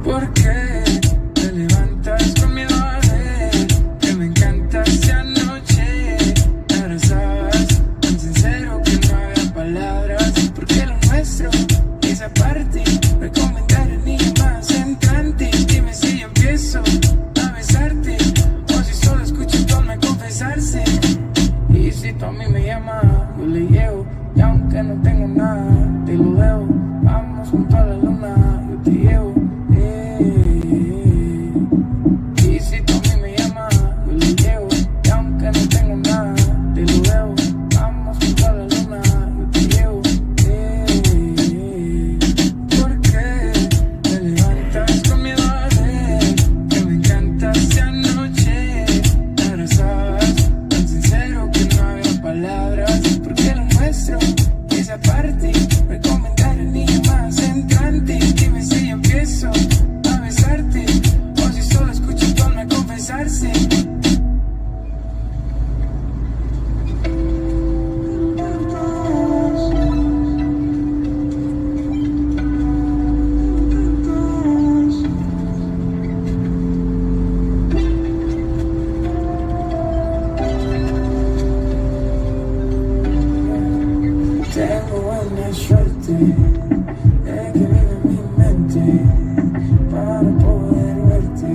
¿Por qué te levantas con miedo a ver que me encantaste anoche? Ahora sabes, tan sincero que no había palabras. Porque lo nuestro, esa parte, recomendar ni más entrante. Dime si yo empiezo a besarte o si solo escucho tu alma confesarse. Y si tú a mí me llamas, yo le llevo. Y aunque no tengo nada, te lo debo. Vamos junto a la luna, yo te llevo. Y si tú a mí me llamas, yo le llevo. Y aunque no tengo nada, te lo debo. Vamos junto a la luna, yo te llevo. ¿Por qué te levantas con miedo a ver que me encantaste anoche? Ahora sabes, tan sincero que no había palabras. Porque lo nuestro, esa parte, recomendar ni más entrante. Dime si yo empiezo a besarte o si solo escucho tu alma confesarse. Tengo buena suerte de que vive en mi mente para poder verte.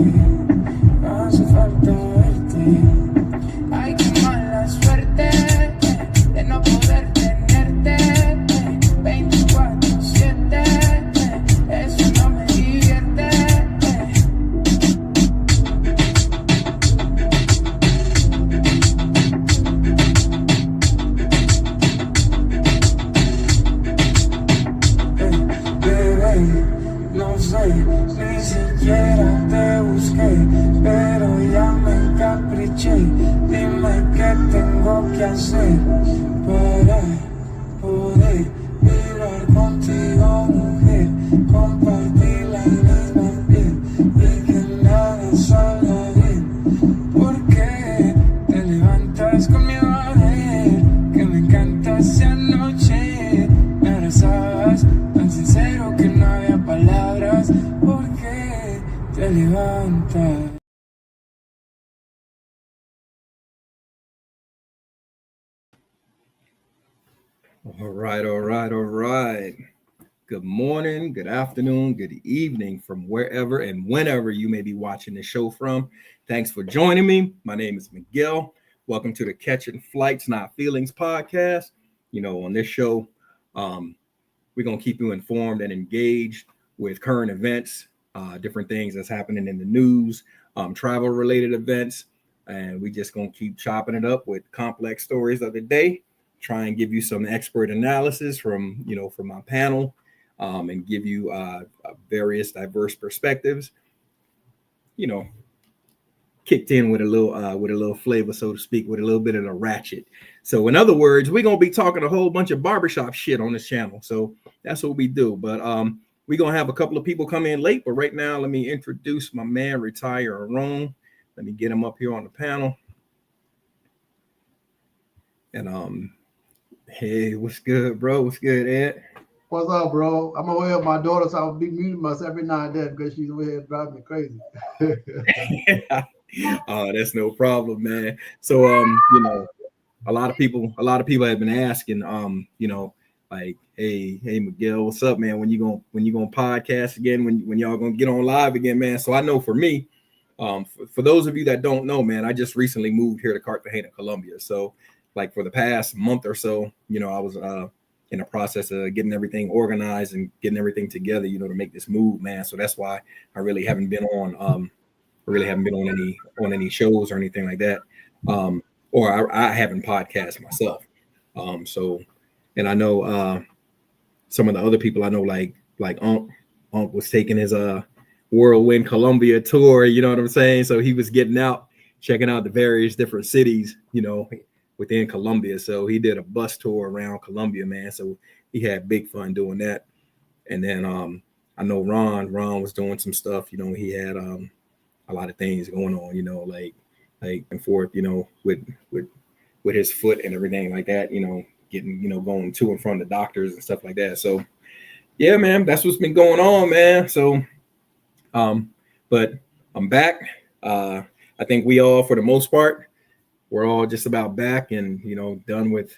No hace falta verte. Ay, qué mala suerte de no poder tenerte 24/7. Eso no me divierte. Bebé, no sé, ni siquiera te busqué, pero ya me encapriché. Dime qué tengo que hacer para poder vibrar contigo, mujer. Compartir la misma piel y que nada salga bien. ¿Por qué te levantas con miedo a ver que me encantaste anoche? Me abrazabas tan sincero que no había palabras. ¿Por qué te levantas? All right. Good morning, good afternoon, good evening from wherever and whenever you may be watching the show from. Thanks for joining me. My name is Miguel. Welcome to the Catching Flights, Not Feelings podcast. You know, on this show, we're going to keep you informed and engaged with current events, different things that's happening in the news, travel-related events, and we just going to keep chopping it up with complex stories of the day. Try and give you some expert analysis from my panel, and give you various diverse perspectives. You know, kicked in with a little flavor, so to speak, with a little bit of the ratchet. So in other words, we're gonna be talking a whole bunch of barbershop shit on this channel. So that's what we do. But we're gonna have a couple of people come in late. But right now, let me introduce my man, Retire Rome. Let me get him up here on the panel. And hey, what's good, bro? What's good, Ed? What's up, bro? I'm over here with my daughter, so I'll be muting myself every now and then because she's over here driving me crazy. That's no problem, man. So a lot of people have been asking, like, hey Miguel, what's up, man? When you gonna podcast again? When y'all gonna get on live again, man? So I know for me, for those of you that don't know, man, I just recently moved here to Cartagena, Colombia. So like for the past month or so, I was in the process of getting everything organized and getting everything together, to make this move, man. So that's why I really haven't been on any shows or anything like that. Or I haven't podcast myself. And I know some of the other people I know, like Unc was taking his Whirlwind Colombia tour, you know what I'm saying? So he was getting out, checking out the various different cities, within Colombia. So he did a bus tour around Colombia, man. So he had big fun doing that. And then I know Ron was doing some stuff, he had a lot of things going on, like and forth, with his foot and everything like that, getting, going to and from the doctors and stuff like that. So yeah, man, that's what's been going on, man. So, but I'm back. I think we all, for the most part, we're all just about back and done with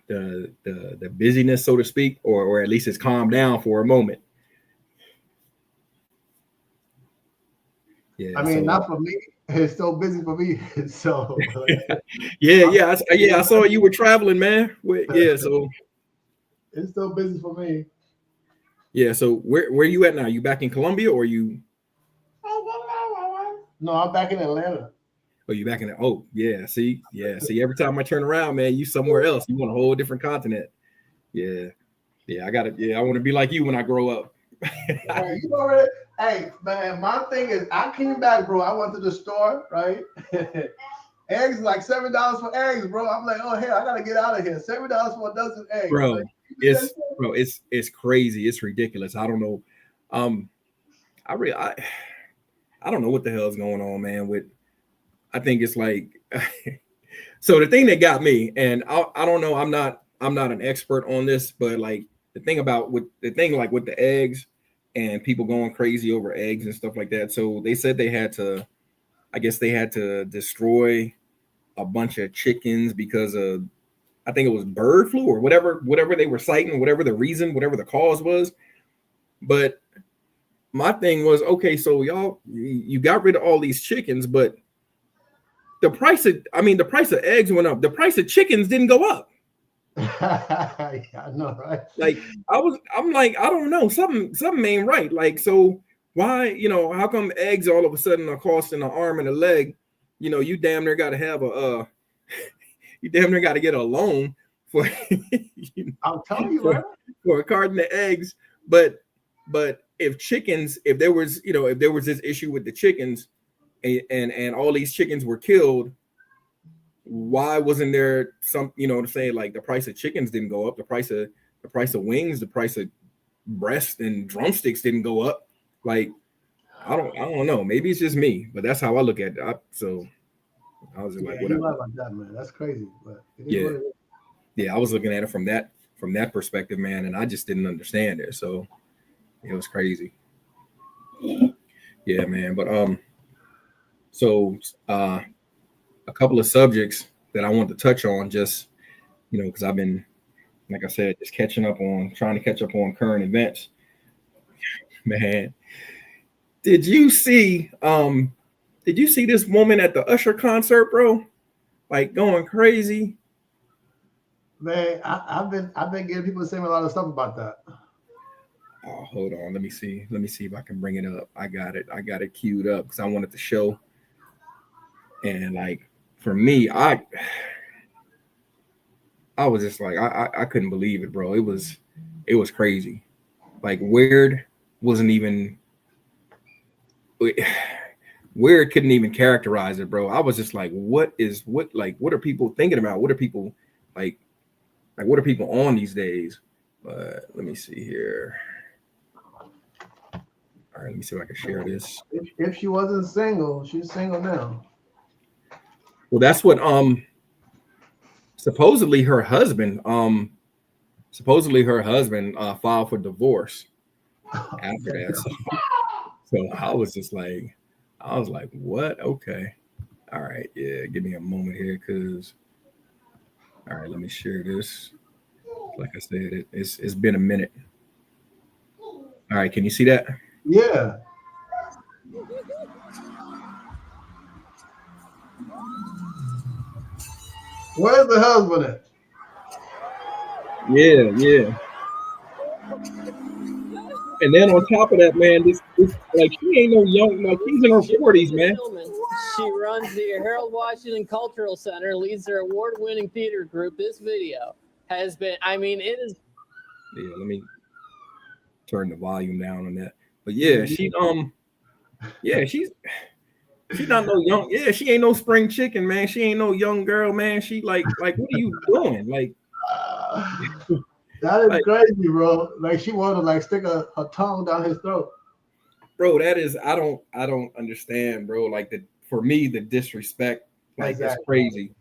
the busyness, so to speak, or at least it's calmed down for a moment. Yeah, I mean, not for me. It's so busy for me. So I saw you were traveling, man. So it's so busy for me. Yeah, so where you at now? You back in Colombia or you? No, I'm back in Atlanta. Oh, you back in? Oh, yeah. See. Every time I turn around, man, you somewhere else. You on a whole different continent. Yeah. I got it. Yeah, I want to be like you when I grow up. Hey, you know what? Hey, man, my thing is, I came back, bro. I went to the store, right? Eggs like $7 for eggs, bro. I'm like, oh hell, I gotta get out of here. $7 for a dozen eggs, bro. Like, It's crazy. It's ridiculous. I don't know. I don't know what the hell is going on, man. I think it's like, so the thing that got me, and I don't know, I'm not an expert on this, but like the thing with the eggs and people going crazy over eggs and stuff like that. So they said they had to destroy a bunch of chickens because of, I think it was bird flu or whatever they were citing, whatever the reason, whatever the cause was. But my thing was, okay, so you got rid of all these chickens, but the price of eggs went up. The price of chickens didn't go up. Yeah, I know, right? Like I'm like, I don't know, something ain't right. Like, so why, how come eggs all of a sudden are costing an arm and a leg? You damn near got to have you damn near got to get a loan for. I'm telling you, right? For a carton of eggs, but if there was this issue with the chickens, and all these chickens were killed, why wasn't there some, to say like the price of chickens didn't go up, the price of wings, the price of breast and drumsticks didn't go up? Like, I don't know. Maybe it's just me, but that's how I look at it. So I was just like, whatever. You're right about that, man. That's crazy, but I was looking at it from that perspective, man, and I just didn't understand it. So it was crazy. Yeah, man. But so a couple of subjects that I want to touch on, just because I've been, like I said, just trying to catch up on current events. Man, did you see this woman at the Usher concert, bro? Like going crazy. Man, I've been getting people saying a lot of stuff about that. Oh, hold on. Let me see if I can bring it up. I got it queued up because I wanted to show. And like, for me, I was just like, I couldn't believe it, bro. It was crazy. Like, Weird couldn't even characterize it, bro. I was just like, what are people thinking about? What are people like what are people on these days? Let me see here. All right, let me see if I can share this. If she wasn't single, she's single now. Well, that's what supposedly her husband filed for divorce after that. So I was like, what? Okay. All right, yeah, give me a moment here, because all right, let me share this. Like I said, it's been a minute. All right, can you see that? Yeah. Where's the husband at? Yeah. And then on top of that, man, this like, she ain't no young, like, she's in her 40s, man. She runs the Harold Washington Cultural Center, leads their award-winning theater group. This video has been, it is. Yeah, let me turn the volume down on that. But yeah, she's not no young. Yeah, she ain't no spring chicken, man. She ain't no young girl, man. She like what are you doing? Like, that is like, crazy, bro. Like, she wanted to like stick her tongue down his throat. Bro, that is, I don't understand, bro. Like, for me, the disrespect, like, exactly. That's crazy.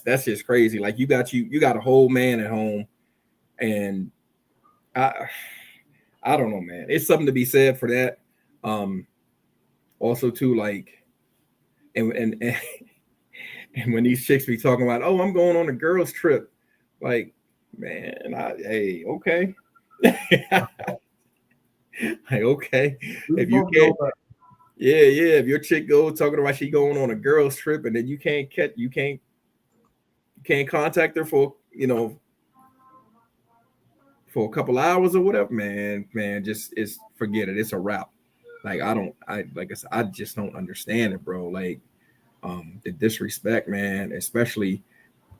That's just crazy. Like, you got a whole man at home, and I I don't know, man. It's something to be said for that. Also too, like, and and when these chicks be talking about, oh, I'm going on a girls trip, like, man, hey, okay, like, okay, We if you both know can't, yeah, if your chick goes talking about she going on a girls trip, and then you can't catch, you can't contact her for, for a couple hours or whatever, man, just it's forget it. It's a wrap. Like like I said, I just don't understand it, bro. Like, the disrespect, man, especially.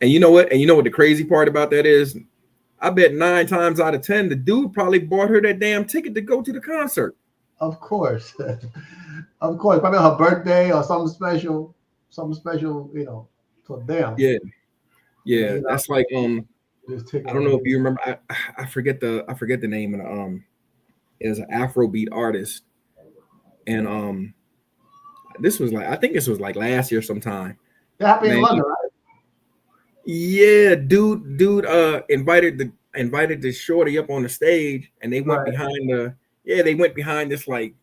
And you know what? And you know what the crazy part about that is? I bet 9 times out of 10, the dude probably bought her that damn ticket to go to the concert. of course, of course. Probably her birthday or something special, to them. Yeah, And yeah. That's like just take I it don't on know if him. you remember. I forget the name of the it was an Afrobeat artist, and this was like I think this was like last year sometime. That happened in Man, London, right? yeah, dude invited the shorty up on the stage, and they went Right, behind they went behind this like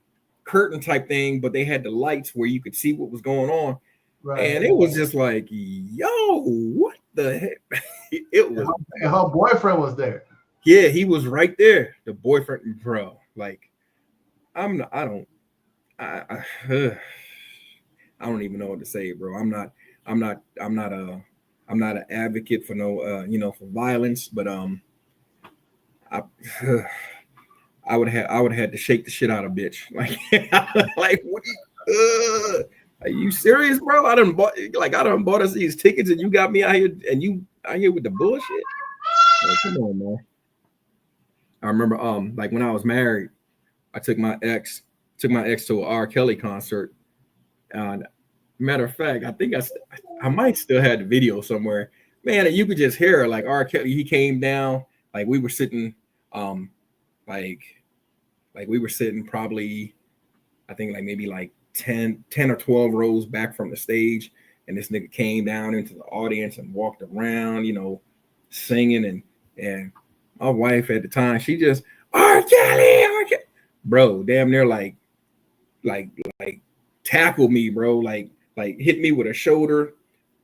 curtain type thing, but they had the lights where you could see what was going on, right. and it was just like, yo, what the heck? It And was, her boyfriend was there. yeah, he was right there, the boyfriend, bro. Like, I'm not, I don't, I don't even know what to say, bro. I'm not an advocate for no, for violence, but I, I would have had to shake the shit out of bitch. Like, like, what? Are you serious, bro? I done bought us these tickets, and you got me out here, and you out here with the bullshit. Like, come on, man. I remember, like when I was married, I took my ex to a R. Kelly concert. And matter of fact, I think I might still have the video somewhere. Man, and you could just hear like R. Kelly. He came down, like we were sitting, like we were sitting probably, I think like maybe like 10 or 12 rows back from the stage, and this nigga came down into the audience and walked around, singing, and my wife at the time, she just R. Kelly, R. Kelly, bro, damn near like like tackle me, bro, like hit me with a shoulder,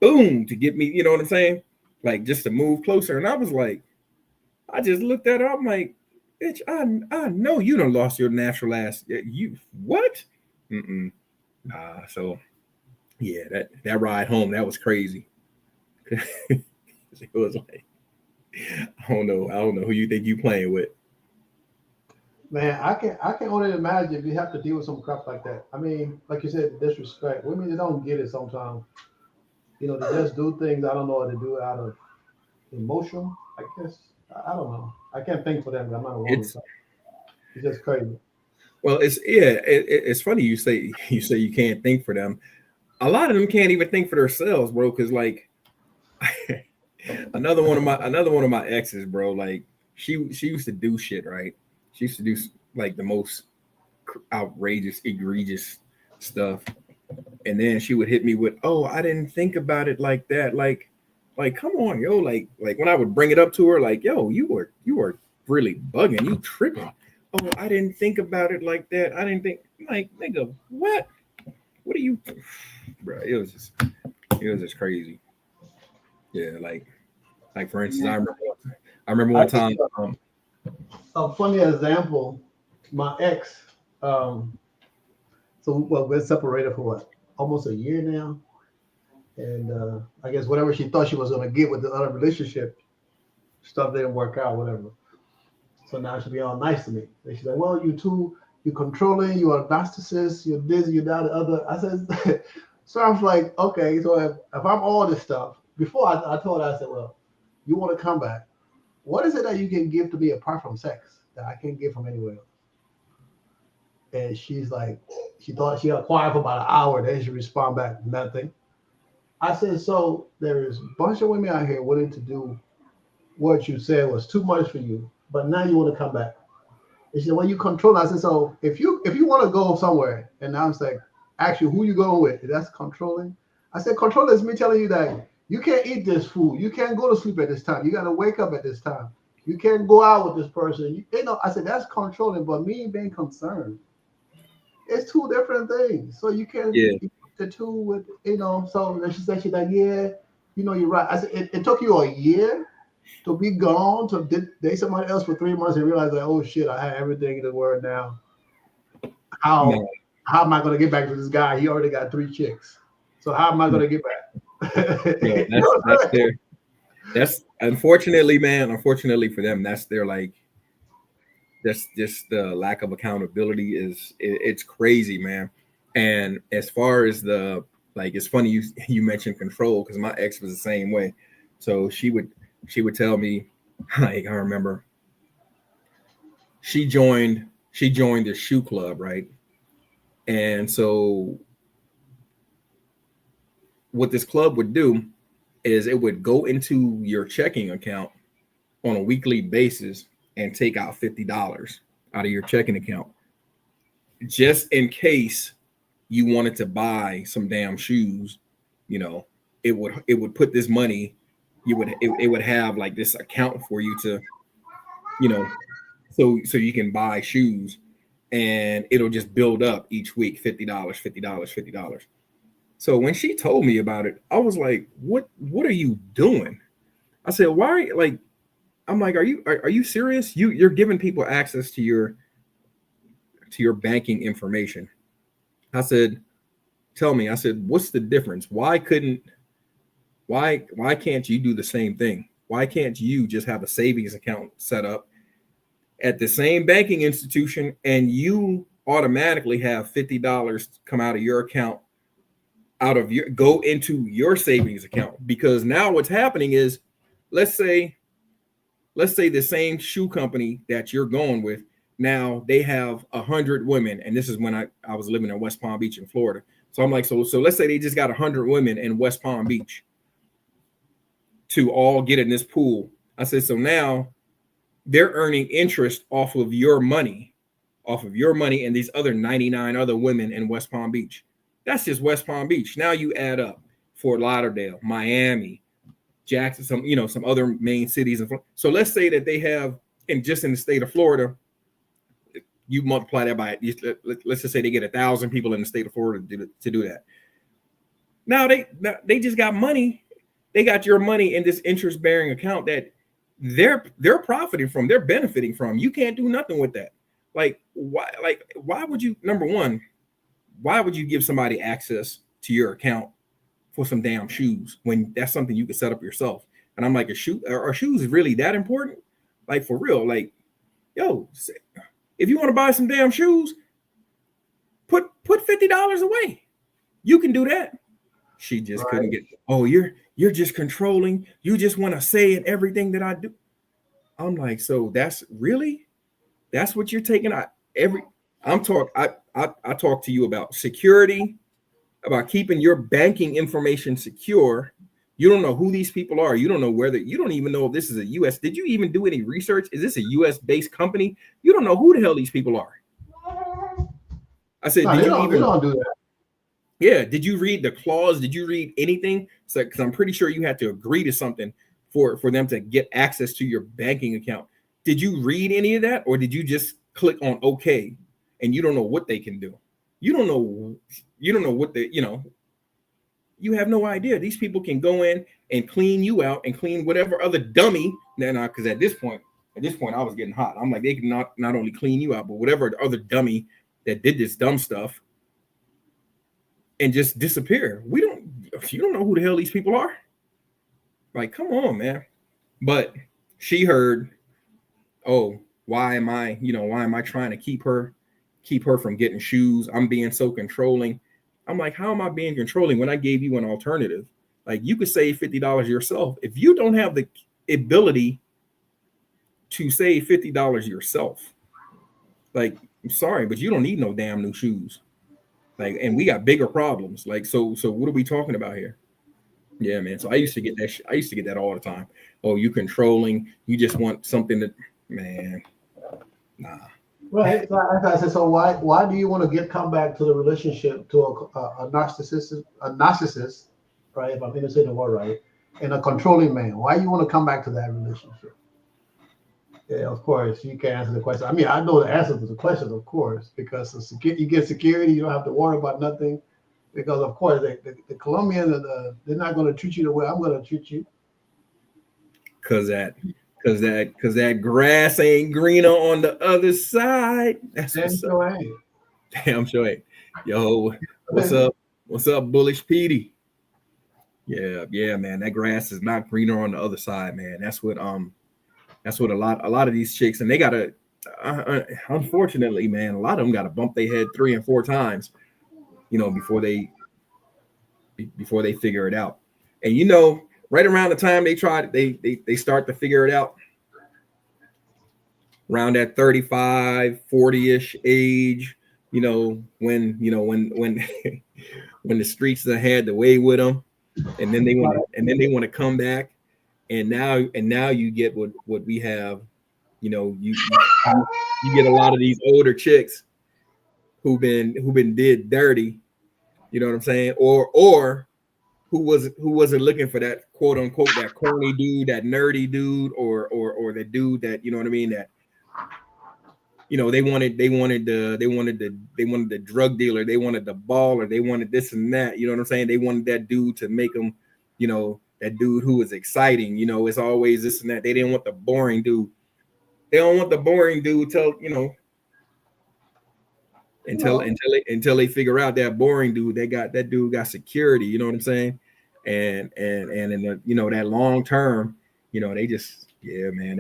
boom, to get me, you know what I'm saying? Like just to move closer. And I was like, I just looked at her, I'm like, bitch, I know you done lost your natural ass. You what? Mm-mm. So yeah, that ride home, that was crazy. It was like, I don't know who you think you playing with. Man, I can only imagine if you have to deal with some crap like that. I mean, like you said, disrespect. Women, they don't get it sometimes. They just do things. I don't know what to do out of emotion. I guess I don't know. I can't think for them. 'Cause I'm not a woman. It's So it's just crazy. well, it's funny you say you can't think for them. A lot of them can't even think for themselves, bro. Because like another one of my exes, bro. Like she used to do shit, right? She used to do like the most outrageous, egregious stuff, and then she would hit me with, "Oh, I didn't think about it like that." Like come on, yo. Like when I would bring it up to her, like, "Yo, you were really bugging, you tripping." Oh, I didn't think about it like that. I didn't think, like, nigga, what? What are you, bro? It was just crazy. Yeah, like for instance, I remember I one think time. a funny example. My ex. So well, we're separated for what? Almost a year now. And I guess whatever she thought she was gonna get with the other relationship, stuff didn't work out, whatever. So now she be all nice to me. And she's like, "Well, you controlling, you are a narcissist, you're this, you're that, the other." I said, so I was like, okay, so if I'm all this stuff, before I told her, I said, "Well, you want to come back? What is it that you can give to me apart from sex that I can't get from anywhere else?" And she's like, she thought she got quiet for about an hour, then she respond back, nothing. I said, so there is a bunch of women out here willing to do what you said was too much for you, but now you want to come back. And she said, well, you control. I said, so if you want to go somewhere, and now it's like, actually, who you going with? That's controlling. I said, controlling is me telling you that you can't eat this food. You can't go to sleep at this time. You got to wake up at this time. You can't go out with this person. You know, I said that's controlling, but me being concerned, it's two different things. So you can't Yeah. you put the two with, you know. So she said, she's like, yeah, you know, you're right. I said, it took you a year to be gone to date somebody else for 3 months and realize like, oh shit, I have everything in the world now. Man. How am I going to get back to this guy? He already got 3 chicks. So how am I going to get back? Yeah, that's their. That's unfortunately, man. Unfortunately for them, that's their like. That's just the lack of accountability it's crazy, man. And as far as the like, it's funny you mentioned control because my ex was the same way. So she would tell me, like I remember, she joined the shoe club, right? And so what this club would do is it would go into your checking account on a weekly basis and take out $50 out of your checking account just in case you wanted to buy some damn shoes. You know, it would put this money, it would have like this account for you to, you know, so you can buy shoes and it'll just build up each week, $50. So when she told me about it, I was like, what are you doing? I said, why? Like, I'm like, are you serious? You're giving people access to your banking information. I said, tell me. I said, what's the difference? Why can't you do the same thing? Why can't you just have a savings account set up at the same banking institution and you automatically have $50 come out of your account, go into your savings account? Because now what's happening is, let's say the same shoe company that you're going with, now they have 100 women. And this is when I was living in West Palm Beach in Florida. So I'm like, so let's say they just got 100 women in West Palm Beach to all get in this pool. I said, so now they're earning interest off of your money and these other 99 other women in West Palm Beach. That's just West Palm Beach. Now you add up Fort Lauderdale, Miami, Jackson, some other main cities. So let's say that they have, and just in the state of Florida, you multiply that by, let's just say they get 1,000 people in the state of Florida to do that. Now they just got money. They got your money in this interest-bearing account that they're profiting from, they're benefiting from. You can't do nothing with that. Like, why would you, number one, why would you give somebody access to your account for some damn shoes when that's something you could set up yourself? And I'm like, are shoes really that important? Like, for real? Like, yo, if you want to buy some damn shoes, put $50 away. You can do that. She just couldn't get, oh, you're just controlling. You just want to say in everything that I do. I'm like, so that's what you're taking out I talk to you about security, about keeping your banking information secure. You don't know who these people are. You don't know you don't even know if this is a US. Did you even do any research? Is this a US based company? You don't know who the hell these people are. I said, they don't do that. Yeah. Did you read the clause? Did you read anything? So, because I'm pretty sure you had to agree to something for them to get access to your banking account. Did you read any of that? Or did you just click on okay and you don't know what they can do? You don't know what you have no idea. These people can go in and clean you out and clean whatever other dummy. Now, because at this point, I was getting hot. I'm like, they can not only clean you out, but whatever other dummy that did this dumb stuff and just disappear. You don't know who the hell these people are. Like, come on, man. But she heard, oh, why am I trying to keep her from getting shoes? I'm being so controlling. I'm like, how am I being controlling when I gave you an alternative? Like, you could save $50 yourself. If you don't have the ability to save $50 yourself, like, I'm sorry, but you don't need no damn new shoes. Like, and we got bigger problems. Like, so what are we talking about here? Yeah, man. So I used to get that. I used to get that all the time. Oh, you controlling? You just want something that, man. Nah. Right. So I said, so why do you want to come back to the relationship to a narcissist, right? If I'm going to say the word right, and a controlling man? Why do you want to come back to that relationship? Yeah, of course, you can't answer the question. I mean, I know the answer to the question, of course, because you get security, you don't have to worry about nothing. Because of course, the Colombians they're not going to treat you the way I'm going to treat you. Cause that grass ain't greener on the other side. That's Damn what's up. sure ain't. Damn sure ain't. Yo, what's up? What's up, Bullish Petey? Yeah, man. That grass is not greener on the other side, man. That's what a lot of these chicks, and they gotta unfortunately, man, a lot of them gotta bump their head 3 and 4 times, before they figure it out. And right around the time they start to figure it out, around that 35, 40-ish age, when when the streets have had the way with them, and then they want to come back, and now you get what we have. You get a lot of these older chicks who've been did dirty, you know what I'm saying, or who wasn't looking for that quote unquote that corny dude, that nerdy dude, or the dude that, you know what I mean, that they wanted the drug dealer, they wanted the baller, they wanted this and that, you know what I'm saying, they wanted that dude to make them, that dude who was exciting, it's always this and that. They didn't want the boring dude. They don't want the boring dude until they figure out that boring dude, that dude got security, you know what I'm saying? And in the, that long term, they just, yeah, man,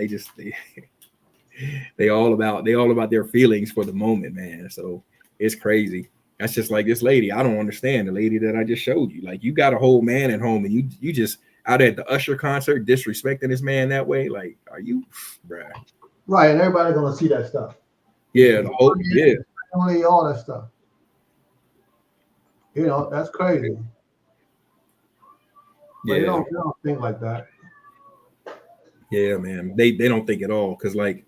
they all about their feelings for the moment, man. So it's crazy. That's just like this lady. I don't understand the lady that I just showed you. Like, you got a whole man at home, and you just out at the Usher concert disrespecting this man that way. Like, are you, bruh? Right, and everybody's gonna see that stuff. Yeah, Only all that stuff. That's crazy. But they don't think like that. Yeah, man. They don't think at all. Cause like,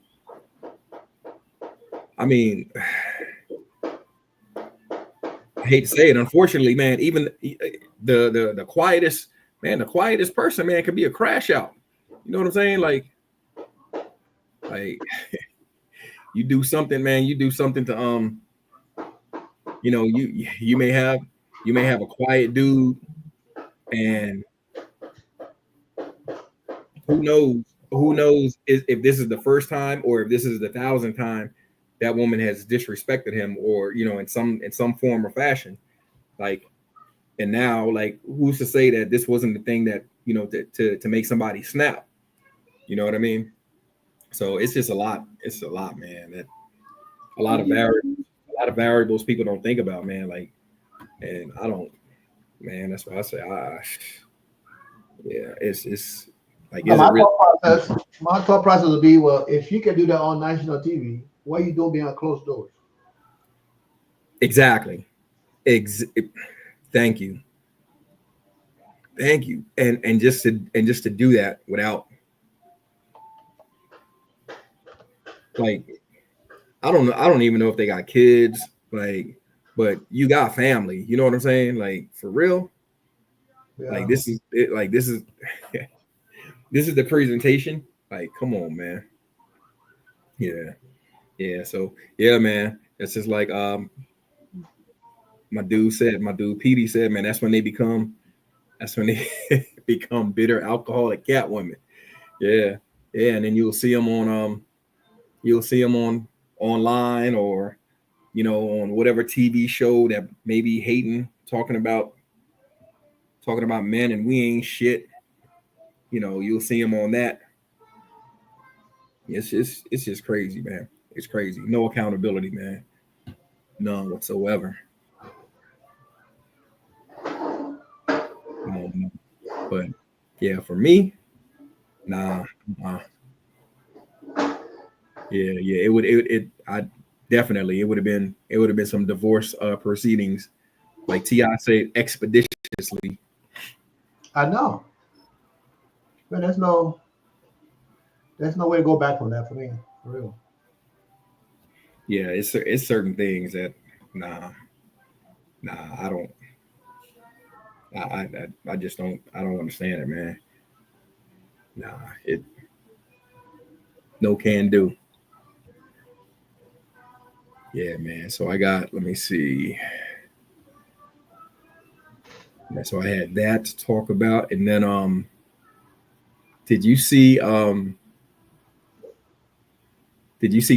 I mean, I hate to say it, unfortunately, man, even the quietest person, man, can be a crash out. You know what I'm saying? Like you do something, man. You do something to you may have a quiet dude, and who knows if this is the first time or if this is the 1,000th time that woman has disrespected him, or in some form or fashion. Like, and now, like, who's to say that this wasn't the thing that to make somebody snap? You know what I mean? So it's just a lot. It's a lot, man. That a lot of variables people don't think about, man. Like, and I don't, man. That's why I say, yeah, it's like, is it real? My thought process would be, well, if you can do that on national TV, what are you doing behind closed doors? Exactly. Thank you. And just to do that without, like, I don't even know if they got kids, like, but you got family. You know what I'm saying? Like, for real. Yeah. Like, this is it. Like, this is this is the presentation. Like, come on, man. Yeah. So yeah, man. It's just like my dude Petey said, man, that's when they become bitter alcoholic cat women. Yeah. And then you'll see them on online, or on whatever TV show that may be hating, talking about men, and we ain't shit. You'll see them on that. It's just crazy, man. It's crazy. No accountability, man. None whatsoever. But yeah, for me, nah. Yeah, it would have been some divorce proceedings, like T.I. said, expeditiously. I know. But there's no way to go back from that for me, for real. Yeah, it's certain things that I don't. I just don't. I don't understand it, man. No can do. Yeah, man. So I got, let me see. Yeah, so I had that to talk about. And then did you see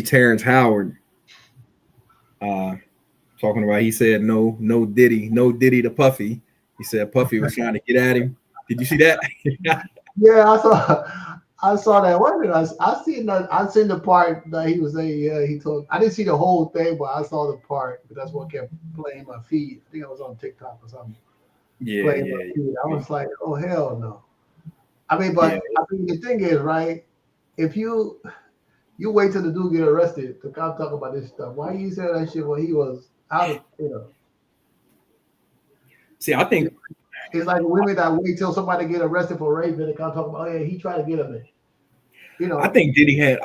Terrance Howard uh talking about, he said no Diddy to Puffy. He said Puffy was trying to get at him. Did you see that? Yeah, I saw that. What did I seen the part that he was saying. Yeah, he told. I didn't see the whole thing, but I saw the part. But that's what kept playing my feed. I think I was on TikTok or something. Yeah, Playing my feed. I was like, oh hell no. I mean, but yeah. I mean, the thing is, right? If you wait till the dude get arrested to come talk about this stuff, why you say that shit when he was out of, See, I think It's like women that wait till somebody get arrested for rape and they come talk about, oh yeah, he tried to get him in. I think Diddy had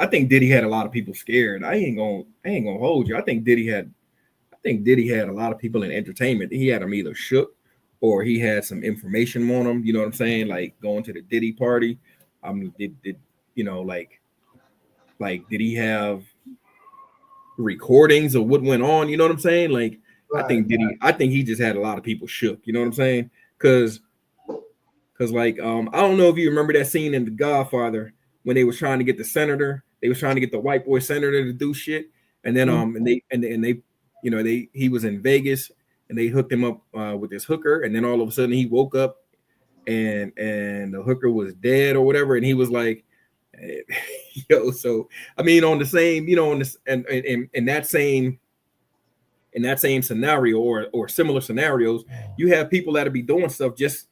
a lot of people scared. I ain't gonna hold you. I think Diddy had a lot of people in entertainment. He had them either shook or he had some information on them. You know what I'm saying? Like going to the Diddy party. Did you know, did he have recordings of what went on? You know what I'm saying? Like, Right. I think he just had a lot of people shook. You know what I'm saying? Because like I don't know if you remember that scene in The Godfather when they was trying to get the senator, they was trying to get the white boy senator to do shit, and then and they you know, he was in Vegas and they hooked him up with this hooker, and then all of a sudden he woke up and the hooker was dead or whatever, and he was like, yo. So I mean, on the same, you know, on this and in that same scenario or similar scenarios, you have people that'll be doing stuff just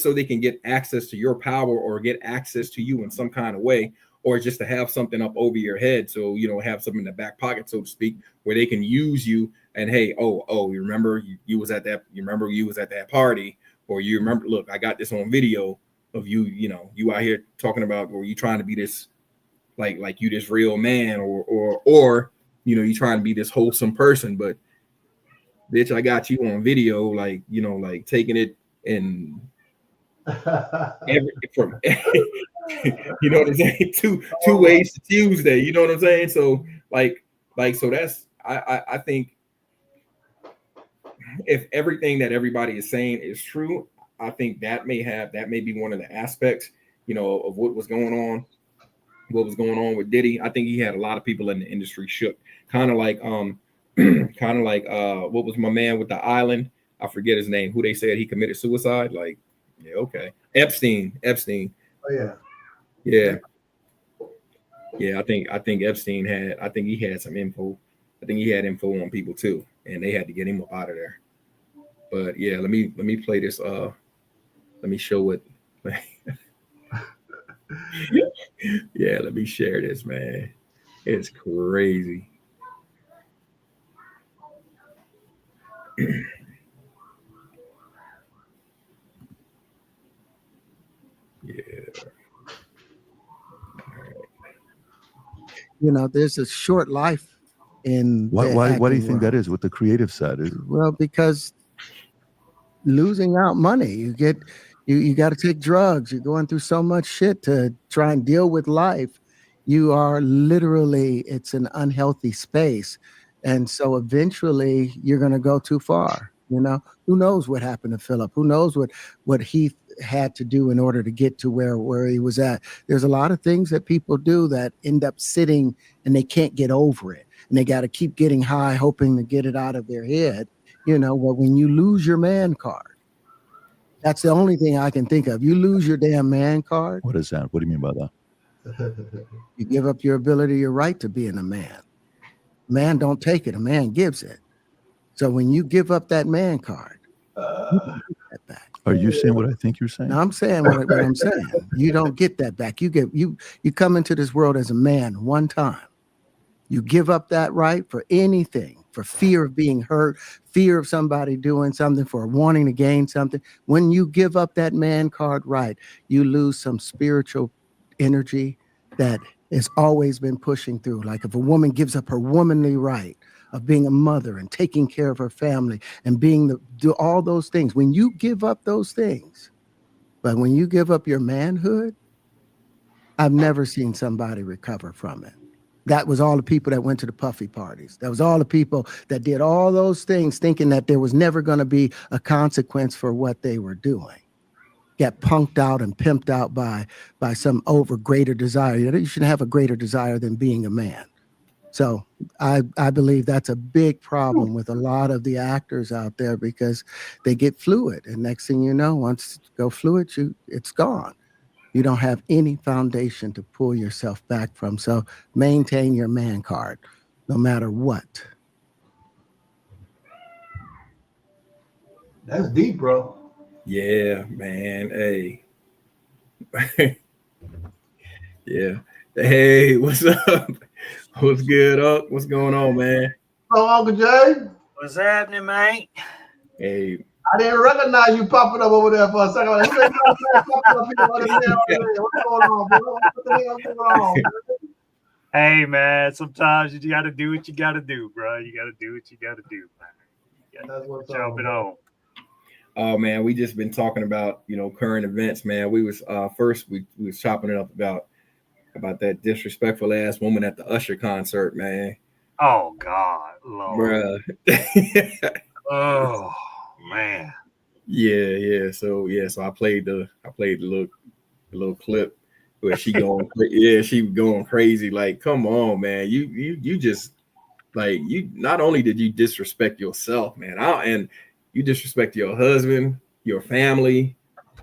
so they can get access to your power or get access to you in some kind of way, or just to have something up over your head. So, you know, have something in the back pocket, so to speak, where they can use you. And hey, you remember you was at that party, or you remember, look, I got this on video of you, you know, you out here talking about, or you trying to be this, like you this real man, or you know, you trying to be this wholesome person, but bitch, I got you on video, like, you know, like taking it and from you know what I'm saying, two ways to Tuesday, you know what I'm saying? So so that's I think if everything that everybody is saying is true, I think that may be one of the aspects, you know, of what was going on with Diddy. I think he had a lot of people in the industry shook, kind of like what was my man with the island? I forget his name. Who they said he committed suicide? Like, yeah, okay, Epstein. Oh yeah. Yeah. I think Epstein had. I think he had some info. I think he had info on people too, and they had to get him up out of there. But yeah, let me play this. Let me show it. Yeah, let me share this, man. It's crazy. Yeah. You know, there's a short life in Why the do you acting think that world. is? What the creative side is? Well, because losing out money, you got to take drugs. You're going through so much shit to try and deal with life. You are literally, it's an unhealthy space. And so eventually you're going to go too far. You know, who knows what happened to Philip? Who knows what he had to do in order to get to where he was at? There's a lot of things that people do that end up sitting and they can't get over it. And they got to keep getting high, hoping to get it out of their head. You know, well, when you lose your man card, that's the only thing I can think of. You lose your damn man card. What is that? What do you mean by that? You give up your ability, your right to being a man. Man don't take it. A man gives it. So when you give up that man card, you don't get that back. Are you saying what I think you're saying? Now I'm saying what I'm saying. You don't get that back. You come into this world as a man one time. You give up that right for anything, for fear of being hurt, fear of somebody doing something, for wanting to gain something. When you give up that man card right, you lose some spiritual energy that has always been pushing through. Like if a woman gives up her womanly right of being a mother and taking care of her family and do all those things, when you give up those things, but when you give up your manhood, I've never seen somebody recover from it. That was all the people that went to the puffy parties. That was all the people that did all those things thinking that there was never going to be a consequence for what they were doing. Get punked out and pimped out by some greater desire. You shouldn't have a greater desire than being a man. So I believe that's a big problem with a lot of the actors out there because they get fluid. And next thing you know, once you go fluid, it's gone. You don't have any foundation to pull yourself back from. So maintain your man card, no matter what. That's deep, bro. Yeah, man. Hey. Yeah. Hey, what's up? What's good, Unc? What's going on, man? Hello, Uncle Jay. What's happening, mate? Hey. I didn't recognize you popping up over there for a second. What's going on, bro? What the hell going on? Hey, man, sometimes you got to do what you got to do, bro. You got to do what you got to do, man. That's what's Jump it on. Oh man, we just been talking about current events, man. We was first we was chopping it up about that disrespectful ass woman at the Usher concert, man. Oh God, Lord. Bruh. Oh man. Yeah. So I played the little clip where she going crazy. Like, come on, man. You just like you not only did you disrespect yourself, man, and you disrespect your husband, your family.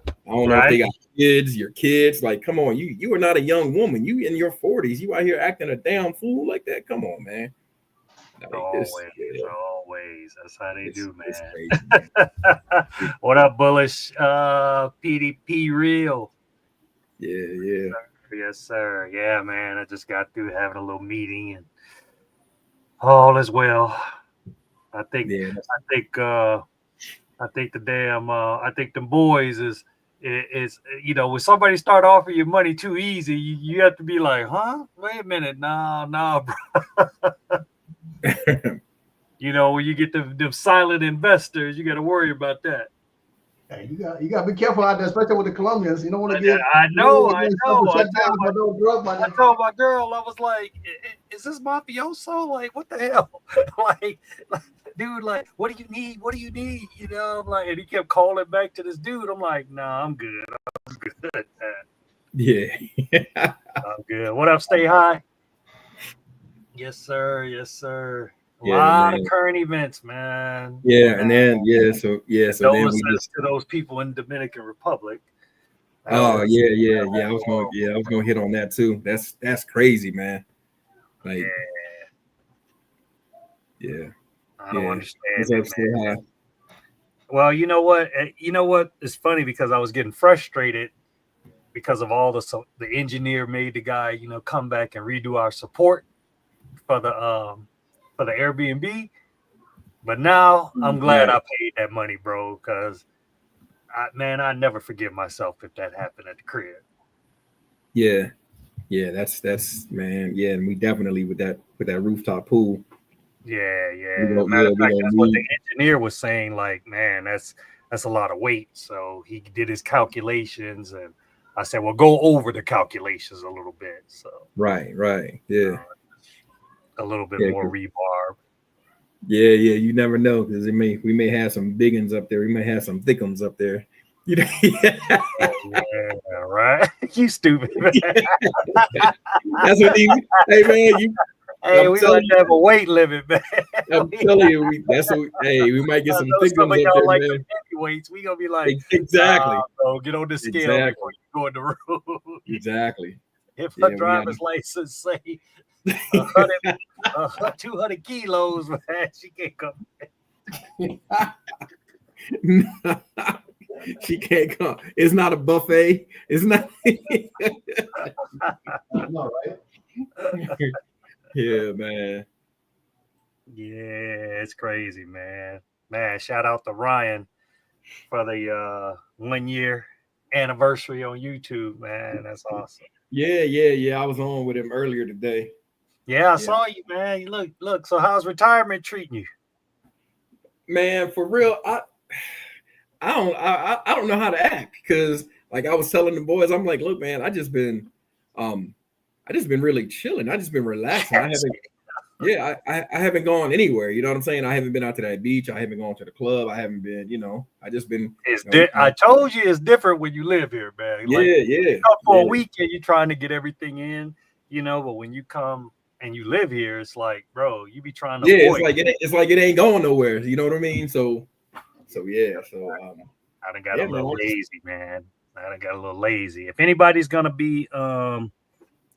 I don't know if they got kids, your kids. Like, come on, you are not a young woman. You in your 40s. You out here acting a damn fool like that. Come on, man. Like, always. That's how they do, man. Crazy, man. What up, Bullish? PDP real. Yeah. Yes, sir. Yeah, man. I just got through having a little meeting and all is well. I think the boys is when somebody start offering you money too easy, you have to be like, huh? Wait a minute, nah, bro. When you get them silent investors, you got to worry about that. Hey, you got to be careful out there, especially with the Colombians. You don't want to get. I know. I told my girl, I was like, "Is this mafioso? Like, what the hell? like, dude, like, what do you need? What do you need? I'm like, and he kept calling back to this dude. I'm like, nah, I'm good. I'm good. Yeah. I'm good. What up, Stay High? Yes, sir. A lot of current events, man. Yeah, and then so then we just to those people in Dominican Republic. I was gonna hit on that too. That's crazy, man. Like, yeah. I don't understand it, man. Well, you know what? It's funny because I was getting frustrated because of all the engineer made the guy, come back and redo our support for the Airbnb. But now I'm glad I paid that money, bro, because I never forgive myself if that happened at the crib. Yeah, that's man. Yeah, and we definitely with that rooftop pool. Yeah. Matter of fact, that's what the engineer was saying. Like, man, that's a lot of weight. So he did his calculations, and I said, well, go over the calculations a little bit. So right, yeah, a little bit more rebarb. Yeah, you never know because we may have some big ones up there. We may have some thick ones up there. Yeah, right. You stupid, man. That's what he. Hey, man, Hey, we might have a weight limit, man. I'm telling you, we might get some thick ones up there, like man. Heavyweights, we gonna be like, exactly. So get on the scale before you go in the room. Exactly. If a driver's license say 200 kilos, man, she can't come. She can't come. It's not a buffet. It's not. No, right? Yeah, man. Yeah, it's crazy, man. Man, shout out to Ryan for the 1 year anniversary on YouTube, man. That's awesome. Yeah. I was on with him earlier today. Yeah, I saw you, man. You look. So how's retirement treating you? Man, for real, I don't know how to act because, like I was telling the boys, I'm like, look, man, I just been I just been really chilling. I just been relaxing. I haven't gone anywhere. You know what I'm saying? I haven't been out to that beach. I haven't gone to the club. I haven't been, I just been. I told you it's different when you live here, man. Yeah, like, yeah. Come for a weekend, you're trying to get everything in, but when you come and you live here, it's like, bro, you be trying to. Yeah, it's like it ain't going nowhere. You know what I mean? So yeah. So I done got a little lazy, man. I done got a little lazy. If anybody's gonna be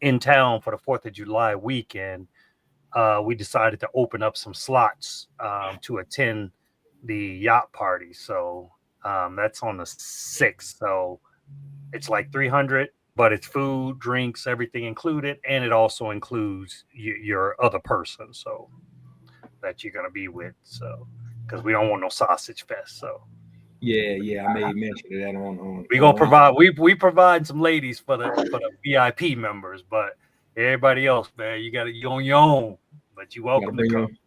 in town for the 4th of July weekend, we decided to open up some slots to attend the yacht party. So that's on the 6th. So it's like $300, but it's food, drinks, everything included, and it also includes your other person, so that you're gonna be with. So because we don't want no sausage fest. So yeah, I made mention of that on. We gonna provide. We provide some ladies for the VIP members, but everybody else, man, you on your own. But you welcome to come.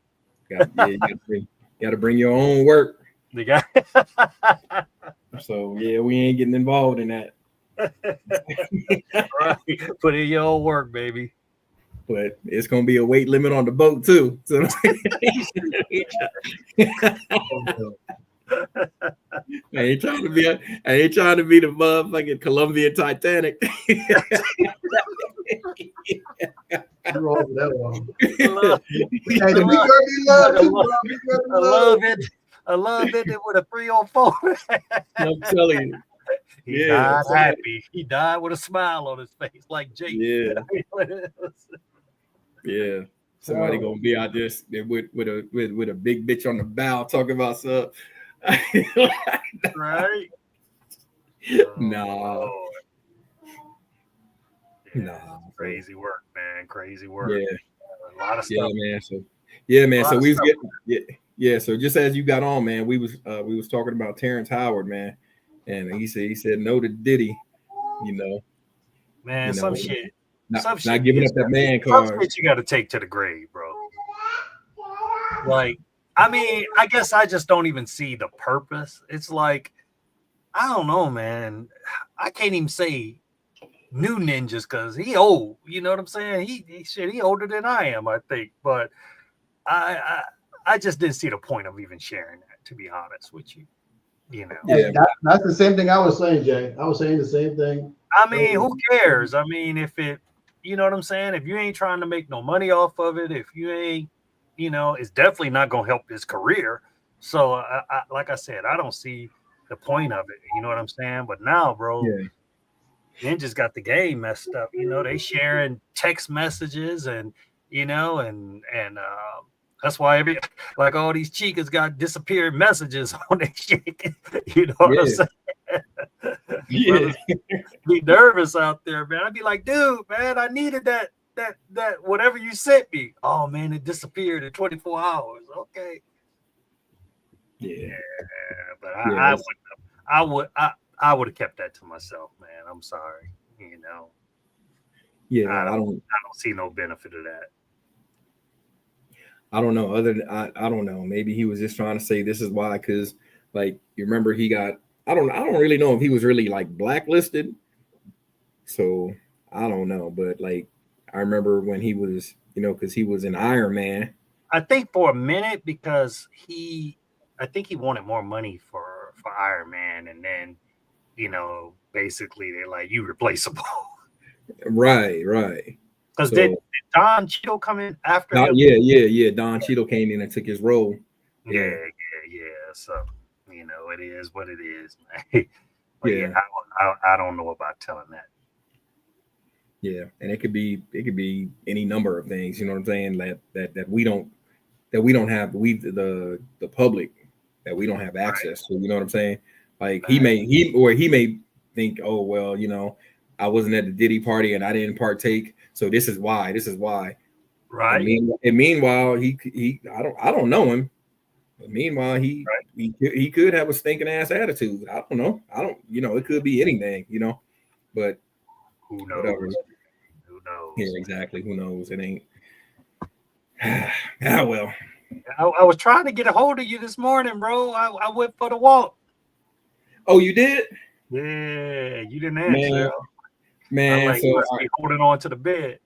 You gotta bring your own work. So yeah, we ain't getting involved in that. Right. Put in your own work, baby. But it's gonna be a weight limit on the boat too. So I ain't trying to be the motherfucking Colombian Titanic. I love it with a 304. I'm telling you. He died happy. He died with a smile on his face, like Jake. Yeah. Somebody gonna be out there with a big bitch on the bow talking about stuff. Right? Nah. Crazy work, man. Crazy work. Yeah. A lot of stuff. Yeah, man. So we was getting So just as you got on, man, we was talking about Terrance Howard, man, and he said no to Diddy, Man, some shit. Not giving up that man card. Some shit you got to take to the grave, bro. Like, I mean, I guess I just don't even see the purpose. It's like, I don't know, man. I can't even say new ninjas because he old. You know what I'm saying? He older than I am, I think. But I just didn't see the point of even sharing that, to be honest with you. Yeah, that's the same thing I was saying, Jay. I was saying the same thing. I mean, who cares? I mean, if it, you know what I'm saying? If you ain't trying to make no money off of it, if you ain't, it's definitely not going to help his career. So, I like I said, I don't see the point of it. You know what I'm saying? But now, bro, Ninja's got the game messed up. They sharing text messages and that's why all these chicas got disappeared messages on their shit. You know what I'm saying? Yeah. Be nervous out there, man. I'd be like, dude, man, I needed that whatever you sent me. Oh man, it disappeared in 24 hours. Okay. Yeah. But I would have kept that to myself, man. I'm sorry. Yeah, I don't see no benefit of that. I don't know. I don't know. Maybe he was just trying to say this is why, because like you remember he got. I don't really know if he was really like blacklisted. So I don't know, but like I remember when he was, because he was an Iron Man. I think for a minute because I think he wanted more money for Iron Man, and then basically they're like, you replaceable. Right. Because did Don Cheadle come in after him? Yeah. Don Cheadle came in and took his role. Yeah. So it is what it is, man. But I don't know about telling that. Yeah, and it could be any number of things. You know what I'm saying? That we don't have the public, that we don't have access to. You know what I'm saying? Like he may think, oh well, I wasn't at the Diddy party and I didn't partake, so this is why. Right. And meanwhile, he I don't know him. But meanwhile, he could have a stinking ass attitude. I don't know. It could be anything. But who knows? Whatever. Who knows? Yeah, exactly. Who knows? It ain't. Well. I was trying to get a hold of you this morning, bro. I went for the walk. Oh, you did? Yeah, you didn't answer. Man, like, you must be holding on to the bed.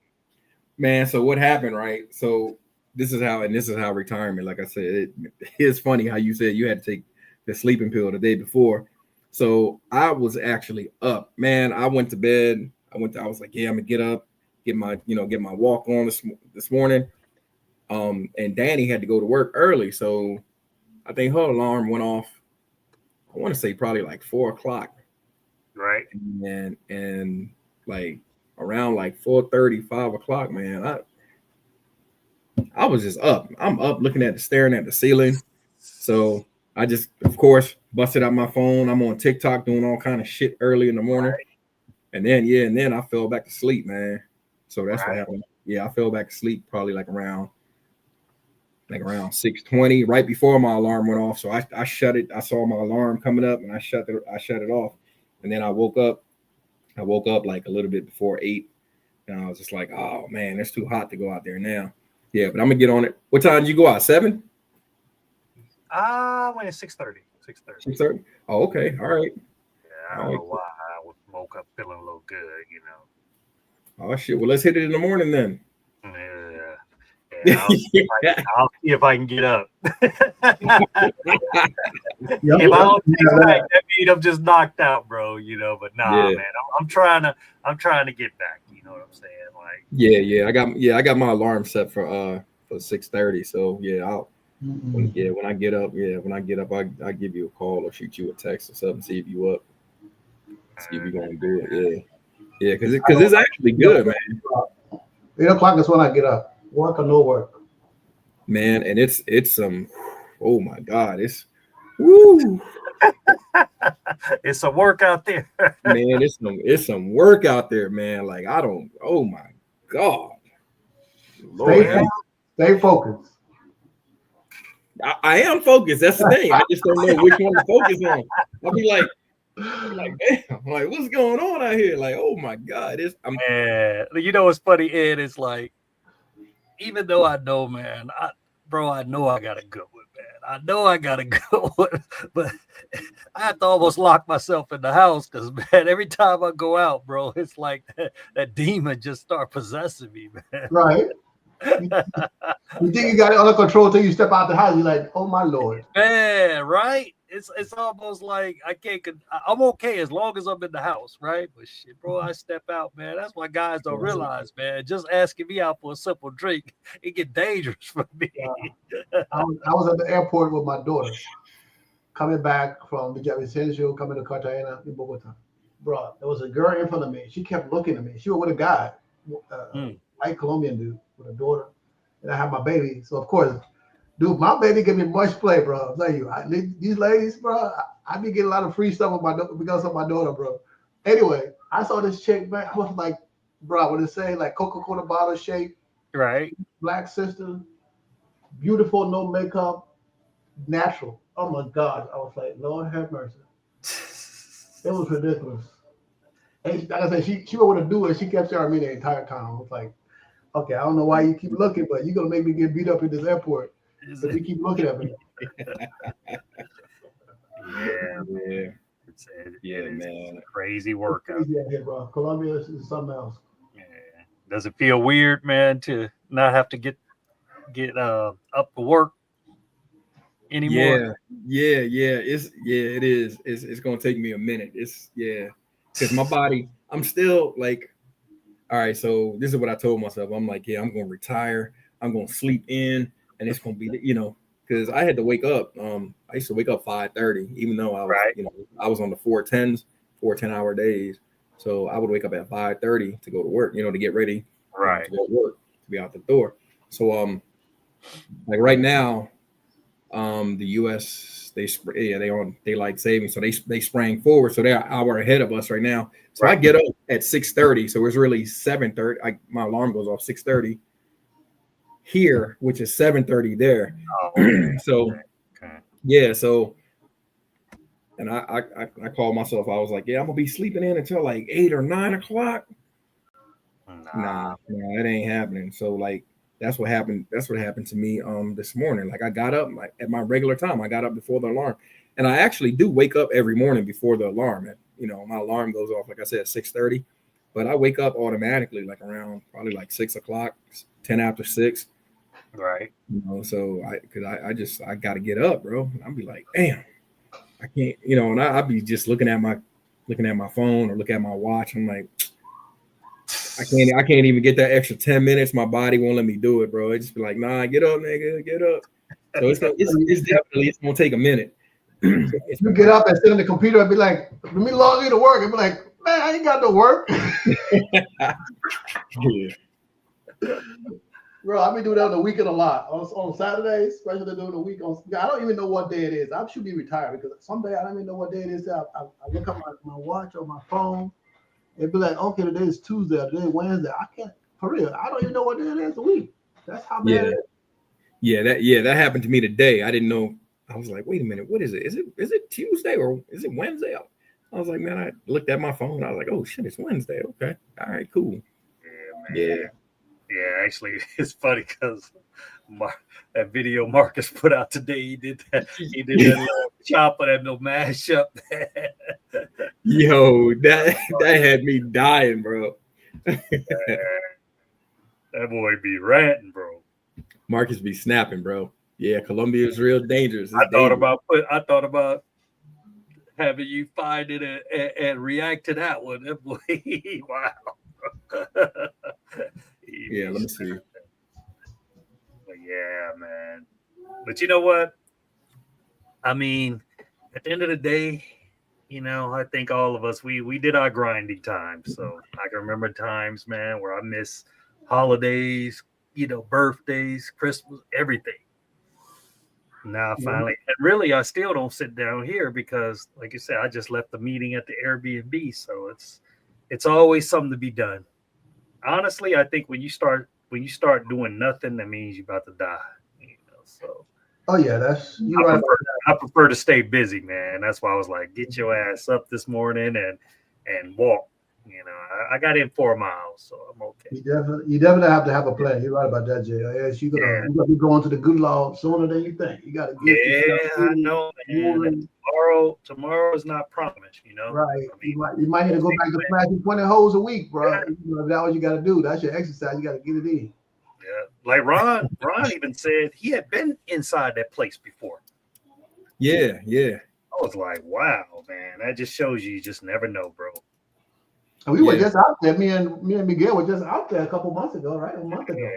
Man, so what happened, right? So this is how retirement, like I said, it's funny how you said you had to take the sleeping pill the day before. So I was actually up, man. I went to bed. I was like, yeah, I'm gonna get up, get my walk on this morning. And Danny had to go to work early, so I think her alarm went off. I want to say probably like 4:00, right? And like around like 4:30, 5:00, man, I was just up. I'm up staring at the ceiling. So I just, of course, busted out my phone. I'm on TikTok doing all kind of shit early in the morning. Right. And then I fell back to sleep, man. So that's what happened. Yeah, I fell back to sleep probably like around 6:20, right before my alarm went off. So I shut it. I saw my alarm coming up and I shut it off. And then I woke up like a little bit before 8. And I was just like, oh man, it's too hot to go out there now. Yeah, but I'm gonna get on it. What time did you go out? 7? I went at 6:30. 6:30. Oh, okay. All right. Yeah, I don't know why I woke up feeling a little good, you know. Oh shit. Well, let's hit it in the morning then. Yeah, I'll see if I can get up. If I don't take back, that means I'm just knocked out, bro. You know, but man, I'm trying to get back. You know what I'm saying? Like, I got my alarm set for 6:30. So when I get up, I give you a call or shoot you a text or something, see if you up, see if you're gonna do it. Yeah, because it's actually good, man. 8 o'clock is when I get up. Work or no work, man, and it's some. Oh my God, it's woo. It's a work out there, man. It's some work out there, man. Like I don't. Oh my God, stay focused. I am focused. That's the thing. I just don't know which one to focus on. I'll be like, damn, like what's going on out here? Like, oh my God, you know what's funny, Ed? It's like, even though I know, man, I know I got a good one, man. I know I got a good one, but I have to almost lock myself in the house because, man, every time I go out, bro, it's like that demon just start possessing me, man. Right. You think you got it under control until you step out the house. You're like, oh my Lord, man, right? It's almost like I'm okay as long as I'm in the house, right? But shit, bro, I step out, man. That's why guys don't realize, man. Just asking me out for a simple drink, it get dangerous for me. I was at the airport with my daughter, coming back from the Villavicencio, coming to Cartagena in Bogota. Bro, there was a girl in front of me. She kept looking at me. She was with a guy, white Colombian dude with a daughter, and I had my baby. So of course. Dude, my baby give me much play, bro. I'm telling you, these ladies, bro, I be getting a lot of free stuff because of my daughter, bro. Anyway, I saw this chick, man. I was like, bro, what it say? Like Coca-Cola bottle shape, right? Black sister, beautiful, no makeup, natural. Oh my God, I was like, Lord have mercy. It was ridiculous. And like I said, she was going to do it. She kept staring at me the entire time. I was like, okay, I don't know why you keep looking, but you're gonna make me get beat up in this airport. But you keep looking at me. Yeah, man. Crazy workout. Crazy out here, bro. Colombia is something else. Yeah. Does it feel weird, man, to not have to get up for work anymore? Yeah. It is. It's gonna take me a minute. Because my body, I'm still like, all right, so this is what I told myself. I'm like, I'm gonna retire. I'm gonna sleep in. And it's gonna be, because I had to wake up. I used to wake up 5:30, even though I was, I was on the 10-hour days. So I would wake up at 5:30 to go to work, to get ready, to go to work, to be out the door. So like right now, the U.S. they like saving, so they sprang forward, so they're an hour ahead of us right now. So I get up at 6:30, so it's really 7:30. My alarm goes off 6:30. Here, which is 7:30 there. So and I called myself. I was like, I'm gonna be sleeping in until like 8 or 9 o'clock. Nah, it ain't happening. So like that's what happened. That's what happened to me this morning. Like I got up at my regular time. I got up before the alarm, and I actually do wake up every morning before the alarm. My alarm goes off, like I said, at 6:30. but I wake up automatically like around probably like 6 o'clock, 10 after 6. Right. You know, so I got to get up, bro. I'll be like, damn, I can't, you know, and I'll be just looking at my phone or look at my watch. I'm like, I can't even get that extra 10 minutes. My body won't let me do it, bro. It just be like, nah, get up, nigga, get up. So it's definitely gonna take a minute. You get up and sit on the computer and be like, let me log in to work, and be like, man, I ain't got no work. Yeah. Bro, I've been doing that on the weekend a lot. On Saturdays, especially during the week. I don't even know what day it is. I should be retired because someday I don't even know what day it is. I look at my watch or my phone. It'd be like, okay, today is Tuesday, today is Wednesday. I can't, for real, I don't even know what day it is a week. That's how bad it is. Yeah, that happened to me today. I didn't know. I was like, wait a minute, what is it? Is it Tuesday or is it Wednesday? I was like, man, I looked at my phone. I was like, oh shit, it's Wednesday. Okay, all right, cool. Yeah, man. Yeah, actually, it's funny because that video Marcus put out today, he did that little chop of that little mashup. Yo, that had me dying, bro. That boy be ranting, bro. Marcus be snapping, bro. Yeah, Colombia is real dangerous. I thought about having you find it and react to that one. That boy, wow. Yeah, let me see. But yeah, man. But you know what? I mean, at the end of the day, you know, I think all of us, we did our grinding time. So I can remember times, man, where I miss holidays, you know, birthdays, Christmas, everything. Now finally, and really, I still don't sit down here because, like you said, I just left the meeting at the Airbnb. So it's always something to be done. Honestly, I think when you start doing nothing, that means you're about to die. You know, so. Oh yeah, that's you right. I prefer to stay busy, man. That's why I was like, get your ass up this morning and walk. You know, I got in 4 miles, so I'm okay. You definitely have to have a plan. You're right about that, Jay. You're gonna be going to the good Lord sooner than you think. You got to get. Yeah, I know, man. Tomorrow is not promised. You know, right? I mean, you might need to go back to smashing 20 holes a week, bro. Yeah. You know, that's what you got to do. That's your exercise. You got to get it in. Yeah, like Ron even said he had been inside that place before. Yeah. I was like, wow, man, that just shows you just never know, bro. And we were just out there. Me and Miguel were just out there a couple months ago, right? A month ago.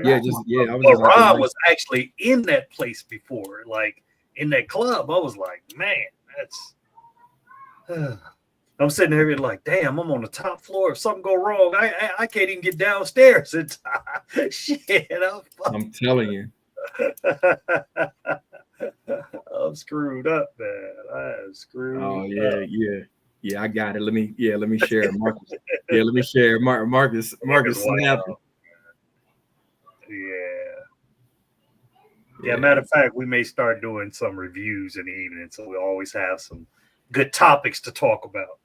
Ron was actually in that place before, like in that club. I was like, man, that's. I'm sitting here like, damn, I'm on the top floor. If something go wrong, I can't even get downstairs in time. Shit, I'm telling you. I'm screwed up, man. I am screwed. Oh yeah. I got it. Let me share Marcus. Yeah, let me share Marcus snap. Yeah. Matter of fact, we may start doing some reviews in the evening, so we always have some good topics to talk about.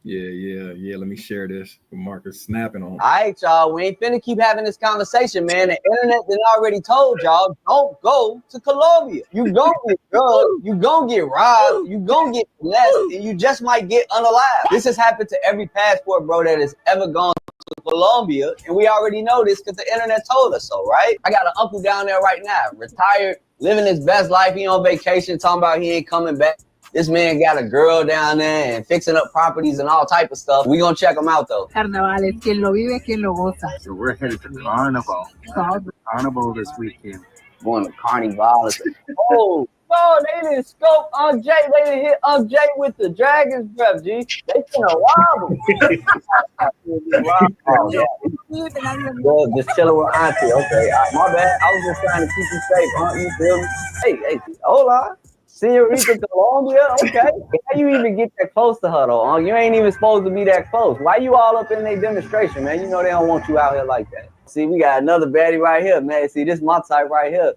Yeah. Let me share this with Marcus snapping on. All right, y'all. We ain't finna keep having this conversation, man. The internet done already told y'all, don't go to Colombia. You gonna get drugged, you gonna get robbed, you gonna get blessed, and you just might get unalive. This has happened to every passport, bro, that has ever gone to Colombia, and we already know this because the internet told us so, right? I got an uncle down there right now, retired, living his best life. He on vacation, talking about he ain't coming back. This man got a girl down there and fixing up properties and all type of stuff. We gonna check him out though. Carnaval es quien lo vive, quien lo goza. So we're headed to Carnival. Carnival this weekend. Going to Carnival. Oh, they didn't scope Jay. They didn't hit Jay with the dragon's breath, G. They finna rob him. Well, just chilling with Auntie. Okay, my bad. I was just trying to keep you safe, you feel me? Hey, hold on. Senorita Colombia, okay. How you even get that close to her though? You ain't even supposed to be that close. Why you all up in their demonstration, man? You know they don't want you out here like that. See, we got another baddie right here, man. See, this my type right here.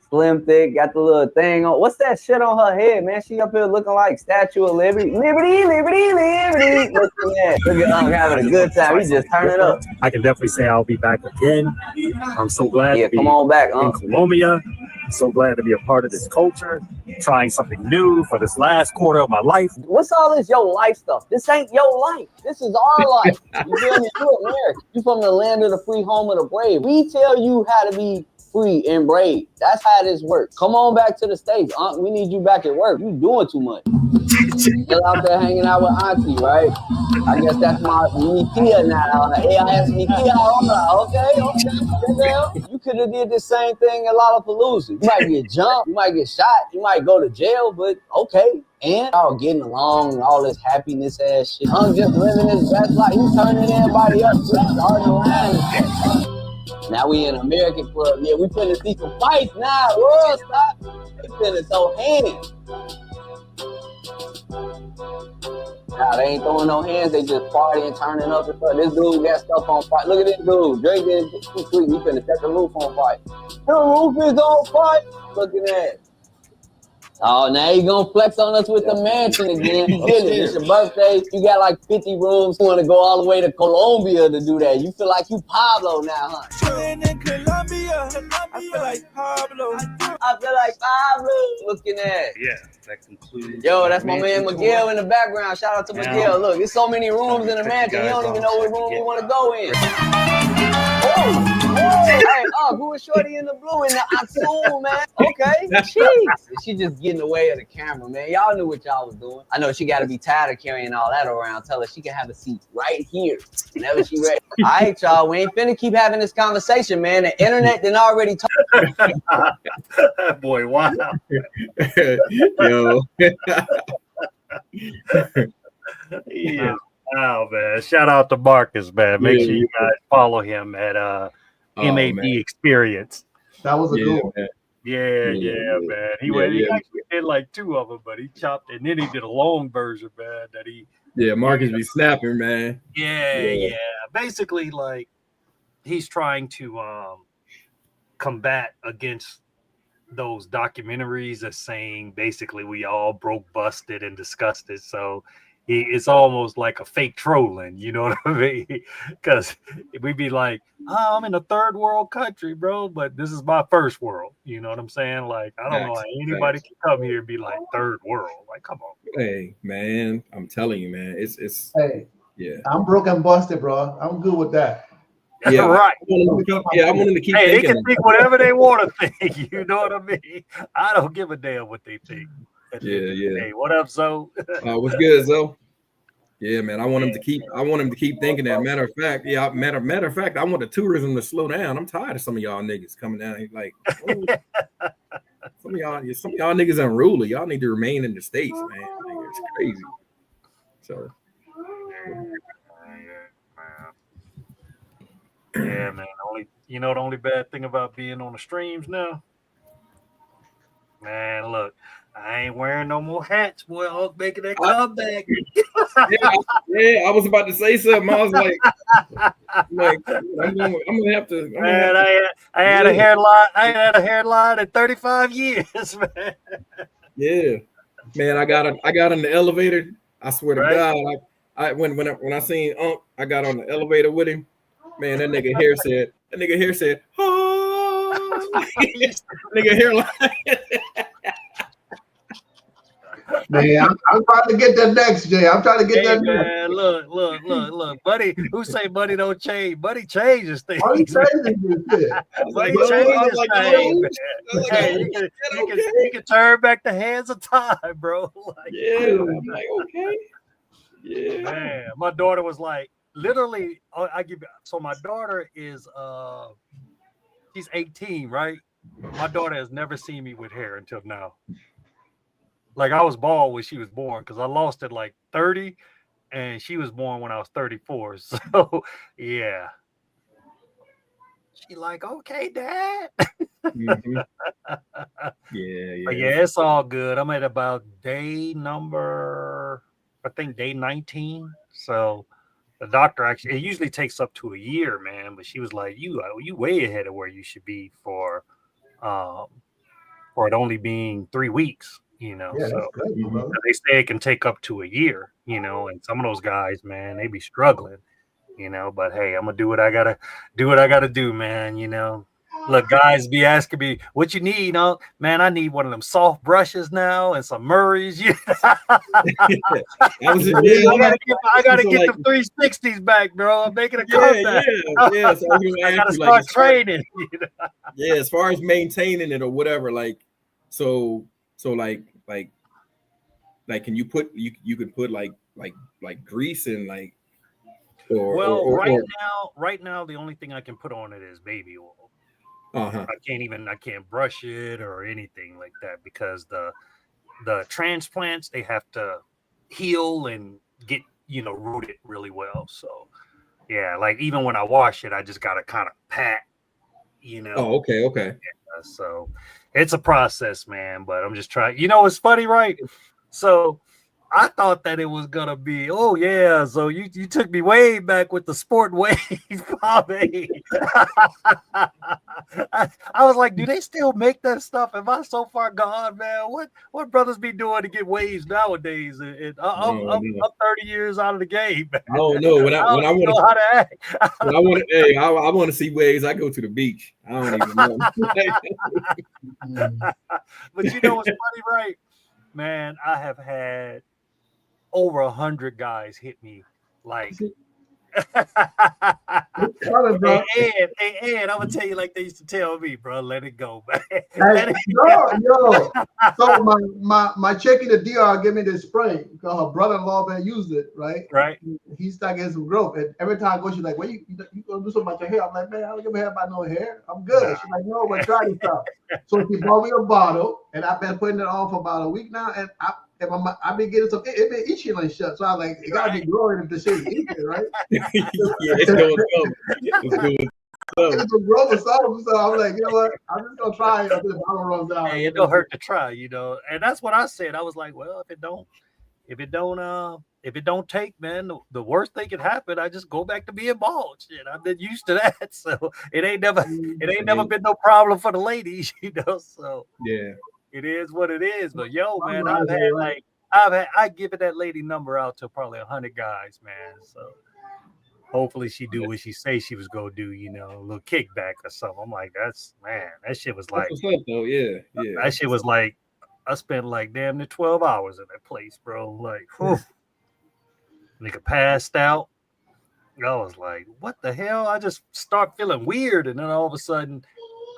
Slim, thick, got the little thing on. What's that shit on her head, man? She up here looking like Statue of Liberty. Liberty. Look at having a good time. We just turning up. I can definitely say I'll be back again. I'm so glad to be come on back, in Colombia. So glad to be a part of this culture, trying something new for this last quarter of my life. What's all this your life stuff? This ain't your life. This is our life. You feel me? You American. You from the land of the free, home of the brave. We tell you how to be free and brave. That's how this works. Come on back to the States. We need you back at work. You doing too much. Still out there hanging out with Auntie, right? I guess that's my Mikia now. AIS Mikia. Okay. You could have did the same thing in Lollapalooza. You might get jumped, you might get shot, you might go to jail, but okay. And all getting along and all this happiness ass shit. I'm just living his best life. He's turning everybody up. Starting around. Now we in American club. Yeah, we finna see some fights now. World stop. They finna throw hands. Nah, they ain't throwing no hands, they just partying, turning up and stuff. This dude got stuff on fire. Look at this dude. Drake didn't get too sweet. He finna set the roof on fire. The roof is on fire. Looking at it. Oh, now you gonna flex on us with the mansion again. It's your birthday. You got like 50 rooms. You wanna go all the way to Colombia to do that. You feel like you Pablo now, huh? In Colombia, I feel like Pablo. Looking at it. Yeah, that concludes. Yo, that's my man Miguel in the background. Shout out to Miguel. Look, there's so many rooms in the mansion. You don't even know what room you want to go in. Hey, who is Shorty in the blue in the Atsun, man? Okay, jeez. She just getting away of the camera, man. Y'all knew what y'all was doing. I know she got to be tired of carrying all that around. Tell her she can have a seat right here whenever she ready. All right, y'all, we ain't finna keep having this conversation, man. The internet done already talk. Boy, wow. Yo. Yeah. Oh man! Shout out to Marcus, man. Make sure you guys follow him at MAD Experience. That was a good one. Yeah, man. He actually did like 2 of them, but he chopped it, and then he did a long version, man. That he Marcus be snapping, man. Yeah. Basically, like he's trying to combat against those documentaries that's saying basically we all broke, busted, and disgusted. So it's almost like a fake trolling, you know what I mean? Because we'd be like, I'm in a third world country, bro, but this is my first world. You know what I'm saying? Like, I don't know how anybody can come here and be like third world. Like, come on. Hey, man, I'm telling you, man, it's I'm broke and busted, bro. I'm good with that. Yeah, right. I want them to keep Hey, they thinking can think whatever they want to think. You know what I mean? I don't give a damn what they think. Hey, what up, Zoe? What's good, Zoe? Yeah, man. I want them to keep thinking that. Matter of fact, I want the tourism to slow down. I'm tired of some of y'all niggas coming down here like some of y'all niggas unruly. Y'all need to remain in the States, man. Like, it's crazy. So yeah, man. The only bad thing about being on the streams now, man. Look, I ain't wearing no more hats, boy. I'm making that comeback. yeah, I was about to say something. I was like I'm gonna have to. Man, I had a hairline. I had a hairline in 35 years, man. Yeah, man. I got in the elevator. I swear to God, when I seen Unc, I got on the elevator with him. Man, that nigga hair said, oh, nigga hairline. Man, I'm trying to get that next, Jay. I'm trying to get that man, next. Look, buddy. Who say buddy don't change? Buddy changes things. Buddy changes shit. Buddy changes things. Hey, you can turn back the hands of time, bro. Like, I'm like, okay. Yeah. Man, my daughter was like, literally, so my daughter is she's 18, right? My daughter has never seen me with hair until now. Like, I was bald when she was born because I lost it like 30 and she was born when I was 34. So yeah. She like, okay, Dad. Mm-hmm. But yeah, it's all good. I'm at about day 19. So the doctor actually, it usually takes up to a year, man. But she was like, you way ahead of where you should be for it only being 3 weeks, you know. Yeah, so good, they say it can take up to a year, you know, and some of those guys, man, they be struggling, you know. But hey, I'm gonna do what I gotta do, man, you know. Look, guys be asking me what you need. Man, I need one of them soft brushes now and some Murrays. I gotta get the 360s back, bro. I'm making a comeback. Yeah. So I gotta start training. Yeah, as far as maintaining it or whatever, like, so like, can you put you can put like grease and like, right now the only thing I can put on it is baby oil. I can't brush it or anything like that because the transplants, they have to heal and get rooted really well. So yeah, like even when I wash it, I just gotta kind of pat. Oh, okay. Yeah, so it's a process, man. But I'm just trying. It's funny, right? So I thought that it was gonna be, oh yeah. So you took me way back with the sport wave pomade. I was like, do they still make that stuff? Am I so far gone, man? What brothers be doing to get waves nowadays? I'm 30 years out of the game, man. I don't know. When I want know how to act. When I want to see waves, I go to the beach. I don't even know. But what's funny, right? Man, I have had over 100 guys hit me like and I'm gonna tell you like they used to tell me, bro, let it go, man. Yo. So my chick in the DR gave me this spray because her brother-in-law man used it, right? He started getting some growth, and every time I go, she's like, "Well, you gonna do something about your hair?" I'm like, "Man, I don't give a hair about no hair. I'm good." She's like, "No, but try this stuff." So she bought me a bottle, and I've been putting it on for about a week now, and I've been getting some. It been itching and shut, so I was like, "It gotta be growing if the shit is itching, right?" It's going It's a growth or something. So I'm like, you know what? I'm just gonna try it until the bottle runs out. Hey, it don't hurt to try, and that's what I said. I was like, well, if it don't take, man, the worst thing could happen. I just go back to being bald. Shit, I've been used to that, so it ain't never been no problem for the ladies, So yeah, it is what it is. But man, I given that lady number out to probably 100 guys, man. So hopefully she do what she say she was gonna do, a little kickback or something. I'm like, that shit was like, what's up, though? Yeah. That shit was like, I spent like damn near 12 hours in that place, bro. Like, nigga passed out. I was like, what the hell? I just start feeling weird, and then all of a sudden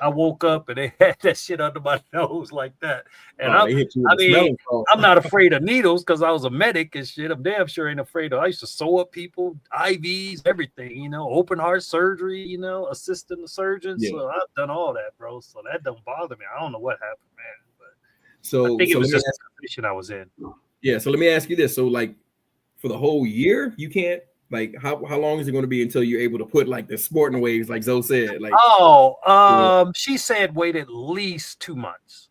I woke up and they had that shit under my nose like that. And I'm not afraid of needles because I was a medic and shit. I'm damn sure ain't afraid of. I used to sew up people, IVs, everything, open heart surgery, assisting the surgeon. Yeah. So I've done all that, bro. So that don't bother me. I don't know what happened, man. But I think it was just the position I was in. Yeah. So let me ask you this. So like for the whole year, you can't. Like how long is it going to be until you're able to put like the sporting waves, like Zoe said? Like she said wait at least 2 months.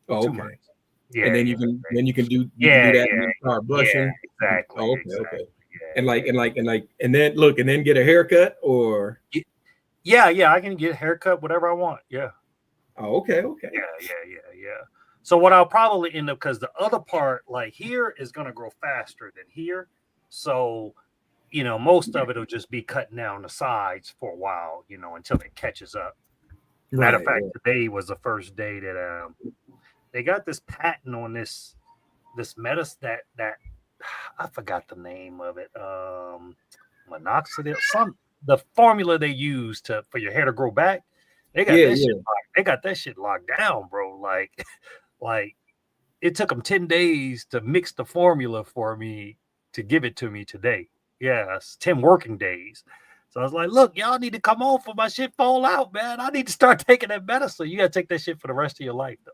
Oh, okay. 2 months. Yeah, and then you can do that and then start brushing. Yeah, exactly. Oh, okay, exactly. Okay. Yeah, and then get a haircut or yeah, I can get a haircut, whatever I want. Yeah. Oh, okay. Yeah. So what I'll probably end up, because the other part, like here, is gonna grow faster than here. So most of it will just be cutting down the sides for a while, until it catches up. Matter of fact, today was the first day that they got this patent on this medicine that I forgot the name of it. Minoxidil, the formula they use for your hair to grow back. They got they got that shit locked down, bro. Like it took them 10 days to mix the formula for me to give it to me today. Yeah, it's 10 working days. So I was like, look, y'all need to come on for my shit fall out, man. I need to start taking that medicine. You got to take that shit for the rest of your life, though.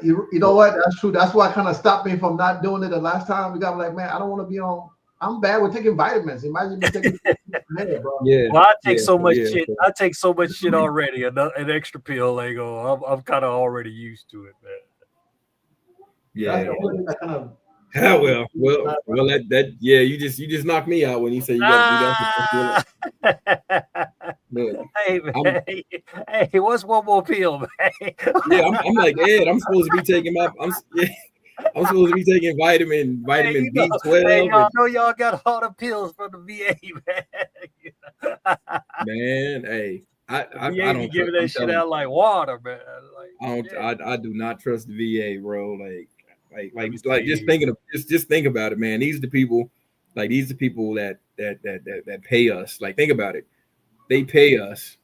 You know what? That's true. That's why kind of stopped me from not doing it the last time. We got like, man, I don't want to be on. I'm bad with taking vitamins. Imagine me taking bro. Yeah. Well, I take so much shit. I take so much shit already. An extra pill ain't go. I'm kind of already used to it, man. Yeah. Well, that you just knocked me out when you say you got to do that. Hey, man. Hey, what's one more pill, man? Yeah, I'm like Ed. I'm supposed to be taking I'm supposed to be taking vitamin B12. Hey, y'all know y'all got all the pills from the VA, man. Man, hey, I VA be don't giving I'm that shit telling out like water, man. I do not trust the VA, bro. Like just think about it, man. These are the people that pay us. Like, think about it. They pay us,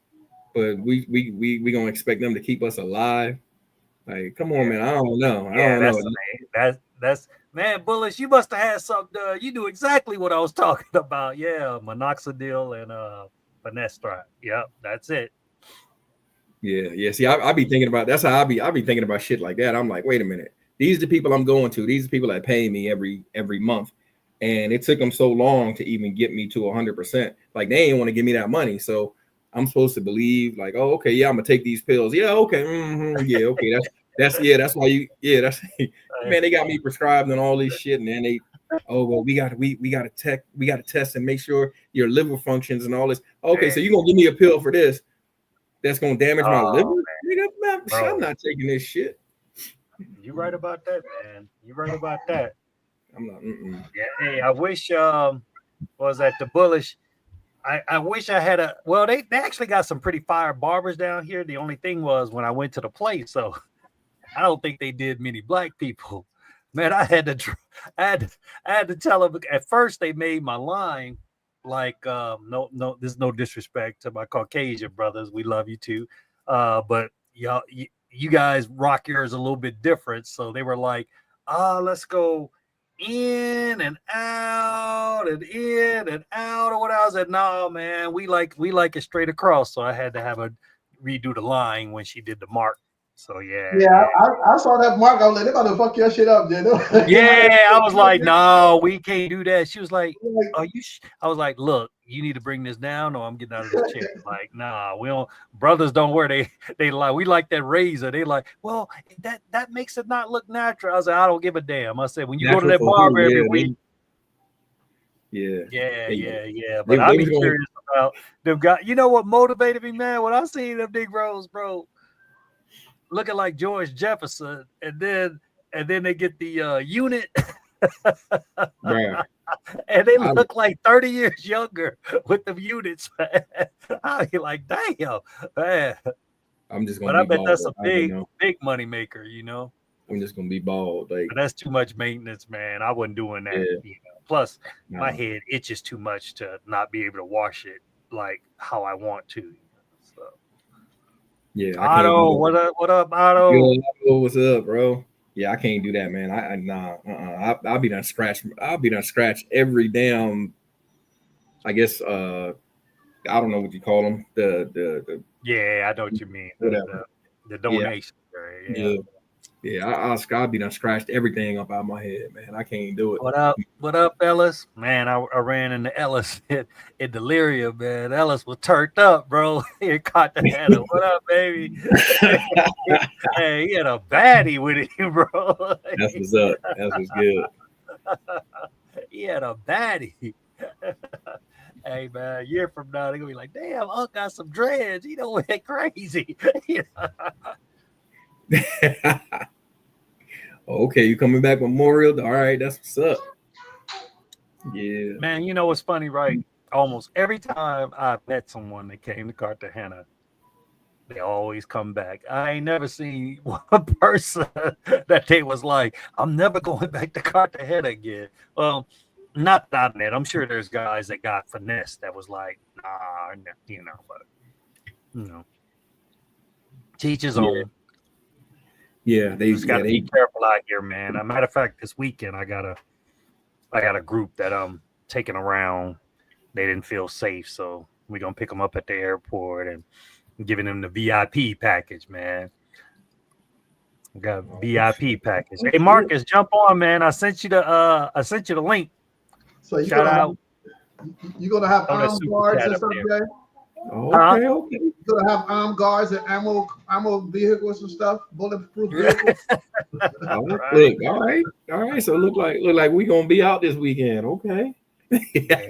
but we gonna expect them to keep us alive. Like, come on, man. I don't know. That's man, Bullish. You must have had something. You knew exactly what I was talking about. Yeah, minoxidil and finasteride. Yep, that's it. Yeah. See, I be thinking about that's how I be thinking about shit like that. I'm like, wait a minute. These are the people I'm going to. These are the people that pay me every month, and it took them so long to even get me to 100%. Like, they ain't want to give me that money, so I'm supposed to believe like, oh, okay, yeah, I'm gonna take these pills. Yeah, okay, yeah, okay. That's why that's man. They got me prescribed and all this shit, and then they, oh well, we gotta test and make sure your liver functions and all this. Okay, so you gonna give me a pill for this? That's gonna damage my liver? Man, I'm not taking this shit. You right about that, man. You right about that. I'm not. Yeah. Hey, I wish was at the Bullish. I wish I had they actually got some pretty fire barbers down here. The only thing was when I went to the place, so I don't think they did many black people. Man, I had to tell them at first. They made my line like no, there's no disrespect to my Caucasian brothers. We love you too, but y'all, you guys rock yours a little bit different. So they were like, let's go in and out and in and out or what. I was like, no, man, we like it straight across. So I had to have her redo the line when she did the mark. So yeah. I saw that mark. I was like, they're about to fuck your shit up, dude. Yeah, I was like, no, we can't do that. She was like, are you? I was like, look, you need to bring this down, or I'm getting out of this chair. Like, nah, we don't. Brothers don't wear they like. We like that razor. They like, well, that makes it not look natural. I was like, I don't give a damn. I said, when you go to that barber every week. Yeah. But I'm curious about them guys. You know what motivated me, man? When I seen them Negroes, bro, looking like George Jefferson, and then they get the unit, Right. and they look like 30 years younger with the units. I be like, damn, man. I'm just gonna. But I bet that's a big money maker, you know. I'm just gonna be bald. Like, but that's too much maintenance, man. I wasn't doing that. Yeah. You know? Plus, my head itches too much to not be able to wash it like how I want to. So. Yeah, Otto, what up, Otto? Yo, what's up, bro? Yeah, I can't do that, man. I'll be done scratched. I'll be done scratched every damn. I guess I don't know what you call them. The yeah, I know what you mean. The donation. Yeah. I'll be done scratched everything up out of my head, man. I can't do it. What up, Ellis? Man, I ran into Ellis in delirium, man. Ellis was turned up, bro. He caught the head. What up, baby? Hey, he had a baddie with him, bro. That's what's up. That's what's good. He had a baddie. Hey, man, a year from now, they're going to be like, damn, Unc got some dreads. He don't went crazy. Okay, you coming back Memorial? All right, that's what's up. Yeah, man. You know what's funny, right? Almost every time I've met someone that came to Cartagena, they always come back. I ain't never seen one person that they was like, I'm never going back to Cartagena again. Well, not that net. I'm sure there's guys that got finessed that was like, nah, you know, but you know, teach his own. Yeah, they just gotta be careful out here, man. As a matter of fact, this weekend I got a group that I'm taking around. They didn't feel safe, so we're gonna pick them up at the airport and giving them the VIP package, man. We got a VIP package. Hey Marcus, jump on, man. I sent you the link. So shout out. You're gonna have armed guards and stuff there? Okay. You're gonna have armed guards and ammo vehicles and stuff, bulletproof vehicles. Look, all right. So look like we gonna be out this weekend. Okay. yeah.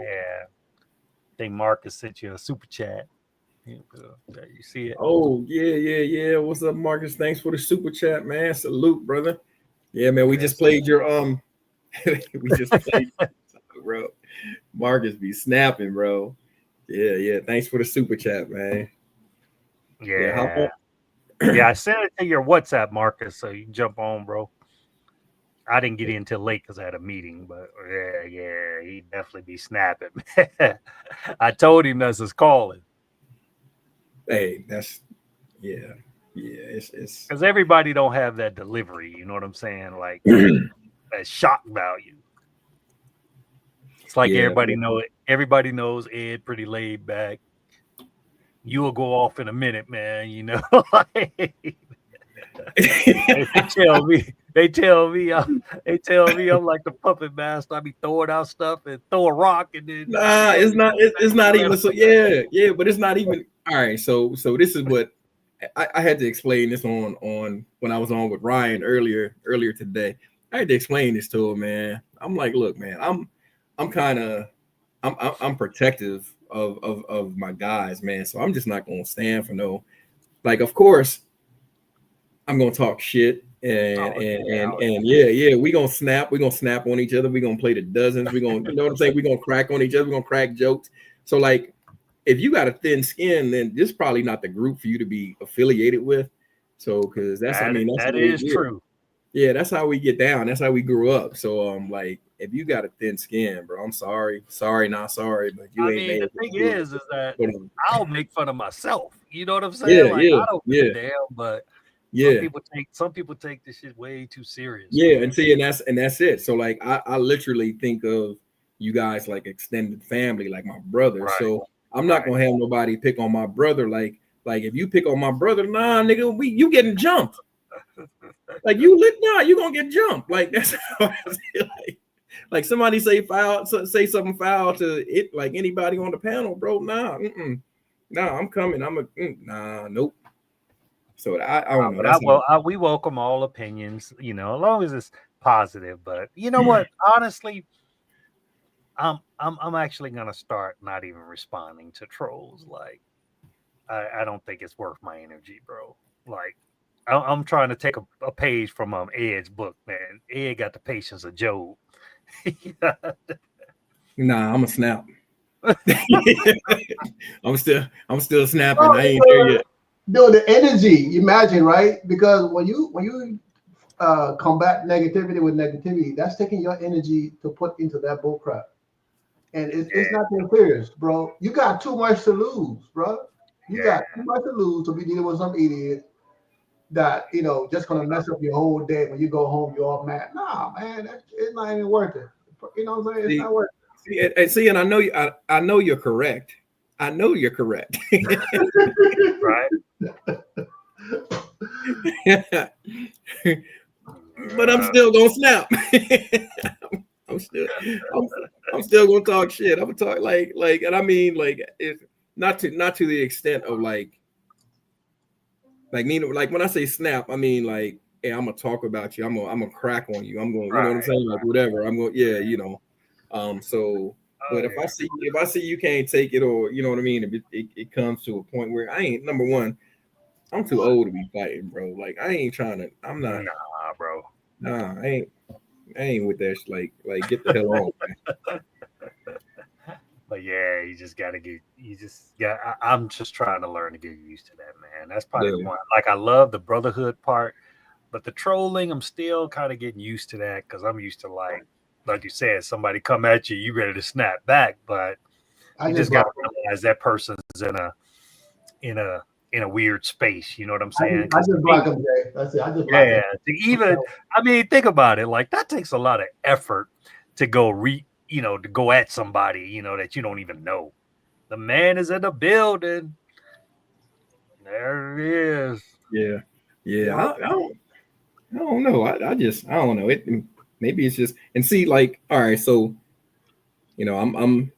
I think Marcus sent you a super chat. You see it? Oh yeah. What's up, Marcus? Thanks for the super chat, man. Salute, brother. Yeah, man. We just played your we just played, bro. Marcus be snapping, bro. Yeah. Thanks for the super chat, man. Yeah. Yeah, I sent it to your WhatsApp, Marcus, so you can jump on, bro. I didn't get in until late because I had a meeting, but yeah, he'd definitely be snapping. I told him that's his calling. Hey, that's it's because everybody don't have that delivery. You know what I'm saying? Like that shock value. It's like everybody knows Ed pretty laid back. You will go off in a minute, man. You know, They tell me I'm like the puppet master. I be throwing out stuff and throw a rock and then it's not even so but it's not even all right. So this is what I had to explain this on when I was on with Ryan earlier today. I had to explain this to him, man. I'm like, look, man, I'm protective of my guys, man. So I'm just not gonna stand for no, like, of course I'm gonna talk shit and we gonna snap on each other, we gonna play the dozens, we gonna, you know what I'm saying, we gonna crack on each other, we gonna crack jokes. So like, if you got a thin skin, then this is probably not the group for you to be affiliated with. So because that's true. Yeah, that's how we get down. That's how we grew up. So like, if you got a thin skin, bro, I'm sorry, not sorry, but you ain't made. The thing is that I'll make fun of myself. You know what I'm saying? I don't give a damn, but some people take this shit way too serious. Yeah, man. and that's it. So like, I literally think of you guys like extended family, like my brother. Right. So I'm not gonna have nobody pick on my brother. Like if you pick on my brother, nah, nigga, you getting jumped. Like you gonna get jumped. Like that's how I feel like somebody say something foul to it, like anybody on the panel, bro. Nah, I'm coming. Nope. So I don't know. We welcome all opinions, you know, as long as it's positive. But you know what? Honestly, I'm actually gonna start not even responding to trolls. Like, I don't think it's worth my energy, bro. Like, I'm trying to take a page from Ed's book, man. Ed got the patience of Job. Nah, I'm a snap. I'm still snapping. I ain't there yet. Dude, the energy, imagine, right? Because when you combat negativity with negativity, that's taking your energy to put into that bull crap. And it's not that serious, bro. You got too much to lose, bro. You got too much to lose to be dealing with some idiot that, you know, just gonna mess up your whole day. When you go home, you're all mad. Nah, man, it's not even worth it. You know what I'm saying? It's not worth it. See, and I know you're correct. I know you're correct. Right. But I'm still gonna snap. I'm still gonna talk shit. I'm gonna talk like, and I mean, like, if not to the extent of like when I say snap, I mean like, hey, I'm gonna talk about you. I'm gonna crack on you. I'm gonna, you know what I'm saying, like whatever. I'm gonna, you know. So, but if I see you can't take it, or you know what I mean, if it comes to a point where I ain't, number one, I'm too old to be fighting, bro. Like I ain't trying to. I'm not. Nah, bro. Nah, I ain't with that. Like get the hell on, man. But yeah, I'm just trying to learn to get used to that, man. That's probably one. Like, I love the brotherhood part, but the trolling, I'm still kind of getting used to that because I'm used to like you said, somebody come at you, you ready to snap back, but you just got to realize that person's in a weird space. You know what I'm saying? I just block them, Jay. That's it. I just block them. I mean, think about it. Like, that takes a lot of effort to go to go at somebody, you know, that you don't even know. The man is in the building. There it is. Yeah. I don't know. I don't know. Maybe it's just, and see, like, all right, so, you know,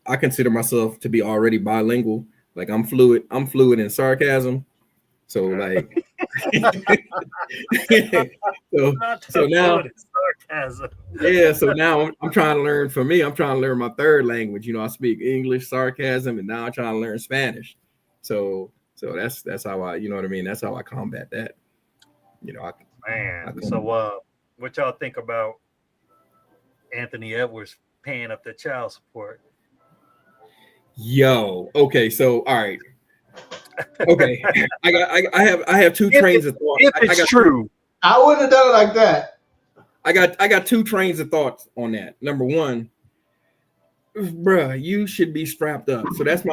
I consider myself to be already bilingual. Like I'm fluid in sarcasm. So like, so now, sarcasm. Yeah. So now I'm trying to learn. For me, I'm trying to learn my third language. You know, I speak English, sarcasm, and now I'm trying to learn Spanish. So that's how I, you know what I mean. That's how I combat that. You know, what y'all think about Anthony Edwards paying up the child support? Yo, okay, so all right. Okay. I have two trains of thought. If it's true. I wouldn't have done it like that. I got two trains of thoughts on that. Number one, bruh, you should be strapped up. So that's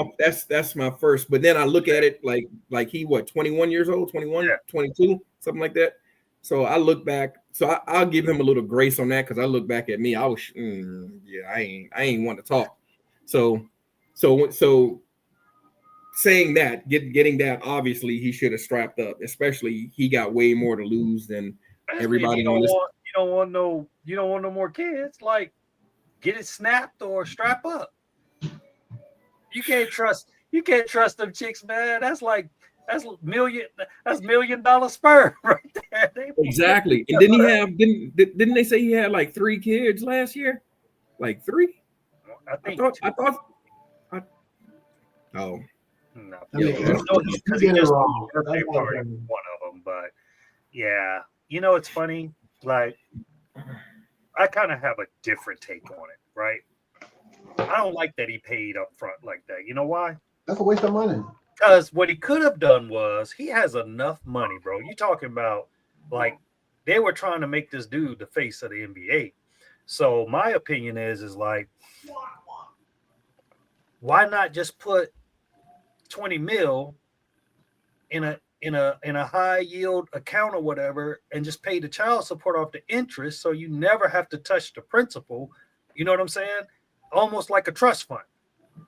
my first. But then I look at it like he 21 years old, 21, 22, something like that. So I look back. So I'll give him a little grace on that because I look back at me. I was I ain't want to talk. So saying that, getting that, obviously he should have strapped up. Especially he got way more to lose than everybody on this. You don't want no more kids. Like, get it snapped or strap up. You can't trust them chicks, man. That's $1 million sperm right there. Exactly. And didn't they say he had like 3 kids last year? Like 3? I thought. Oh. No. Because he just wrong. Birthday party was one of them, but yeah, it's funny. Like, I kind of have a different take on it, right? I don't like that he paid up front like that. You know why? That's a waste of money. Because what he could have done was he has enough money, bro. You talking about like they were trying to make this dude the face of the NBA. So my opinion is like, why not just put 20 mil in a high yield account or whatever and just pay the child support off the interest so you never have to touch the principal? You know what I'm saying? Almost like a trust fund.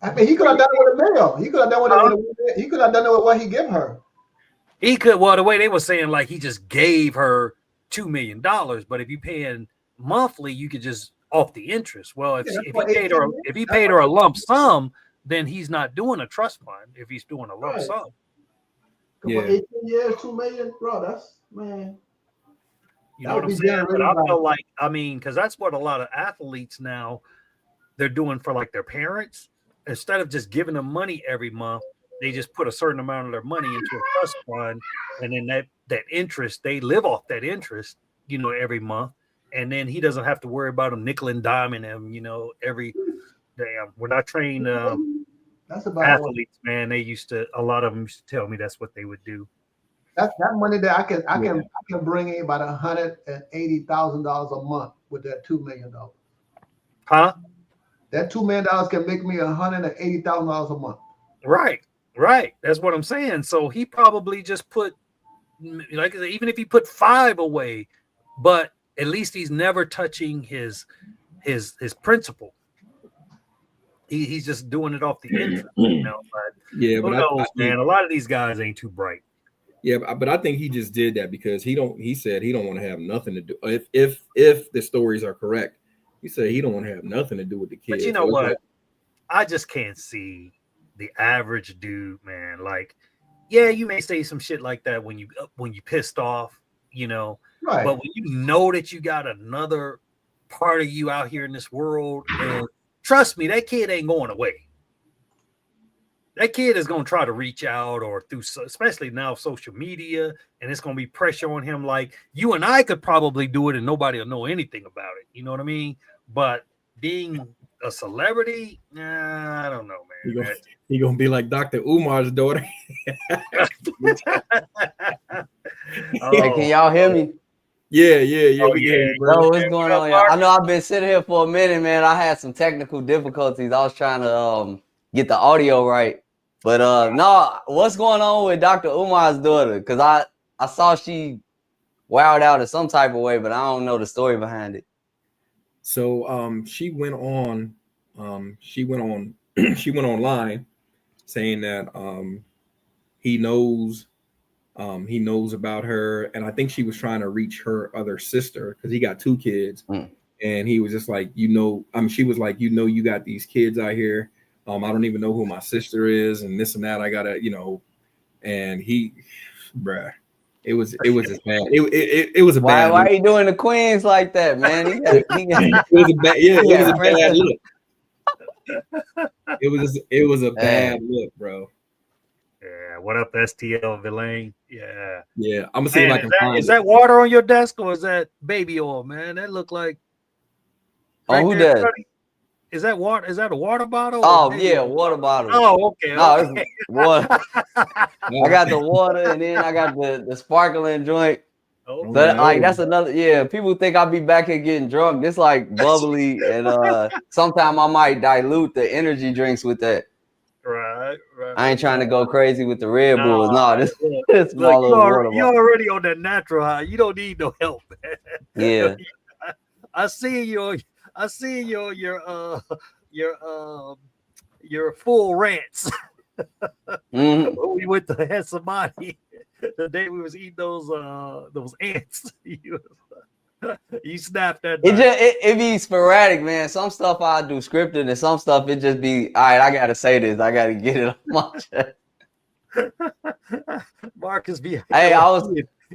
I mean, he could have done it with a mil. He could have done it he could have done it with what he give her. He could. Well, the way they were saying, like, he just gave her $2 million, but if you paying monthly, you could just off the interest. Well, if he paid her a lump sum, then he's not doing a trust fund. If he's doing a lump sum, yeah, 18 years, $2 million, bro. That's, man. You know what I'm saying? But I feel like, because that's what a lot of athletes now they're doing for like their parents. Instead of just giving them money every month, they just put a certain amount of their money into a trust fund, and then that interest, they live off that interest, every month. And then he doesn't have to worry about them nickel and diming him, every damn. When I trained that's about athletes, man, a lot of them used to tell me that's what they would do. That money that I can bring in about $180,000 a month with that $2 million. Huh? That $2 million can make me $180,000 a month. Right. That's what I'm saying. So he probably just put, like I said, even if he put 5 away, but at least he's never touching his principal. He's just doing it off the interest, But yeah, who knows, man? A lot of these guys ain't too bright. Yeah, but I think he just did that because he said he don't want to have nothing to do. If the stories are correct, he said he don't want to have nothing to do with the kids. But you know what? I just can't see the average dude, man. Like, yeah, you may say some shit like that when you pissed off, Right. But when you know that you got another part of you out here in this world, and trust me, that kid ain't going away. That kid is going to try to reach out or through, especially now, social media, and it's going to be pressure on him. Like, you and I could probably do it and nobody will know anything about it. You know what I mean? But being a celebrity, I don't know, man. He gonna be like Dr. Umar's daughter. Hey, can y'all hear me? Yeah. Bro, what's going on, y'all? I know I've been sitting here for a minute, man. I had some technical difficulties. I was trying to get the audio right. But no, what's going on with Dr. Umar's daughter? Because I saw she wowed out in some type of way, but I don't know the story behind it. So she went online saying that he knows about her, and I think she was trying to reach her other sister because he got 2 kids, and he was just like, she was like, you got these kids out here. I don't even know who my sister is, and this and that. I gotta, and he, bruh, it was just bad. It was a bad. Why are you doing the queens like that, man? It was a bad. Yeah, it was a bad look. It was a bad look, bro. Yeah, what up, STL Villain? Yeah. I'm gonna see if I can find. Is that water on your desk or is that baby oil, man? That look like. Who that? Is that water? Is that a water bottle? Oh yeah, water bottle. Oh, okay. No, Okay. it's water. I got the water, and then I got the sparkling joint. Okay. So like that's another. Yeah, people think I'll be back here getting drunk. This like bubbly, and sometimes I might dilute the energy drinks with that. Right. I ain't trying to go crazy with the Red Bulls. No, this Look, small little water you're bottle. already on that natural high. You don't need no help, man. Yeah. I see your full rants. We went to have somebody the day we was eating those ants. You snapped that. It be sporadic, man. Some stuff I do scripted, and some stuff it just be all right. I gotta say this. I gotta get it on my chest. Marcus be. Hey,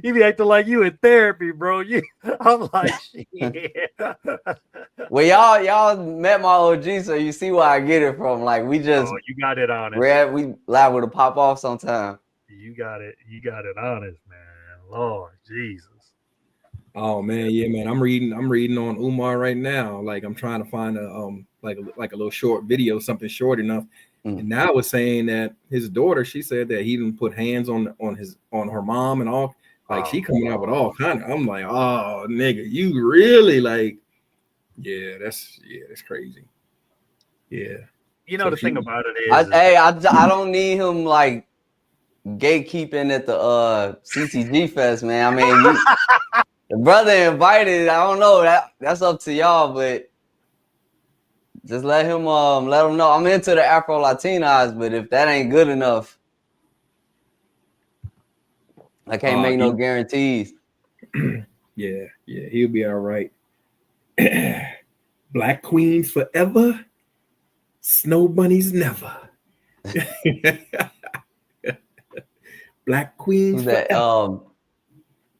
he be acting like you in therapy, bro. I'm like, shit. Well, y'all met my OG, so you see where I get it from. Like we just, you got it honest. We liable to pop off sometime. You got it honest, man. Lord Jesus. Oh man, yeah, man. I'm reading on Umar right now. Like I'm trying to find a like a little short video, something short enough. And now it's saying that his daughter, she said that he didn't put hands on her mom and all. Like she coming out with all kind of. I'm like, oh nigga, you really like, yeah, that's crazy. Yeah. You know, so the thing about it is, I don't need him like gatekeeping at the CTG Fest, man. I mean, the brother invited. I don't know, that's up to y'all, but just let him know. I'm into the Afro Latinas, but if that ain't good enough, I can't make no guarantees. Yeah, he'll be all right. Black queens forever, snow bunnies never. Black queens forever.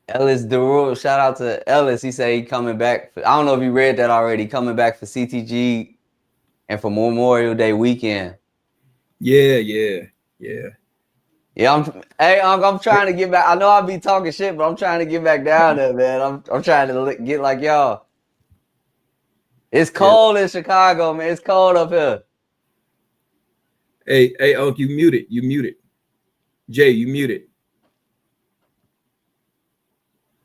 Ellis Durrell, shout out to Ellis. He said he coming back. I don't know if you read that already. Coming back for CTG and for Memorial Day weekend. Yeah. I'm trying to get back. I know I'll be talking shit, but I'm trying to get back down there, man. I'm trying to get like y'all. It's cold in Chicago, man. It's cold up here. Hey, Unc, you muted. Jay, you muted.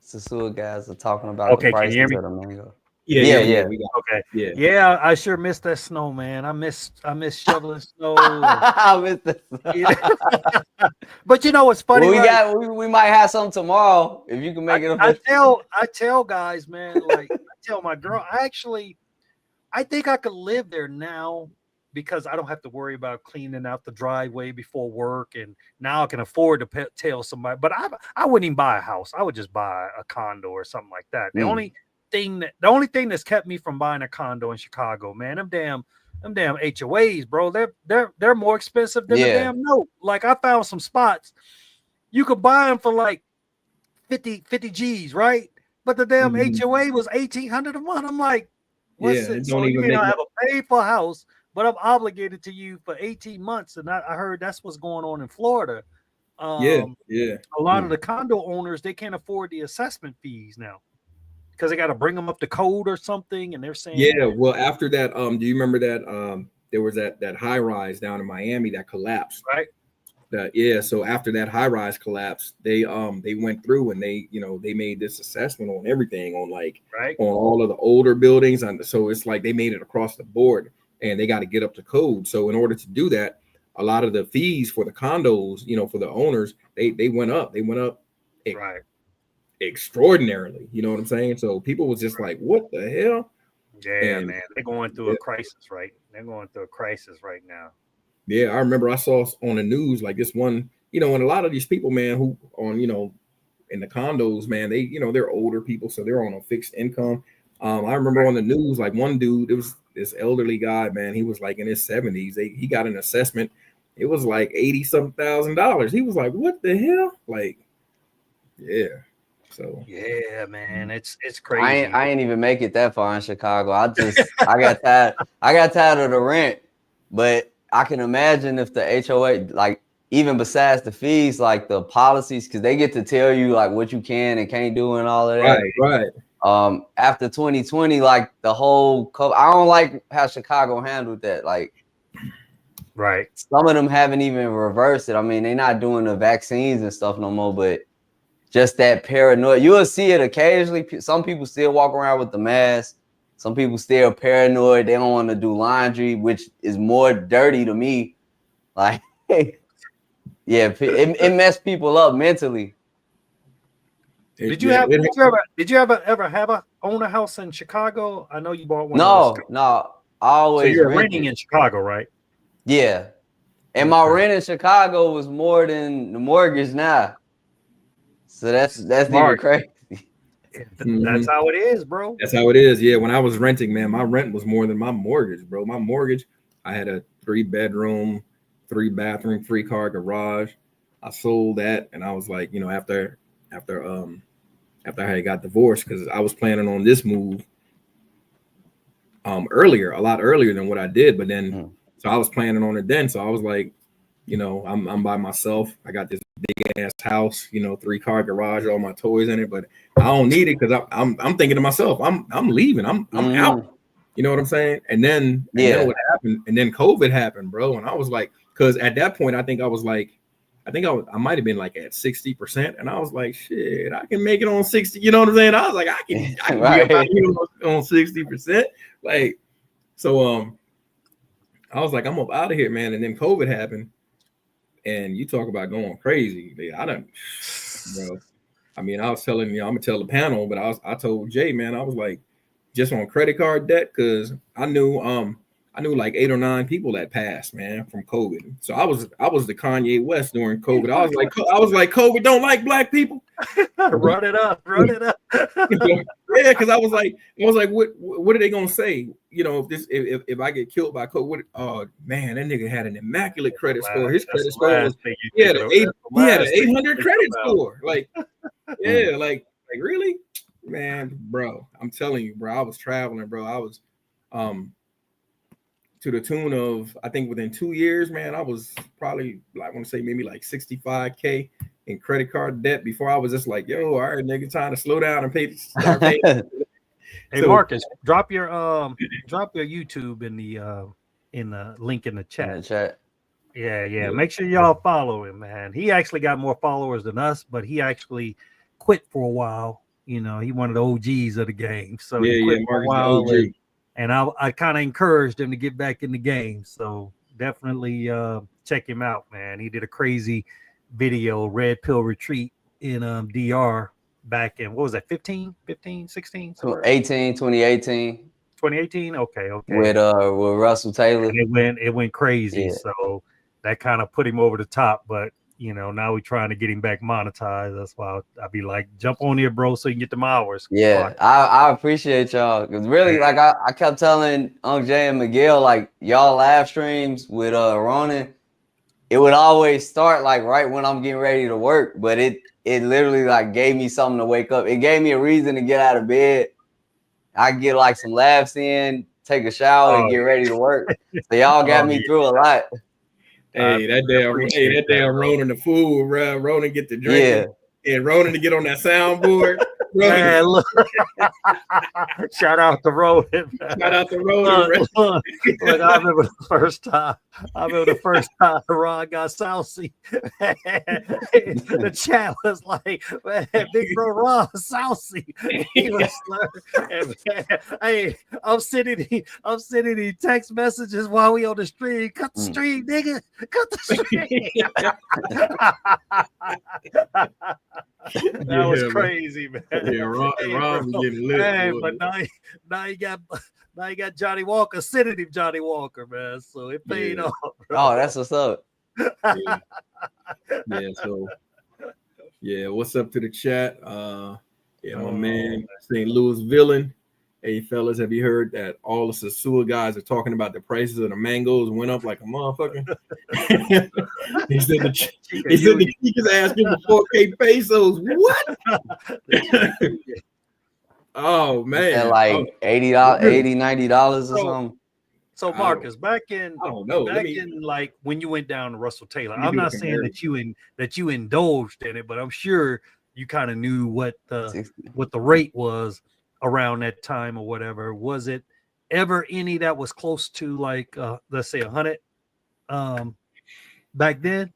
Sasua guys are talking about the prices of the mango. Yeah. Okay. Yeah, I sure missed that snow, man. I miss shoveling snow. I missed that. But you know what's funny? Well, we might have some tomorrow if you can make it. I tell guys, man, like I tell my girl, I think I could live there now because I don't have to worry about cleaning out the driveway before work, and now I can afford to tell somebody. But I wouldn't even buy a house. I would just buy a condo or something like that. The only thing that's kept me from buying a condo in Chicago, man, them damn HOAs, bro. They're more expensive than the damn note. Like I found some spots you could buy them for like 50 G's, right? But the damn HOA was $1,800 a month. I'm like, what's it? So you mean I have a paid for house, but I'm obligated to you for 18 months. And I heard that's what's going on in Florida. A lot of the condo owners, they can't afford the assessment fees now because they got to bring them up to code or something. And they're saying, well, after that, do you remember that there was that high rise down in Miami that collapsed? Right. So after that high rise collapsed, they went through and they made this assessment on everything on all of the older buildings, and so it's like they made it across the board, and they got to get up to code. So in order to do that, a lot of the fees for the condos, for the owners, they went up. They went up extraordinarily. You know what I'm saying? So people was just like, what the hell? Yeah, man, they're going through a crisis, right? They're going through a crisis right now. Yeah, I remember I saw on the news like this one, and a lot of these people, man, who on, in the condos, man, they, they're older people, so they're on a fixed income. I remember on the news, like one dude, it was this elderly guy, man, he was like in his 70s. He got an assessment. It was like $80,000. He was like, what the hell? Like, yeah. So yeah, man, it's crazy. I ain't even make it that far in Chicago. I got tired of the rent, but I can imagine if the HOA, like even besides the fees, like the policies, because they get to tell you like what you can and can't do and all of that. Right. After 2020, like the whole I don't like how Chicago handled that. Like, right. Some of them haven't even reversed it. I mean, they're not doing the vaccines and stuff no more, but just that paranoia. You will see it occasionally. Some people still walk around with the mask. Some people still paranoid. They don't want to do laundry, which is more dirty to me. Like, yeah, it messed people up mentally. Did you ever own a house in Chicago? I know you bought one. No. Always. So you're renting in Chicago, right? Yeah. And my rent in Chicago was more than the mortgage now. So that's even crazy. That's how it is, bro. That's how it is. Yeah. When I was renting, man, my rent was more than my mortgage, bro. My mortgage, I had a 3-bedroom, 3-bathroom, 3-car garage. I sold that, and I was like, you know, after I had got divorced, because I was planning on this move a lot earlier than what I did, but then so I was planning on it then. So I was like, you know, I'm by myself. I got this big ass house, you know, 3-car garage, all my toys in it, but I don't need it because I'm thinking to myself, I'm leaving, I'm out. You know what I'm saying? And then what happened? And then COVID happened, bro. And I was like, because at that point, I might have been like at 60%, and I was like, shit, I can make it on 60. You know what I'm saying? I was like, I can right. be about on 60%. Like, so I was like, I'm up out of here, man. And then COVID happened, and you talk about going crazy. Bro. I mean, I was telling you, I'm gonna tell the panel, but I told Jay, man, I was like, just on credit card debt, because I knew like 8 or 9 people that passed, man, from COVID. So I was the Kanye West during COVID. I was like, COVID don't like black people. Run it up. Yeah, because I was like, what are they gonna say? You know, if I get killed by COVID, oh man, that nigga had an immaculate credit score. His credit score was he had an 800 credit score. Like, yeah, like really, man, bro. I'm telling you, bro. I was traveling, bro. I was to the tune of, I think within 2 years, man, I was probably, I want to say maybe like $65K in credit card debt before I was just like, yo, all right, nigga, time to slow down and start paying. Hey, so, Marcus, drop your YouTube in the link in the chat. Yeah. Make sure y'all follow him, man. He actually got more followers than us, but he actually quit for a while. You know, he one of the OGs of the game. So he quit for a while. And I kind of encouraged him to get back in the game. So definitely check him out, man. He did a crazy video, Red Pill Retreat in DR back in, what was that, 15, 16? 2018. 2018? Okay. With Russell Taylor. And it went crazy. Yeah. So that kind of put him over the top. But, you know, now we're trying to get him back monetized. That's why I'll be like, jump on here, bro, so you can get them hours. Yeah, I appreciate y'all. Because really, like, I kept telling Unc Jay and Miguel, like, y'all live streams with Ronan, it would always start, like, right when I'm getting ready to work. But it literally, like, gave me something to wake up. It gave me a reason to get out of bed. I get, like, some laughs in, take a shower, and get ready to work. So y'all got me through a lot. Hey, that damn Ronan the fool, bro. Ronan get the drink, and Ronan to get on that soundboard. Man, look. Shout out to Ronan. Shout out to Ronan. Look, I remember the first time Ron got Southsea. The chat was like, man, big bro Ron Southsea. He was like, hey, I'm sending these text messages while we on the stream. Cut the stream, nigga. Cut the stream. That was crazy, man. Yeah, Ron was getting lit. Hey, but now you got Johnny Walker sending him Johnny Walker, man. So it paid off. Bro. Oh, that's what's up. So what's up to the chat? My man, St. Louis Villain. Hey fellas, have you heard that all the Sasua guys are talking about the prices of the mangoes went up like a motherfucker? He said the chick is asking for 4K pesos. What? Oh man, and like $80, $90 or something. So Marcus, back in like when you went down to Russell Taylor, I'm not saying that you indulged in it, but I'm sure you kind of knew what the rate was. around that time or whatever, was it ever any that was close to like let's say 100 back then?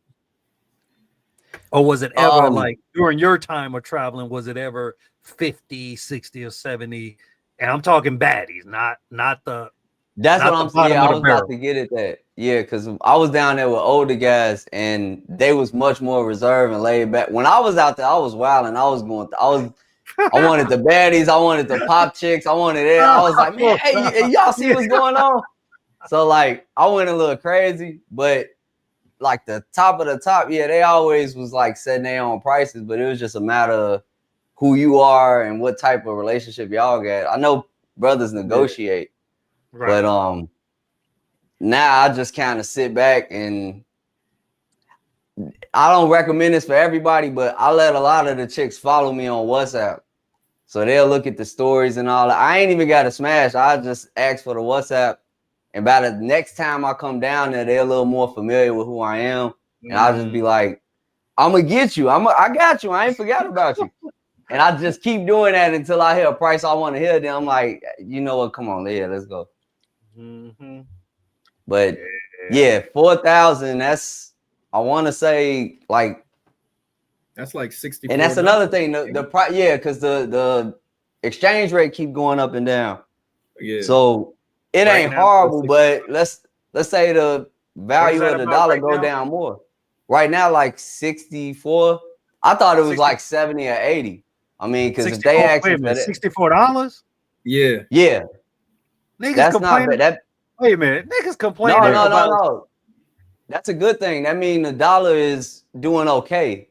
Or was it ever like during your time of traveling, was it ever 50, 60, or 70? And I'm talking baddies, not the That's not what the I'm saying. bottom I of the was barrel. about to get at that. Yeah, because I was down there with older guys and they was much more reserved and laid back. When I was out there, I was wild and I wanted the baddies, I wanted the pop chicks, I wanted it. I was like, man, hey, y'all see what's going on? So like I went a little crazy, but like the top of the top, yeah, they always was like setting their own prices, but it was just a matter of who you are and what type of relationship y'all got. I know brothers negotiate, right. But now I just kind of sit back, and I don't recommend this for everybody, but I let a lot of the chicks follow me on WhatsApp. So they'll look at the stories and all that. I ain't even got to smash. I just ask for the WhatsApp. And by the next time I come down there, they're a little more familiar with who I am. And I'll just be like, I'm going to get you. I got you. I ain't forgot about you. And I just keep doing that until I hear a price I want to hear. Then I'm like, you know what? Come on, let's go. Mm-hmm. But yeah, 4,000, that's, I want to say like, that's like 60. And that's another thing. The price, yeah, because the exchange rate keep going up and down. Yeah. So it ain't horrible, but let's say the value of the dollar go down more. Right now, like 64. I thought it was like 70 or 80. I mean, because if they actually $64. Yeah. Yeah. Niggas that's complaining. Not that. Wait a minute. Niggas complaining. No. That's a good thing. That means the dollar is doing okay.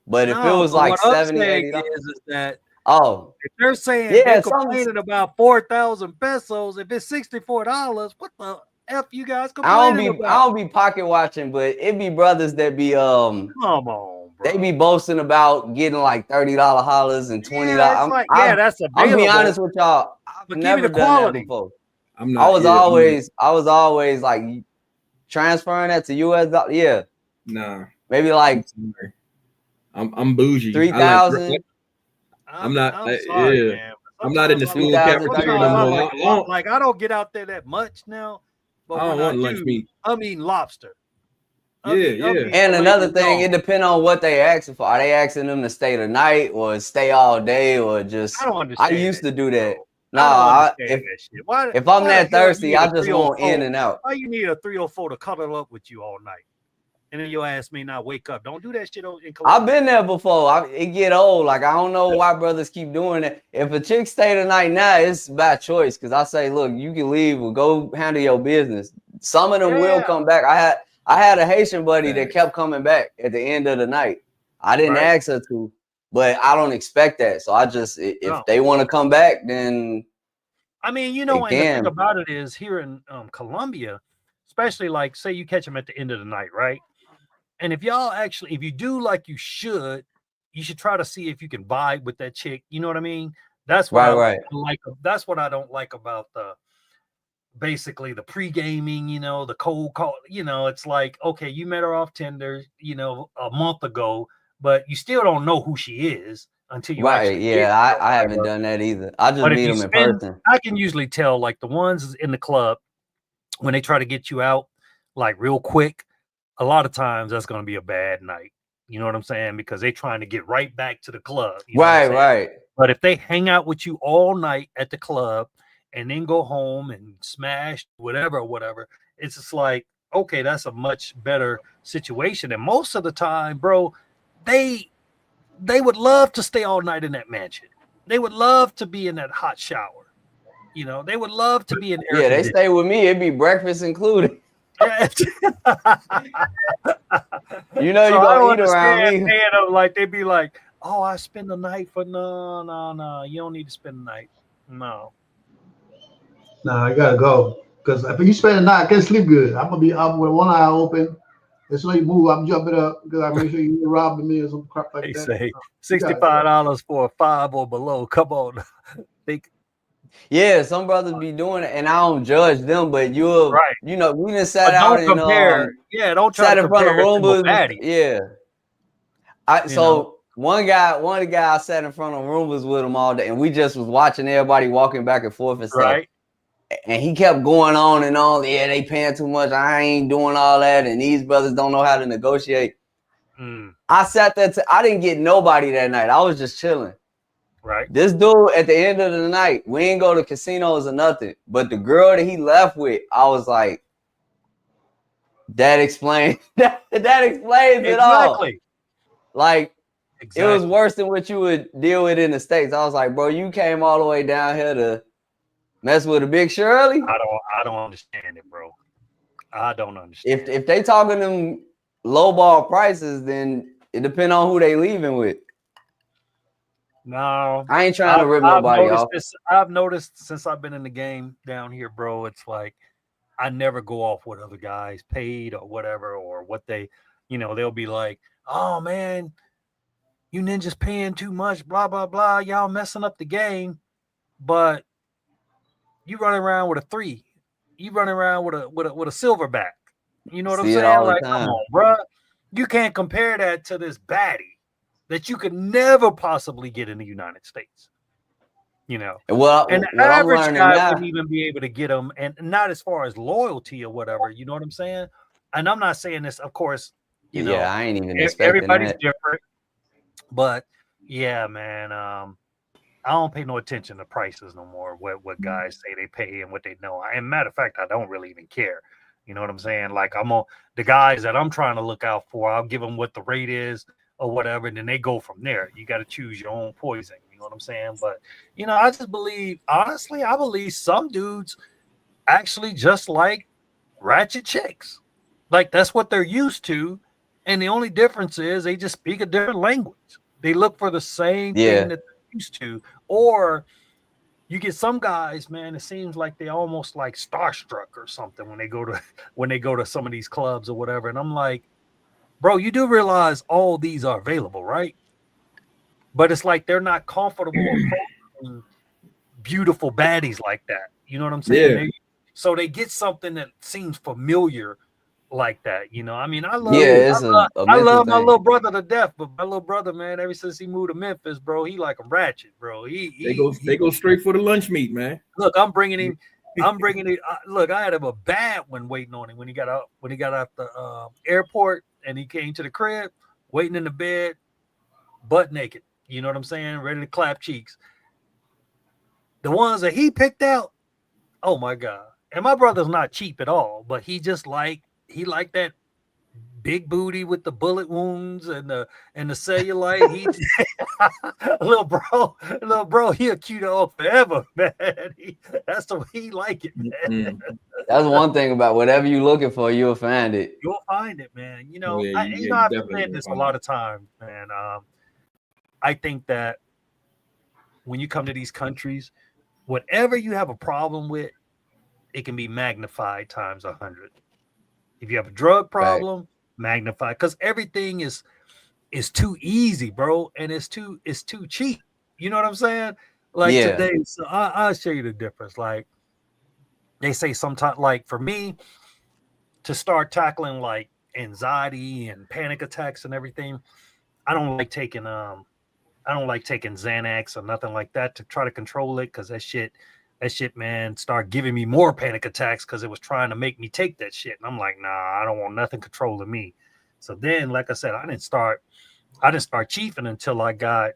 But if it was like 70, 80, is that if they're saying they're complaining about 4,000 pesos, if it's $64, what the F you guys complaining about? I don't be pocket watching, but it be brothers that be come on, bro. They be boasting about getting like $30 hollers and $20. That's available. I'll be honest with y'all. I've never done that before. I'm not. I was always like transferring that to US dollars. Yeah. Nah. Maybe like I'm bougie. 3,000. I'm not. I'm sorry, man. I'm not in the school cafeteria no more. Like I don't get out there that much now. But I don't want lunch meat. I'm eating lobster. And another thing, it depends on what they asking for. Are they asking them to stay the night or stay all day or just? I don't understand. I used to do that. No, if I'm that thirsty, I just want in and out. Why you need a 304 to cuddle up with you all night? And then your ass may not wake up. Don't do that shit in Colombia. I've been there before. It get old. Like, I don't know why brothers keep doing it. If a chick stay the night now, it's by choice. Because I say, look, you can leave or go handle your business. Some of them will come back. I had a Haitian buddy that kept coming back at the end of the night. I didn't ask her to, but I don't expect that. So I just, if they want to come back, then. I mean, you know, and the thing about it is here in Colombia, especially like, say you catch them at the end of the night, right? And if y'all actually, if you do like you should try to see if you can vibe with that chick. You know what I mean? That's what I like. That's what I don't like about basically the pre-gaming, you know, the cold call. You know, it's like, okay, you met her off Tinder, you know, a month ago, but you still don't know who she is until you I haven't done that either. I just meet them in person. I can usually tell, like the ones in the club when they try to get you out, like real quick. A lot of times that's going to be a bad night. You know what I'm saying? Because they're trying to get right back to the club. You know right. But if they hang out with you all night at the club and then go home and smash whatever, it's just like, okay, that's a much better situation. And most of the time, bro, they would love to stay all night in that mansion. They would love to be in that hot shower. You know, they would love to be in air. Yeah, they stay with me. It'd be breakfast included. You know, you gonna eat around me. Like they'd be like, "Oh, I spend the night for no. You don't need to spend the night. No, I gotta go because if you spend the night, I can't sleep good. I'm gonna be up with one eye open. As soon as you move, I'm jumping up because I make sure you rob me or some crap like that. They say $65 for a 5 or below. Come on, Yeah, some brothers be doing it, and I don't judge them, but you know, we just sat out and don't try to in front of Roombas. Yeah. one of the guy I sat in front of Roombas with him all day, and we just was watching everybody walking back and forth and stuff. Right. And he kept going on and on. Yeah, they paying too much. I ain't doing all that. And these brothers don't know how to negotiate. I sat there. I didn't get nobody that night. I was just chilling. Right. This dude, at the end of the night, we ain't go to casinos or nothing. But the girl that he left with, I was like, that explains that explains it all. Like, it was worse than what you would deal with in the States. I was like, bro, you came all the way down here to mess with a Big Shirley? I don't understand it, bro. I don't understand. If they talking them lowball prices, then it depends on who they leaving with. No, I ain't trying to rip nobody off. I've noticed since I've been in the game down here, bro. It's like I never go off what other guys paid or whatever, or what they, they'll be like, "Oh man, you ninjas paying too much, blah blah blah. Y'all messing up the game." But you running around with a 3, you running around with a silverback. You know what I'm saying? Like, come on, bro. You can't compare that to this baddie that you could never possibly get in the United States. Well, and the average guy wouldn't even be able to get them, and not as far as loyalty or whatever. You know what I'm saying? And I'm not saying this, of course. I ain't even expecting everybody's that. different, but yeah, man. I don't pay no attention to prices no more. What guys say they pay and what they know. And matter of fact, I don't really even care. You know what I'm saying? Like, I'm on the guys that I'm trying to look out for. I'll give them what the rate is or whatever, and then they go from there. You got to choose your own poison. You know what I'm saying? But, I just believe, honestly, I believe some dudes actually just like ratchet chicks. Like, that's what they're used to. And the only difference is they just speak a different language. They look for the same thing that they're used to. Or you get some guys, man, it seems like they almost like starstruck or something when they go to some of these clubs or whatever. And I'm like, bro, you do realize all these are available, right? But it's like they're not comfortable approaching beautiful baddies like that. You know what I'm saying? Yeah. So they get something that seems familiar like that. I mean, I love my little brother to death, but my little brother, man, ever since he moved to Memphis, bro, he like a ratchet, bro. They go straight for the lunch meat, man. Look, I'm bringing him. Look, I had him a bad one waiting on him when he got out the airport and he came to the crib, waiting in the bed, butt naked. You know what I'm saying? Ready to clap cheeks. The ones that he picked out, oh my God. And my brother's not cheap at all, but he liked that big booty with the bullet wounds and the cellulite. Little bro, he a cute dog forever, man. That's the way he like it, man. That's one thing about whatever you're looking for, you'll find it. You'll find it, man. I've said this a lot of times, man. I think that when you come to these countries, whatever you have a problem with, it can be magnified times 100. If you have a drug problem, magnify, because everything is too easy, bro, and it's too cheap. You know what I'm saying? Like today, so I'll show you the difference. Like they say sometimes, like for me to start tackling like anxiety and panic attacks and everything, I don't like taking Xanax or nothing like that to try to control it, because that shit, man, start giving me more panic attacks because it was trying to make me take that shit. And I'm like, nah, I don't want nothing controlling me. So then, like I said, I didn't start chiefing until I got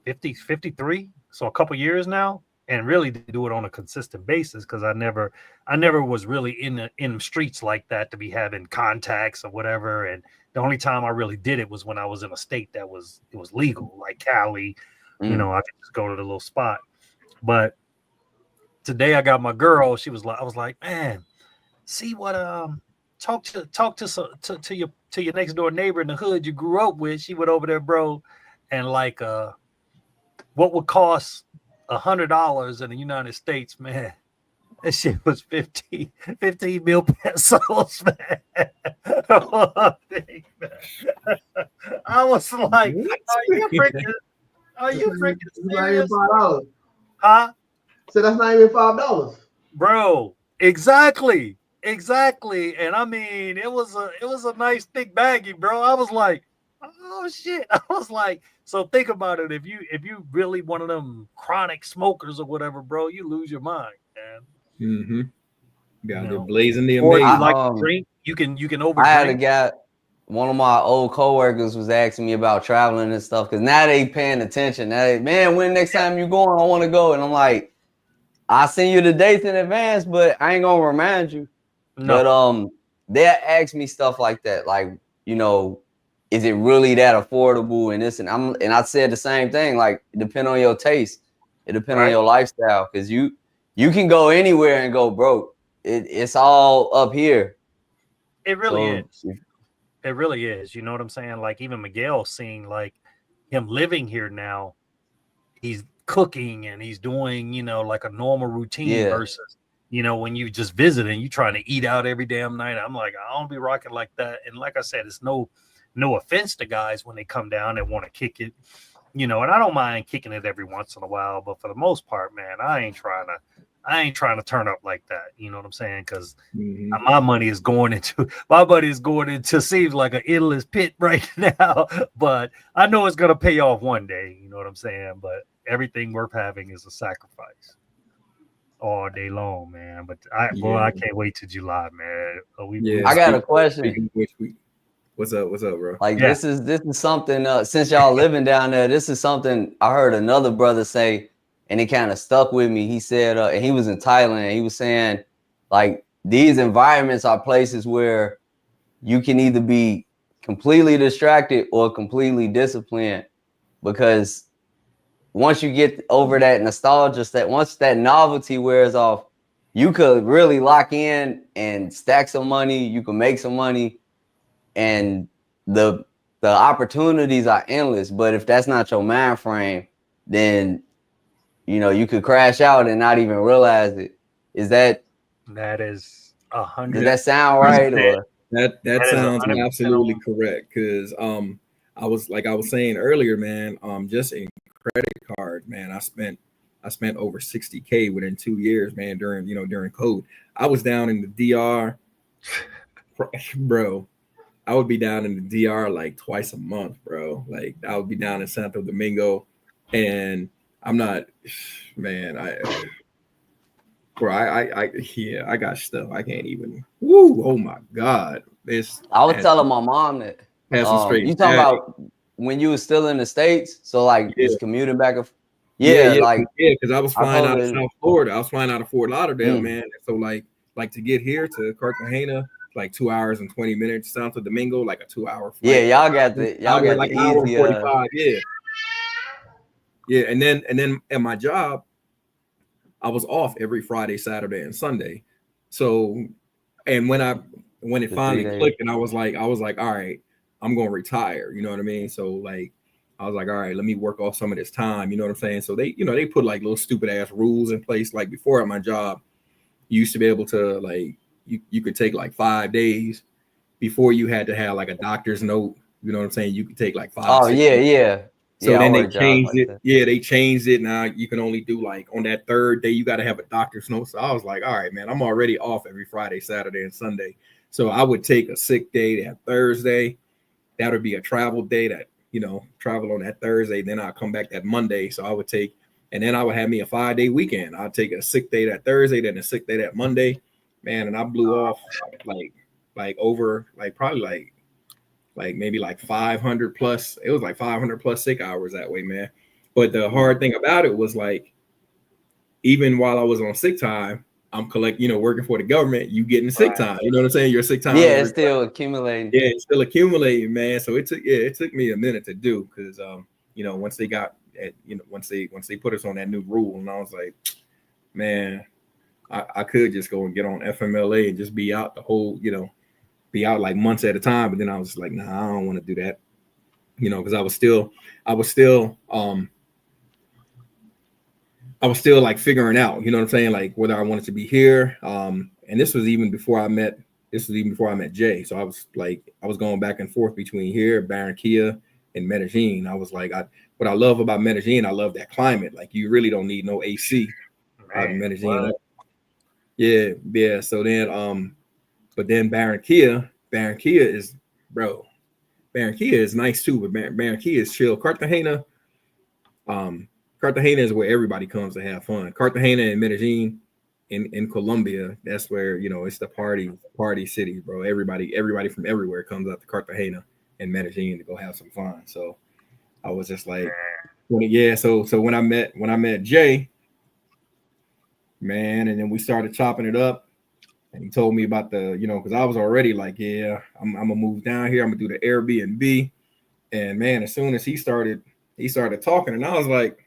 53. So a couple years now, and really do it on a consistent basis, because I never was really in the streets like that to be having contacts or whatever. And the only time I really did it was when I was in a state that it was legal, like Cali. I could just go to the little spot. But today I got my girl. I was like, man, see what talk to your next door neighbor in the hood you grew up with. She went over there, bro, and like what would cost $100 in the United States, man. That shit was 15 mil pesos, man. I was like, are you freaking serious? Huh? So that's not even $5, bro. Exactly. And I mean, it was a nice thick baggie, bro. I was like, Oh shit. I was like, so think about it. If you really one of them chronic smokers or whatever, bro, you lose your mind, man. Mm-hmm. Yeah, You they're know? blazing the Or if you amazing. like to drink, you can I had a overdrink. guy, one of my old coworkers was asking me about traveling and stuff because now they paying attention. Now they, man, when next time you going, I want to go. And I'm like, I'll send you the dates in advance, but I ain't gonna remind you. No. But they'll ask me stuff like that, like, you know, is it really that affordable and this? And I said the same thing, like, it depends on your taste. It depends on your lifestyle, because you can go anywhere and go broke. It's all up here. It really So, is. It really is. You know what I'm saying? Like even Miguel seeing like him living here now, he's cooking and he's doing, you know, like a normal routine Yeah. versus, you know, when you just visit and you trying to eat out every damn night. I'm like, I don't be rocking like that. And like I said, it's no offense to guys when they come down and want to kick it, you know, and I don't mind kicking it every once in a while, but for the most part, man, I ain't trying to turn up like that. You know what I'm saying? Because my money is going into seems like an endless pit right now. But I know it's gonna pay off one day. You know what I'm saying? But everything worth having is a sacrifice all day long, man. But I can't wait to July, man. I got a question. What's up, bro? Like this is something. Since y'all living down there, this is something I heard another brother say, and it kind of stuck with me. He said, and he was in Thailand, and he was saying, like, these environments are places where you can either be completely distracted or completely disciplined, because once you get over that nostalgia, once that novelty wears off, you could really lock in and stack some money. You can make some money, and the opportunities are endless. But if that's not your mind frame, then you know you could crash out and not even realize it. That is 100%. Does that sound right? Or that sounds absolutely correct. Because I was saying earlier, man, just in credit card, man, I spent over $60K within 2 years, man, during COVID. I was down in the DR, bro. I would be down in the DR like twice a month, bro. Like I would be down in Santo Domingo, and I'm not, man. I got stuff I can't even. Woo! Oh my God! I was telling my mom that. You talking about when you was still in the States? So like just commuting back and because I was flying out of South Florida. I was flying out of Fort Lauderdale, man. So like to get here to Cartagena, like 2 hours and 20 minutes. Santo Domingo, like a 2 hour flight. Yeah, y'all got the hour easy 45. Yeah, and then at my job, I was off every Friday, Saturday, and Sunday. So, and when it finally clicked, and I was like, all right, I'm gonna retire. You know what I mean? So like, I was like, all right, let me work off some of this time. You know what I'm saying? So they put like little stupid ass rules in place. Like before at my job, you used to be able to like you could take like 5 days before you had to have like a doctor's note. You know what I'm saying? You could take like 5. Oh, yeah. So then they changed it. Like they changed it. Now you can only do like on that third day, you got to have a doctor's note. So I was like, all right, man, I'm already off every Friday, Saturday, and Sunday. So I would take a sick day that Thursday. That would be a travel day that, travel on that Thursday. Then I'll come back that Monday. So I would take, and then I would have me a 5-day weekend. I'd take a sick day that Thursday, then a sick day that Monday, man. And I blew off like over like probably like maybe like 500 plus. It was like 500 plus sick hours that way, man. But the hard thing about it was like, even while I was on sick time, I'm working for the government, you getting sick time. You know what I'm saying? Your sick time. Yeah, it's still accumulating. Yeah, it's still accumulating, man. So it took me a minute to do, because once they got once they put us on that new rule, and I was like, man, I could just go and get on FMLA and just be out the whole, be out like months at a time. But then I was like, nah, I don't want to do that, because I was still like figuring out, you know what I'm saying, like whether I wanted to be here. And this was even before I met Jay. So I was going back and forth between here, Barranquilla, and Medellin. I was like, what I love about Medellin, I love that climate. Like you really don't need no AC out in Medellin. Wow. Yeah. So then, but then Barranquilla is, bro, Barranquilla is nice too, but Barranquilla is chill. Cartagena is where everybody comes to have fun. Cartagena and Medellin in Colombia, that's where, you know, it's the party city, bro. Everybody from everywhere comes out to Cartagena and Medellin to go have some fun. So I was just like, so when I met Jay, man, and then we started chopping it up, and he told me about the, you know, because I was already like, yeah, I'm gonna move down here, I'm gonna do the Airbnb. And man, as soon as he started talking, and I was like,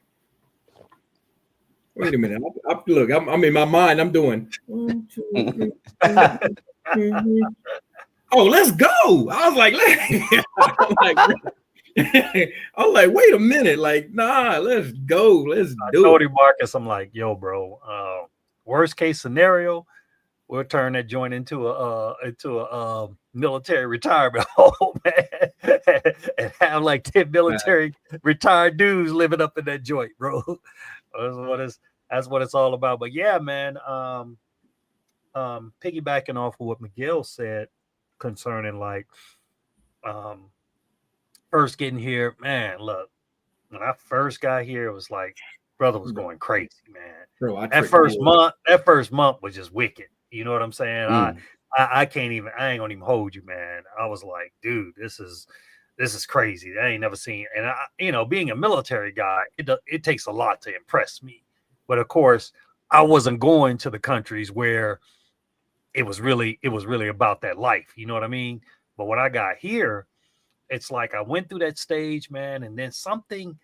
wait a minute. Look, I'm in my mind. I'm doing 1, 2, 3. Oh, let's go. I was like, I'm like, wait a minute. Like, nah, let's go. Let's do it. Marcus, I'm like, yo, bro. Worst case scenario, we'll turn that joint into a military retirement home, man, and have like 10 military retired dudes living up in that joint, bro. That's what it's all about. But yeah, man, piggybacking off of what Miguel said concerning like first getting here, man, look, when I first got here, it was like brother was going crazy, man. Bro, that first month was just wicked. You know what I'm saying? I ain't gonna even hold you, man. I was like, dude, this is crazy. I ain't never seen. And I, you know, being a military guy, it takes a lot to impress me. But of course, I wasn't going to the countries where it was really about that life. You know what I mean? But when I got here, it's like I went through that stage, man, and then something.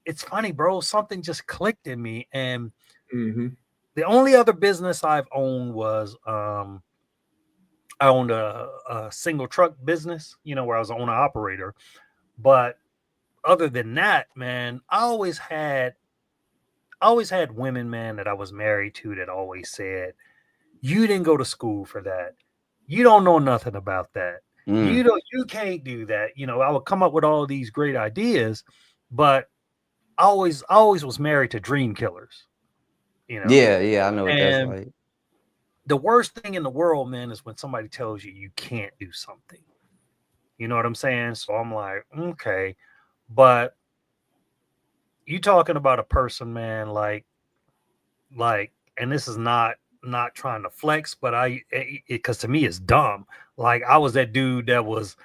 It's funny, bro. Something just clicked in me, and the only other business I've owned was I owned a single truck business, you know, where I was an owner operator. But other than that, man, I always had women, man, that I was married to that always said, "You didn't go to school for that. You don't know nothing about that. You can't do that." You know, I would come up with all these great ideas, but I always was married to dream killers. You know? Yeah, I know what that's like. The worst thing in the world, man, is when somebody tells you can't do something. You know what I'm saying? So I'm like, okay, but you talking about a person, man, like, and this is not trying to flex, but because to me it's dumb. Like I was that dude that was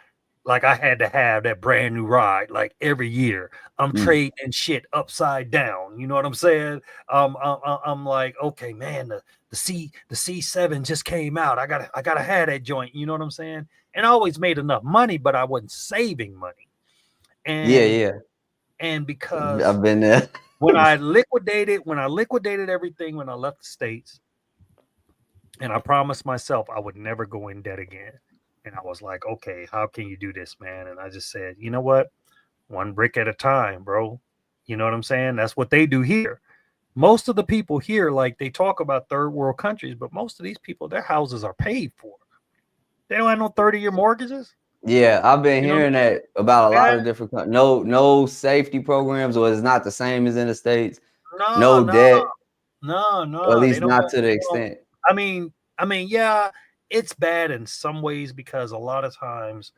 like, I had to have that brand new ride like every year. I'm trading shit upside down. You know what I'm saying? I'm like, okay, man, the C7 just came out. I gotta have that joint. You know what I'm saying? And I always made enough money, but I wasn't saving money. And yeah. And because I've been there. when I liquidated everything when I left the States, and I promised myself I would never go in debt again. And I was like, okay, how can you do this, man? And I just said, you know what? One brick at a time, bro. You know what I'm saying? That's what they do here. Most of the people here, like they talk about third world countries, but most of these people, their houses are paid for. They don't have no 30-year mortgages. Yeah, I've been hearing that about a lot of different countries. No safety programs, or it's not the same as in the States. No debt. No. Or at least not to the extent. I mean, yeah, it's bad in some ways because a lot of times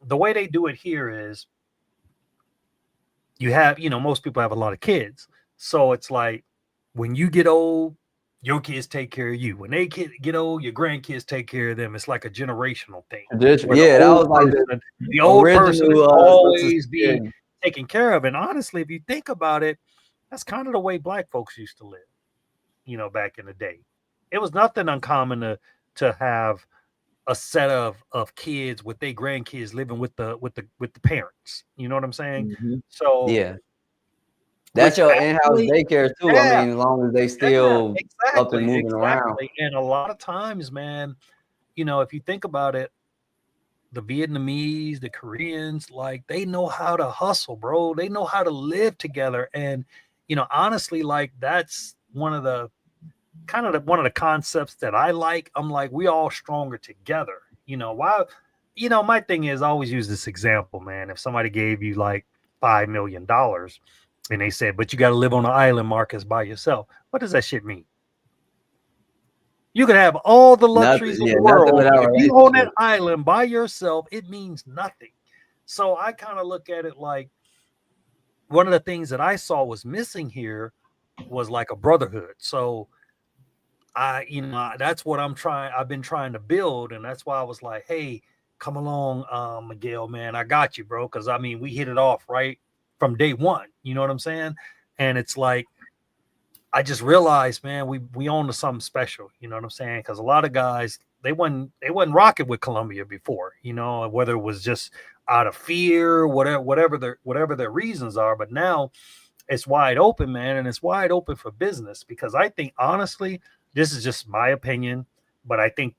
the way they do it here is you have, you know, most people have a lot of kids. So it's like when you get old, your kids take care of you. When they get old, your grandkids take care of them. It's like a generational thing. Yeah, that was like the old person will always be taken care of. And honestly, if you think about it, that's kind of the way Black folks used to live, you know, back in the day. It was nothing uncommon to have a set of kids with their grandkids living with the parents. You know what I'm saying? So yeah, that's your in-house daycare too. Yeah. I mean, as long as they still up and moving around. And a lot of times, man, you know, if you think about it, the Vietnamese, the Koreans, like they know how to hustle, bro. They know how to live together. And, you know, honestly, like that's one of the concepts that I like. I'm like, we all stronger together. You know, why? You know, my thing is I always use this example, man. If somebody gave you like $5 million and they said, but you got to live on an island, Marcus, by yourself. What does that shit mean? You can have all the luxuries in the world. If you own that island by yourself, it means nothing. So I kind of look at it like one of the things that I saw was missing here was like a brotherhood. So that's what I've been trying to build. And that's why I was like, hey, come along, Miguel, man, I got you, bro. Cause I mean, we hit it off right from day one. You know what I'm saying? And it's like, I just realized, man, we own to something special. You know what I'm saying? Cause a lot of guys, they wasn't rocking with Colombia before, you know, whether it was just out of fear, whatever their reasons are. But now it's wide open, man. And it's wide open for business, because I think, honestly, this is just my opinion, but I think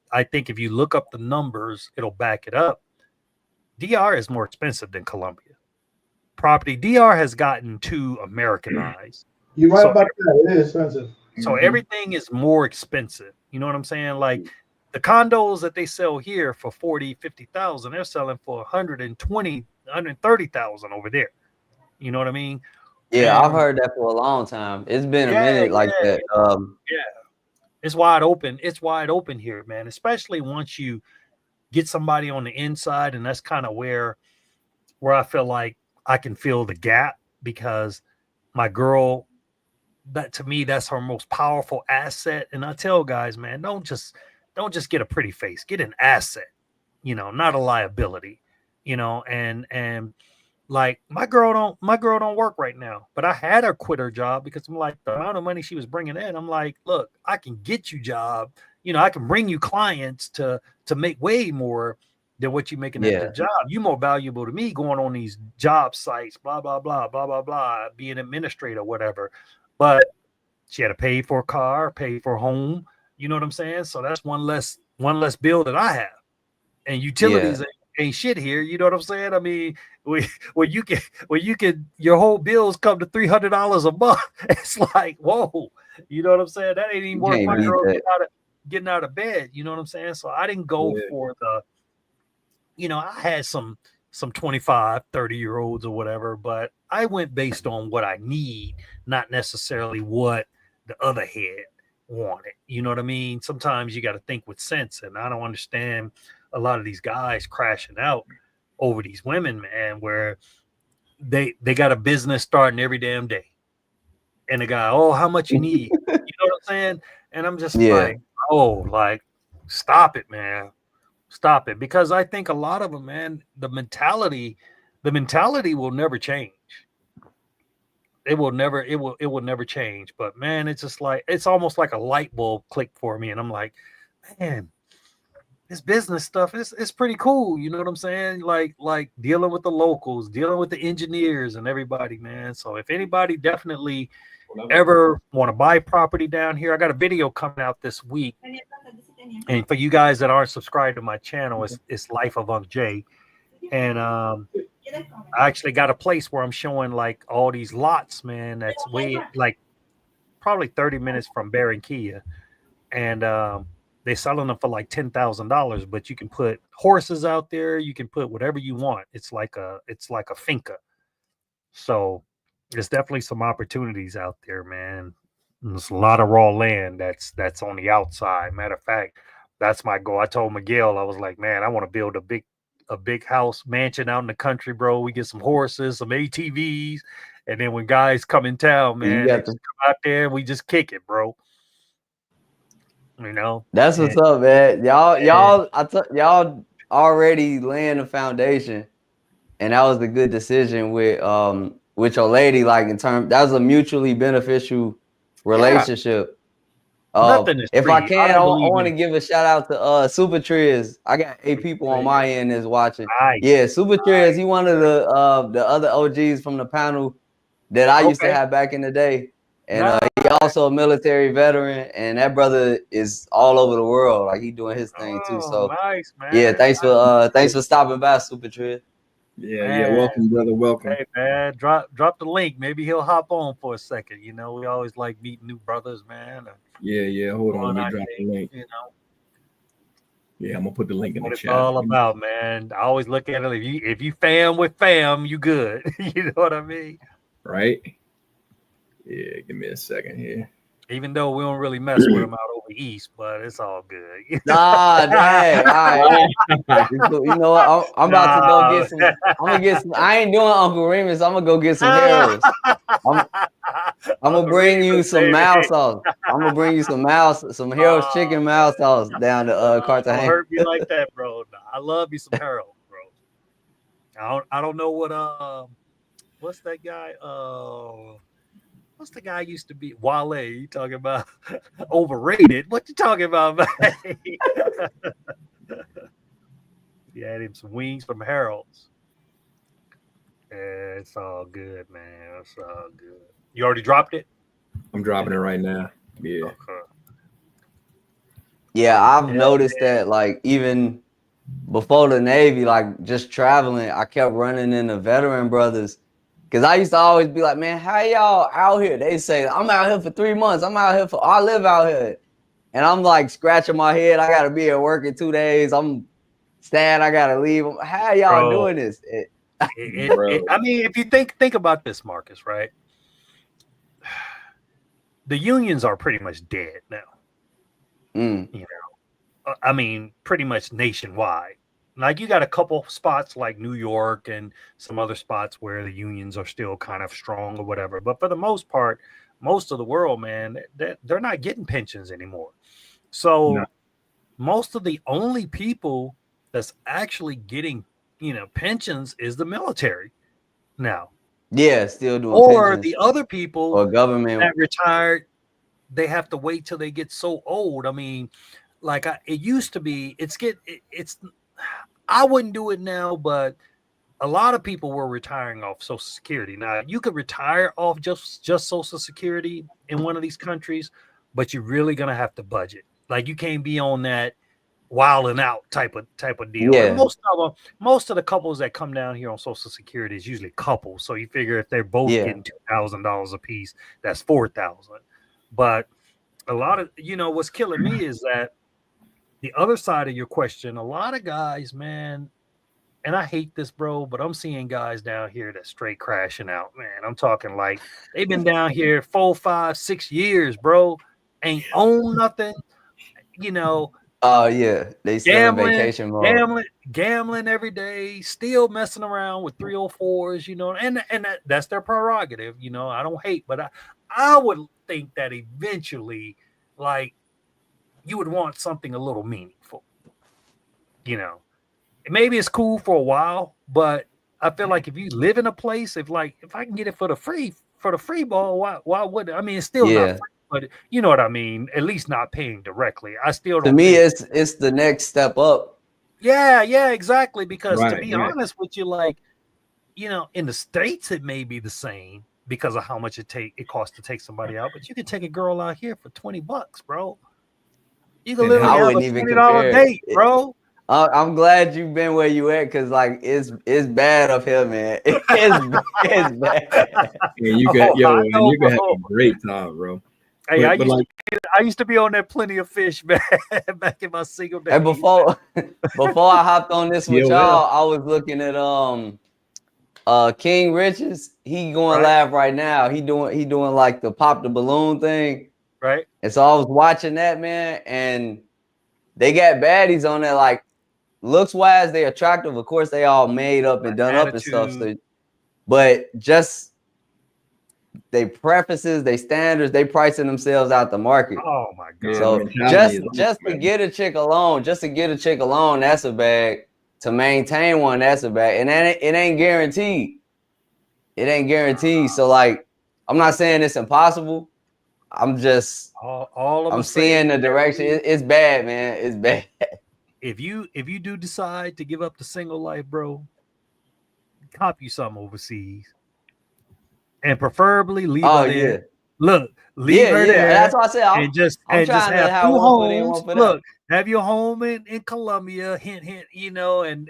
if you look up the numbers, it'll back it up. DR is more expensive than Colombia. Property DR has gotten too Americanized. You're right about that. It is expensive. So everything is more expensive. You know what I'm saying? Like the condos that they sell here for 40, 50,000, they're selling for 120, 130,000 over there. You know what I mean? Yeah, I've heard that for a long time. It's been a minute like that. Yeah. It's wide open. It's wide open here, man, especially once you get somebody on the inside. And that's kind of where I feel like I can fill the gap, because my girl, that to me, that's her most powerful asset. And I tell guys, man, don't just get a pretty face, get an asset, you know, not a liability, you know, and like my girl don't work right now, but I had her quit her job because I'm like, the amount of money she was bringing in, I'm like, look, I can get you job, you know, I can bring you clients to make way more than what you're making at the job. You more valuable to me going on these job sites, blah, blah, blah, blah, blah, blah, be an administrator, whatever. But she had to pay for a car, pay for a home, you know what I'm saying? So that's one less bill that I have. And utilities ain't shit here, you know what I'm saying? I mean, when you can your whole bills come to $300 a month, it's like, whoa, you know what I'm saying? That ain't even worth my girl getting out of bed, you know what I'm saying? So I didn't go for the, you know, I had some 25, 30-year-olds or whatever, but I went based on what I need, not necessarily what the other head wanted. You know what I mean? Sometimes you got to think with sense, and I don't understand a lot of these guys crashing out over these women, man, where they got a business starting every damn day. And the guy, oh, how much you need? You know what I'm saying? And I'm just like, oh, like, stop it, man. Stop it. Because I think a lot of them, man, the mentality will never change. It will never change. But man, it's just like, it's almost like a light bulb click for me. And I'm like, man, this business stuff is pretty cool. You know what I'm saying? Like dealing with the locals, dealing with the engineers and everybody, man. So if anybody definitely ever want to buy property down here, I got a video coming out this week. And for you guys that aren't subscribed to my channel, it's Life of Unc J. And I actually got a place where I'm showing like all these lots, man, that's way like probably 30 minutes from Barranquilla. And they're selling them for like $10,000, but you can put horses out there, you can put whatever you want. It's like a finca. So there's definitely some opportunities out there, man. There's a lot of raw land that's on the outside. Matter of fact, that's my goal. I told Miguel, I was like, man, I want to build a big house mansion out in the country, bro. We get some horses, some ATVs, and then when guys come in town, man, they just come out there and we just kick it, bro. You know, that's what's up, man. Y'all already laying the foundation, and that was a good decision with your lady. Like in terms, that was a mutually beneficial relationship. If I can, I want to give a shout out to Super Triz. I got 8 people on my end that's watching. Nice. Yeah, Super Triz. He one of the other OGs from the panel that I used to have back in the day. And he also a military veteran, and that brother is all over the world. Like he doing his thing too. So nice, man. Yeah, thanks for stopping by, Super Triz. Yeah, welcome, brother. Welcome. Hey, man, drop the link. Maybe he'll hop on for a second. You know, we always like meeting new brothers, man. Yeah. Hold on, let me drop the link. You know. Yeah, I'm gonna put the link in the chat. It's all about, man. I always look at it. If you fam with fam, you good. You know what I mean? Right. Yeah, give me a second here. Even though we don't really mess with them out over east, but it's all good. Nah, dang. All right. You know what? I'm about to go get some. I'm gonna get some. I ain't doing Uncle Remus. I'm gonna go get some Harold's. I'm gonna bring you some mouse sauce. I'm gonna bring you some Harold's chicken mouse sauce down to Cartagena. Don't hurt me like that, bro. Nah, I love me some Harold, bro. I don't know what what's that guy? What's the guy used to be? Wale. You talking about overrated? What you talking about, man? He had him some wings from Harold's. Yeah, it's all good, man. It's all good. You already dropped it? I'm dropping it right now. Yeah. Okay. Yeah, I've noticed that, like, even before the Navy, like, just traveling, I kept running into veteran brothers. Because I used to always be like, man, how y'all out here? They say, I'm out here for 3 months. I live out here. And I'm like scratching my head. I got to be at work in 2 days. I'm sad. I got to leave. How y'all doing this? I mean, if you think about this, Marcus, right? The unions are pretty much dead now. You know, I mean, pretty much nationwide. Like, you got a couple spots like New York and some other spots where the unions are still kind of strong or whatever. But for the most part, most of the world, man, they're not getting pensions anymore. So most of the only people that's actually getting, you know, pensions is the military now. Yeah, still doing or pensions. the other people or government that retired, they have to wait till they get so old. I mean, like it used to be, I wouldn't do it now, but a lot of people were retiring off Social Security. Now, you could retire off just Social Security in one of these countries, but you're really gonna have to budget. Like, you can't be on that wilding out type of deal. Yeah. And most of the couples that come down here on Social Security is usually couples. So you figure if they're both getting $2,000 a piece, that's $4,000. But a lot of, you know, what's killing me is that the other side of your question, a lot of guys, man, and I hate this, bro, but I'm seeing guys down here that straight crashing out, man. I'm talking like they've been down here 4, 5, 6 years, bro. Ain't own nothing, you know. Oh yeah, they still in vacation mode. Gambling every day, still messing around with 304s, you know, and that's their prerogative, you know. I don't hate, but I would think that eventually, like, you would want something a little meaningful, you know. Maybe it's cool for a while, but I feel like if you live in a place, if I can get it for the free ball, why would I mean, it's still not free, but you know what I mean. At least not paying directly. I still don't. To me, it's the next step up. Yeah, exactly. Because to be honest with you, like, you know, in the States it may be the same because of how much it costs to take somebody out, but you can take a girl out here for $20, bro. You can literally have a $20 date, bro. I'm glad you've been where you at, because like it's bad up here, man. It's bad. Yeah, you can have a great time, bro. Hey, I used to be on that Plenty of Fish, man, back in my single days. And before I hopped on this with y'all, I was looking at King Rich's. He going live right now. He doing like the pop the balloon thing. Right. And so I was watching that, man, and they got baddies on there. Like, looks wise, they attractive. Of course, they all made up and done up and stuff. So, but just they prefaces, they standards, they pricing themselves out the market. Oh my god! So just to get a chick alone, that's a bag. To maintain one, that's a bag, and it ain't guaranteed. It ain't guaranteed. So like, I'm not saying it's impossible. I'm just I'm seeing the direction. It's bad, man. It's bad. If you do decide to give up the single life, bro, cop you something overseas, and preferably leave her there. Look, leave her there. That's what I said. I'm just have 2 homes. Look, have your home in Colombia. Hint, you know, and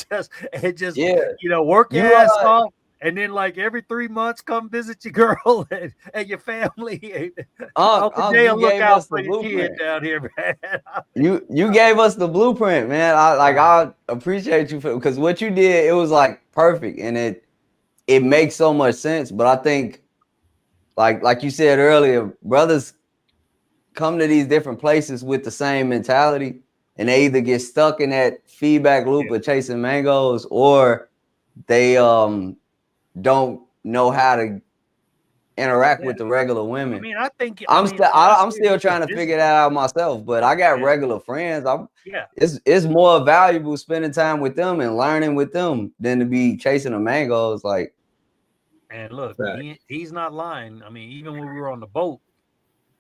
just you know, work your ass off. And then, like, every 3 months, come visit your girl and your family. Uncle Jay will look out for your kid down here, man. You gave us the blueprint, man. I appreciate you because what you did, it was like perfect, and it makes so much sense. But I think like you said earlier, brothers come to these different places with the same mentality, and they either get stuck in that feedback loop of chasing mangoes, or they don't know how to interact with the regular women. I mean, I think I'm still trying to figure that out myself, but I got regular friends. It's more valuable spending time with them and learning with them than to be chasing the mangoes. Like, and look, he's not lying. I mean, even when we were on the boat,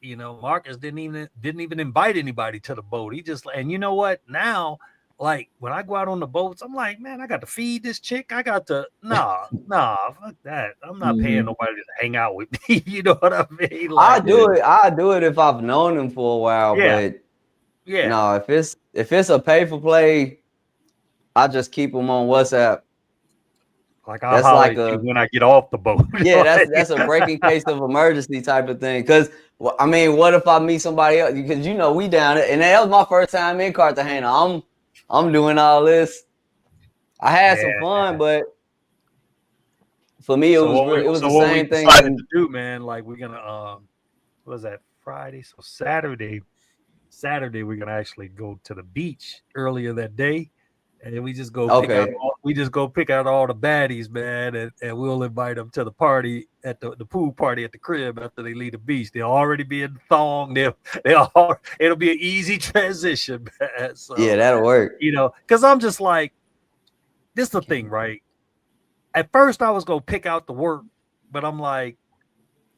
you know, Marcus didn't even invite anybody to the boat. He just, and you know what? Now, like when I go out on the boats, I'm like, man, I got to feed this chick. I got to nah, fuck that. I'm not paying nobody to hang out with me. You know what I mean? Like, I do it if I've known him for a while, but no, if it's a pay for play, I just keep them on WhatsApp. Like I'll holler at you when I get off the boat. Yeah, that's a breaking case of emergency type of thing. Because I mean, what if I meet somebody else? Because you know we down there, and that was my first time in Cartagena. I'm doing all this. I had some fun, but for me it was the same thing. To do, man, like we're gonna what was that, Friday? So Saturday we're gonna actually go to the beach earlier that day. And we just go pick out all the baddies, man, and we'll invite them to the party at the pool party at the crib after they leave the beach. They'll already be in the thong. It'll be an easy transition, man. So, yeah, that'll work. You know, because I'm just like, this is the thing, right? At first, I was gonna pick out the work, but I'm like,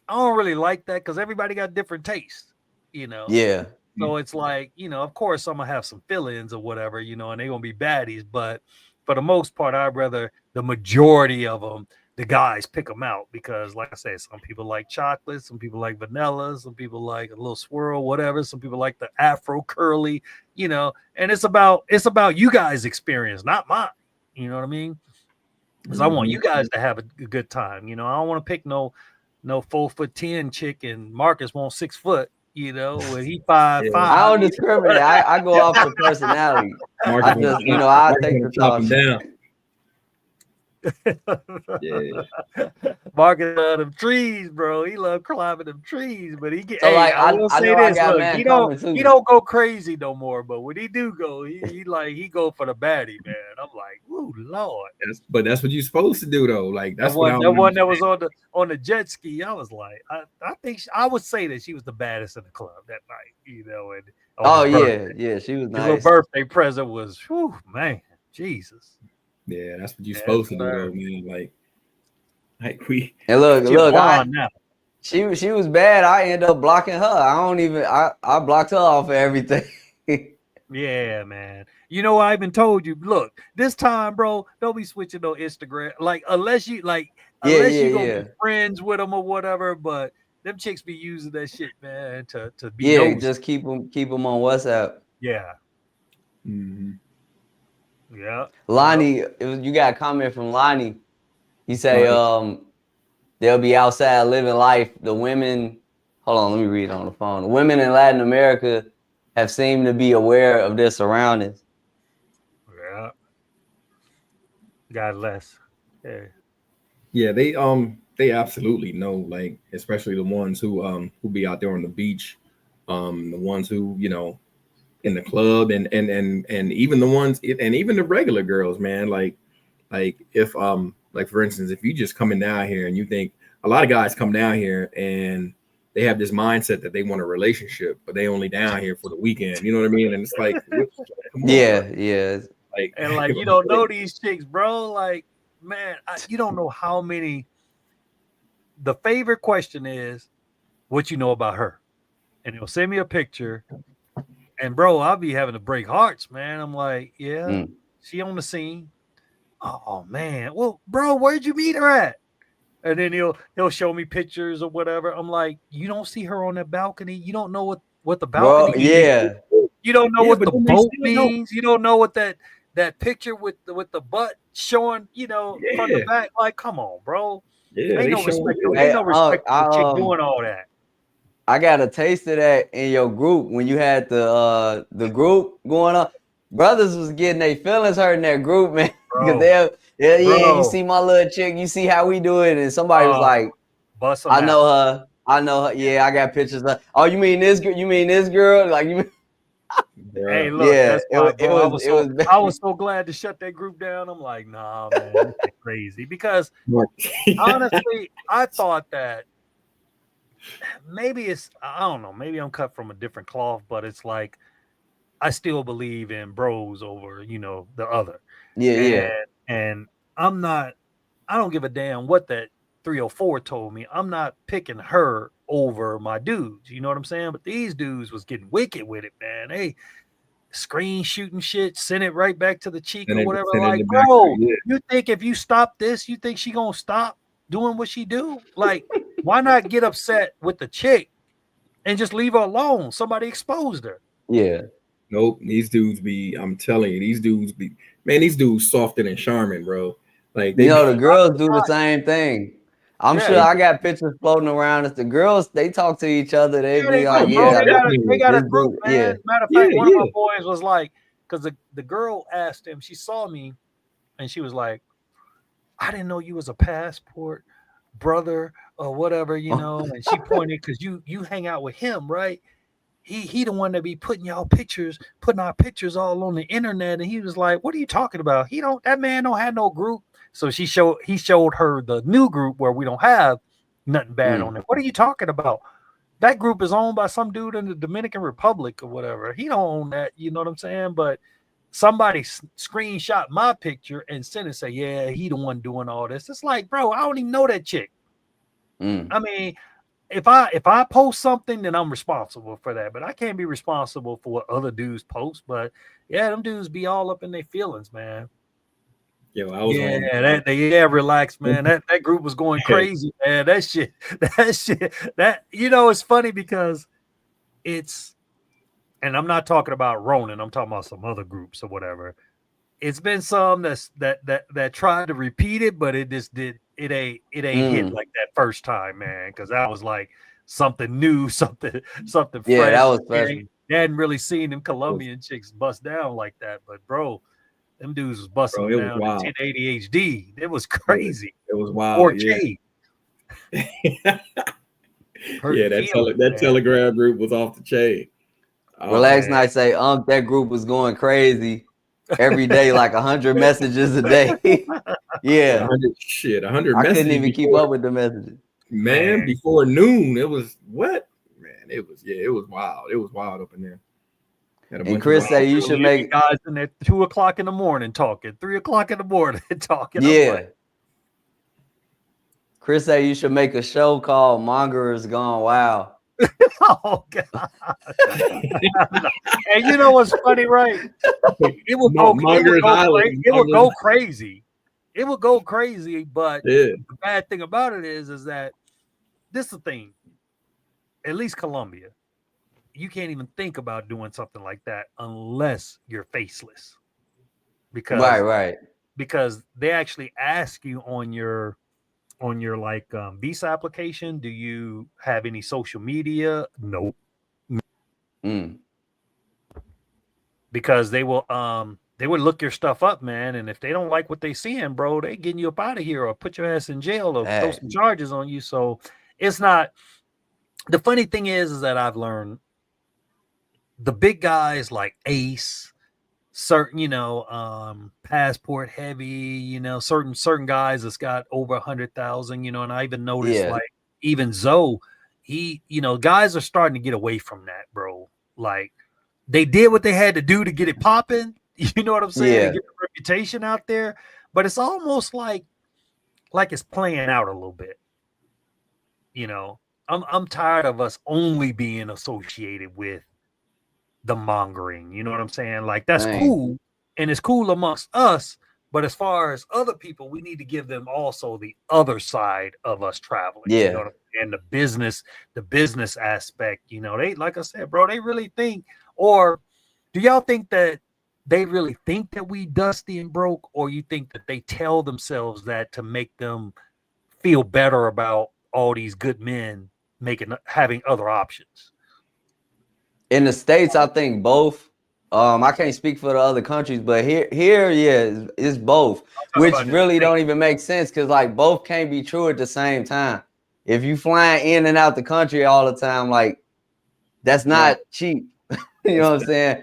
I don't really like that because everybody got different tastes, you know. Yeah. So it's like, you know, of course, I'm going to have some fill-ins or whatever, you know, and they're going to be baddies. But for the most part, I'd rather the majority of them, the guys, pick them out because, like I said, some people like chocolate, some people like vanilla, some people like a little swirl, whatever. Some people like the Afro curly, you know, and it's about you guys' experience, not mine. You know what I mean? Because I want you guys to have a good time. You know, I don't want to pick no 4'10" chick and Marcus won't 6 foot. You know, when he 5'5", I don't discriminate. I go off the personality. I just, you know, I take the top down. Marcus love them trees, bro. He love climbing them trees, but he get. So, like, I will say this: look, he don't go crazy no more. But when he do go, he go for the baddie, man. I'm like, ooh, Lord. But that's what you're supposed to do, though. Like that's that one that was on the jet ski. I was like, I think I would say that she was the baddest in the club that night. You know, and yeah, she was nice. Her birthday present was, whew, man, Jesus. Yeah, that's what you're supposed to do, though, man. Like we. And look, she was bad. I end up blocking her. I blocked her off of everything. Yeah, man. You know, I even told you, look, this time, bro, don't be switching no Instagram. Like, unless you go be friends with them or whatever, but them chicks be using that shit, man, to be nosy. Just keep them on WhatsApp. Yeah. Mm-hmm. Yeah. Lonnie, you got a comment from Lonnie. He say they'll be outside living life. The women, hold on, let me read it on the phone. The women in Latin America have seemed to be aware of their surroundings. Yeah. God bless. Yeah, they absolutely know, like, especially the ones who be out there on the beach, the ones who, you know, in the club and even the ones and even the regular girls, man. Like if like for instance, if you just coming down here and you think a lot of guys come down here and they have this mindset that they want a relationship, but they only down here for the weekend. You know what I mean? And it's like, yeah. Like, and like you don't know these chicks, bro. Like, man, you don't know how many. The favorite question is, what you know about her, and they'll send me a picture. And bro, I'll be having to break hearts, man. I'm like, she on the scene. Oh man, well, bro, where'd you meet her at? And then he'll show me pictures or whatever. I'm like, you don't see her on that balcony. You don't know what the balcony means. You don't know what the boat means. You don't know what that picture with the butt showing, you know, from the back. Like, come on, bro. Yeah, ain't no respect for chick doing all that. I got a taste of that in your group when you had the group going on. Brothers was getting their feelings hurt in that group, man. Because you see my little chick, you see how we do it, and somebody was like, Bust I know her. Yeah, I got pictures of. Oh, you mean this girl? You mean this girl? Like you mean? Hey, look, Yeah, that's why, bro. I was was so glad to shut that group down. I'm like, nah, man, this is crazy. Because honestly, I thought that maybe I don't know, maybe I'm cut from a different cloth, but it's like I still believe in bros over, the other. Yeah. And I don't give a damn what that 304 told me. I'm not picking her over my dudes. You know what I'm saying? But these dudes was getting wicked with it, man. Hey, screen shooting shit, send it right back to the cheek or whatever. Like, bro, you think if you stop this, you think she gonna stop doing what she do? Like, why not get upset with the chick and just leave her alone? Somebody exposed her. Yeah. Nope. These dudes I'm telling you, these dudes softer than Charmin, bro. Like the girls do the same thing. I'm sure I got pictures floating around. It's the girls, they talk to each other. They be like, they got a group, man. Yeah. Matter of fact, one of my boys was like, because the girl asked him, she saw me and she was like, I didn't know you was a passport brother or whatever, and she pointed because you hang out with him, right? He the one that be putting our pictures all on the internet, and he was like, what are you talking about? That man don't have no group. So he showed her the new group where we don't have nothing bad on it. What are you talking about? That group is owned by some dude in the Dominican Republic or whatever. He don't own that, you know what I'm saying? But somebody screenshot my picture and sent it, say, yeah, he the one doing all this. It's like, bro, I don't even know that chick. I mean, if I post something, then I'm responsible for that, but I can't be responsible for what other dudes post. But yeah, them dudes be all up in their feelings, man. Yo, I was relax, man. That group was going crazy, man. That shit. It's funny because and I'm not talking about Ronan. I'm talking about some other groups or whatever. It's been some that tried to repeat it, but it just did. It ain't hit like that first time, man. Because that was like something new, something fresh. Yeah, that was fresh. They hadn't really seen them Colombian chicks bust down like that, but bro, them dudes was busting down in 1080 HD. It was crazy. It was wild. 4K. That Telegram group was off the chain. Relax Night say, that group was going crazy every day, like 100 messages a day. Yeah. 100 I messages. couldn't even keep up with the messages. Man, before noon, it was what? Man, it was wild. It was wild up in there. And Chris said you should make guys in there 2 o'clock in the morning talking, 3 o'clock in the morning talking. Yeah. Chris said you should make a show called Monger's Gone Wild. Oh God! And you know what's funny, right? It would go crazy. It would go crazy, but the bad thing about it is that this is the thing. At least Colombia, you can't even think about doing something like that unless you're faceless. Because right. Because they actually ask you on your like visa application, do you have any social media? Nope. Because they will look your stuff up, man, and if they don't like what they seeing, bro, they getting you up out of here or put your ass in jail or throw some charges on you. So it's not. The funny thing is that I've learned the big guys like Ace, certain, passport heavy, certain guys that's got over 100,000, and I even noticed like even Zoe, he, guys are starting to get away from that, bro. Like they did what they had to do to get it popping. You know what I'm saying? To get the reputation out there, but it's almost like it's playing out a little bit. I'm tired of us only being associated with the mongering, you know what I'm saying? Like that's cool, and it's cool amongst us, but as far as other people, we need to give them also the other side of us traveling. And the business aspect, they, like I said, bro, they really think, or do y'all think that they really think that we dusty and broke, or you think that they tell themselves that to make them feel better about all these good men having other options? In the States, I think both. I can't speak for the other countries, but here, it's both, which really don't even make sense because like both can't be true at the same time. if you flying in and out the country all the time, like that's not cheap. You know what I'm saying?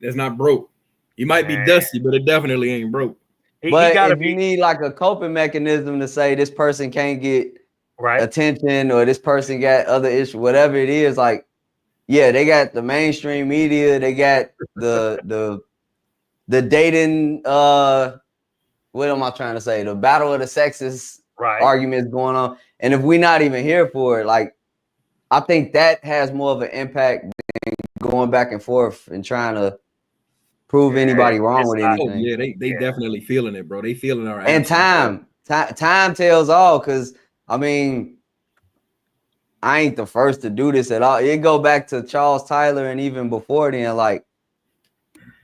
That's not broke. You might be dusty, but it definitely ain't broke. But if you need like a coping mechanism to say this person can't get attention or this person got other issues, whatever it is, like, yeah, they got the mainstream media, they got the dating, what am I trying to say? The battle of the sexes arguments going on. And if we're not even here for it, like, I think that has more of an impact than going back and forth and trying to prove anybody wrong with anything. Oh, yeah, they definitely feeling it, bro. They feeling our and time tells all, because I mean, I ain't the first to do this at all. It go back to Charles Tyler and even before then, like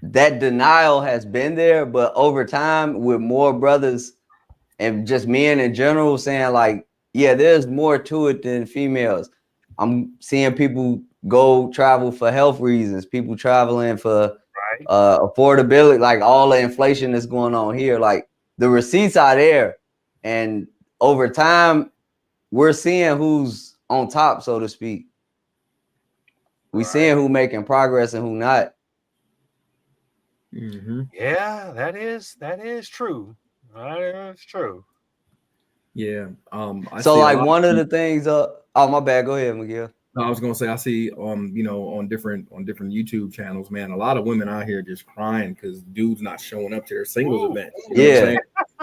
that denial has been there, but over time with more brothers and just men in general saying like, yeah, there's more to it than females. I'm seeing people go travel for health reasons, people traveling for affordability, like all the inflation that's going on here, like the receipts are there, and over time we're seeing who's on top, so to speak. We seeing who making progress and who not. Yeah, that is true. That is true. Yeah. So like one of the things, oh my bad, go ahead, Miguel. I was gonna say I see you know, on different YouTube channels, man, a lot of women out here just crying because dudes not showing up to their singles event. You know what I'm saying?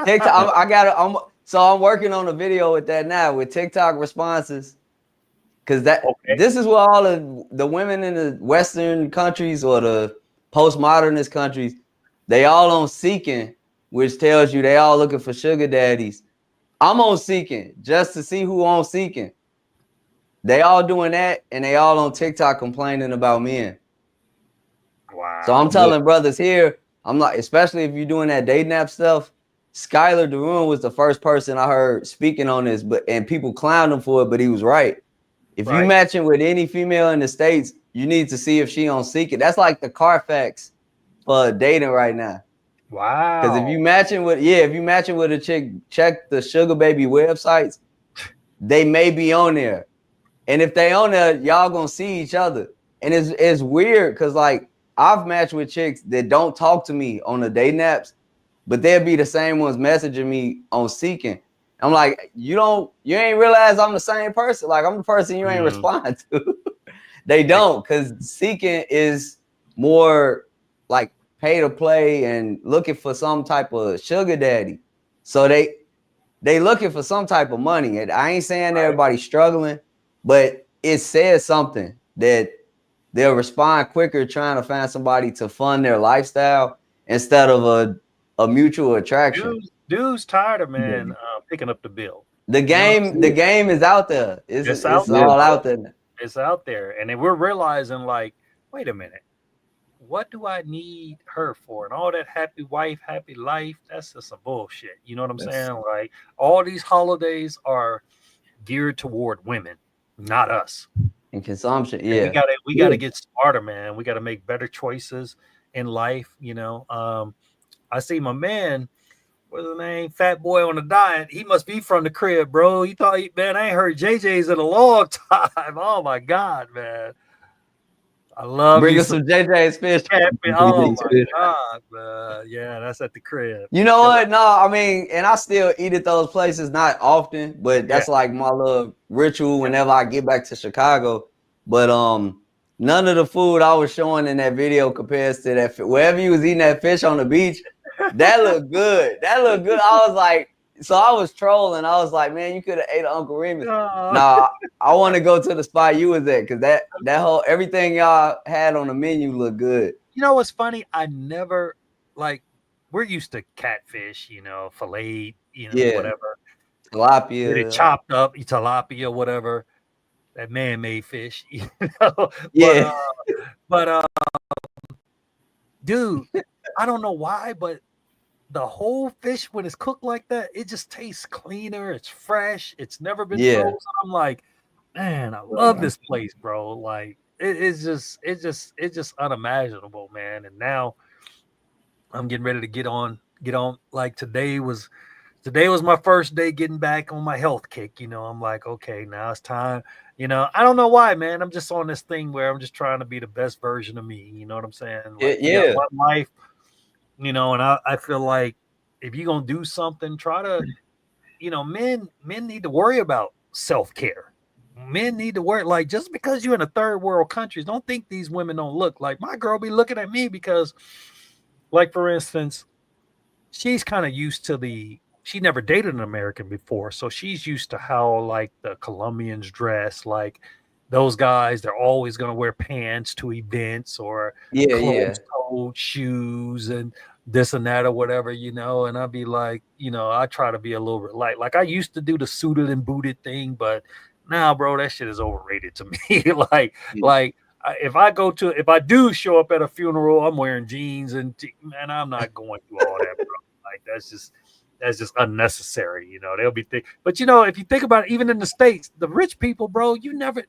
TikTok, I'm working on a video with that now with TikTok responses, because this is what all of the women in the Western countries or the postmodernist countries, they all on Seeking, which tells you they all looking for sugar daddies. I'm on Seeking just to see who on Seeking. They all doing that, and they all on TikTok complaining about men. Wow. So I'm telling brothers here, I'm like, especially if you're doing that dating app stuff, Skylar Darun was the first person I heard speaking on this, and people clowned him for it, but he was right. If you matching with any female in the States, you need to see if she on Seeking. That's like the Carfax for dating right now. Wow. Because if you matching with a chick, check the sugar baby websites, they may be on there. And if they on there, y'all gonna see each other. And it's weird because like I've matched with chicks that don't talk to me on the dating apps, but they'll be the same ones messaging me on Seeking. I'm like, you ain't realize I'm the same person. Like I'm the person you ain't respond to. They don't, because Seeking is more like pay to play and looking for some type of sugar daddy. So they looking for some type of money. And I ain't saying everybody's struggling, but it says something that they'll respond quicker trying to find somebody to fund their lifestyle instead of a mutual attraction. Dude's tired of picking up the bill. The game is out there. It's all out there. It's out there. And then we're realizing like, wait a minute, what do I need her for? And all that happy wife, happy life, that's just some bullshit. You know what I'm saying? Like all these holidays are geared toward women, not us. And consumption, and we gotta get smarter, man. We gotta make better choices in life. You know, I see my man, what's his name, Fat Boy on a diet. He must be from the crib, bro. You thought, man, I ain't heard JJ's in a long time. Oh my God, man. I love bring us some JJ's fish. Oh my God, man. Yeah, that's at the crib. You know what? No, I mean, and I still eat at those places, not often, but that's like my little ritual whenever I get back to Chicago. But none of the food I was showing in that video compares to that. Wherever you was eating that fish on the beach, that looked good. That looked good. I was like, so I was trolling. I was like, man, you could have ate Uncle Remus. Nah, I want to go to the spot you was at, because that whole everything y'all had on the menu looked good. You know what's funny? I never, like, we're used to catfish, you know, filleted, you know, whatever. Tilapia. Get it chopped up, tilapia, whatever. That man-made fish, you know. But dude, I don't know why, but the whole fish, when it's cooked like that, it just tastes cleaner. It's fresh. It's never been frozen. I'm like, man, I love this place, bro. Like, it's just unimaginable, man. And now I'm getting ready to get on. Like today was today was my first day getting back on my health kick. You know, I'm like, okay, now it's time. You know, I don't know why, man. I'm just on this thing where I'm just trying to be the best version of me. You know what I'm saying? Like, you got one life, you know, and I feel like if you're going to do something, try to, you know, men need to worry about self-care. Men need to worry, like, just because you're in a third world country, don't think these women don't look. Like, my girl be looking at me because, like, for instance, she's kind of used to she never dated an American before. So she's used to how, like, the Colombians dress. Like, those guys, they're always going to wear pants to events or closed-toed shoes and this and that or whatever, you know. And I'd be like, you know, I try to be a little bit like I used to do the suited and booted thing, but now, bro, that shit is overrated to me. If I do show up at a funeral, I'm wearing jeans and man, I'm not going through all that, bro. Like, that's just unnecessary, you know. They'll be but you know, if you think about it, even in the States, the rich people, bro,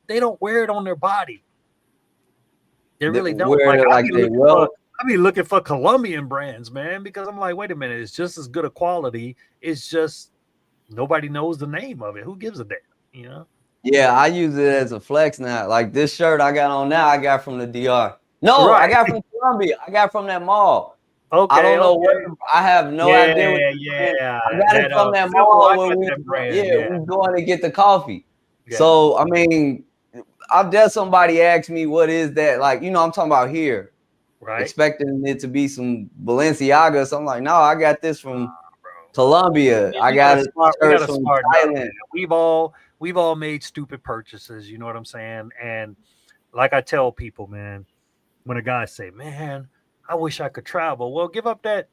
they don't wear it on their body. They really don't. I be looking for Colombian brands, man, because I'm like, wait a minute, it's just as good a quality. It's just nobody knows the name of it. Who gives a damn, you know? Yeah, I use it as a flex now. Like this shirt I got on now, I got from the DR. No, right. I got from Colombia. I got from that mall. Okay, I don't know what. I have no idea. I got it from that mall when we going to get the coffee. Yeah. So I mean, I'll just somebody asked me what is that, like, you know, I'm talking about here, right? Expecting it to be some Balenciaga. So I'm like, no, I got this from Colombia. I got it from Thailand. We've all made stupid purchases, you know what I'm saying? And like I tell people, man, when a guy say, man, I wish I could travel. Well, give up that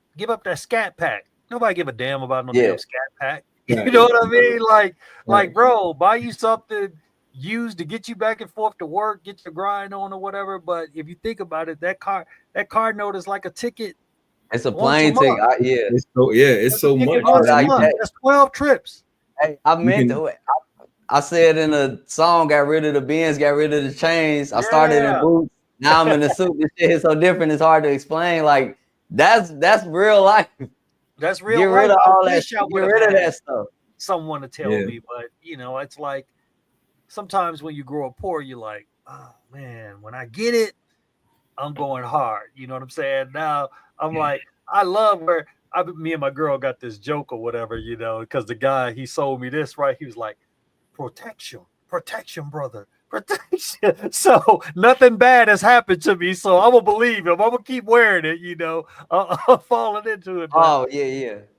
scat pack. Nobody give a damn about no damn scat pack. You know what I mean? Like, bro, buy you something used to get you back and forth to work, get your grind on or whatever. But if you think about it, that card note is like a ticket. It's a plane ticket. It's so much. That's 12 trips. Hey, I meant to. I said in a song, got rid of the Benz, got rid of the chains. I started in boots. Now I'm in the suit. This shit is so different. It's hard to explain. Like that's real life. That's real life. Get rid of all that. Get rid of that stuff. Someone to tell me, but you know, it's like sometimes when you grow up poor, you're like, oh man, when I get it, I'm going hard. You know what I'm saying? Now I'm like, I love where me and my girl got this joke or whatever, you know, because the guy, he sold me this, right? He was like, protection, brother, protection. So nothing bad has happened to me, so I'm gonna believe him. I'm gonna keep wearing it, you know. I'm falling into it. But,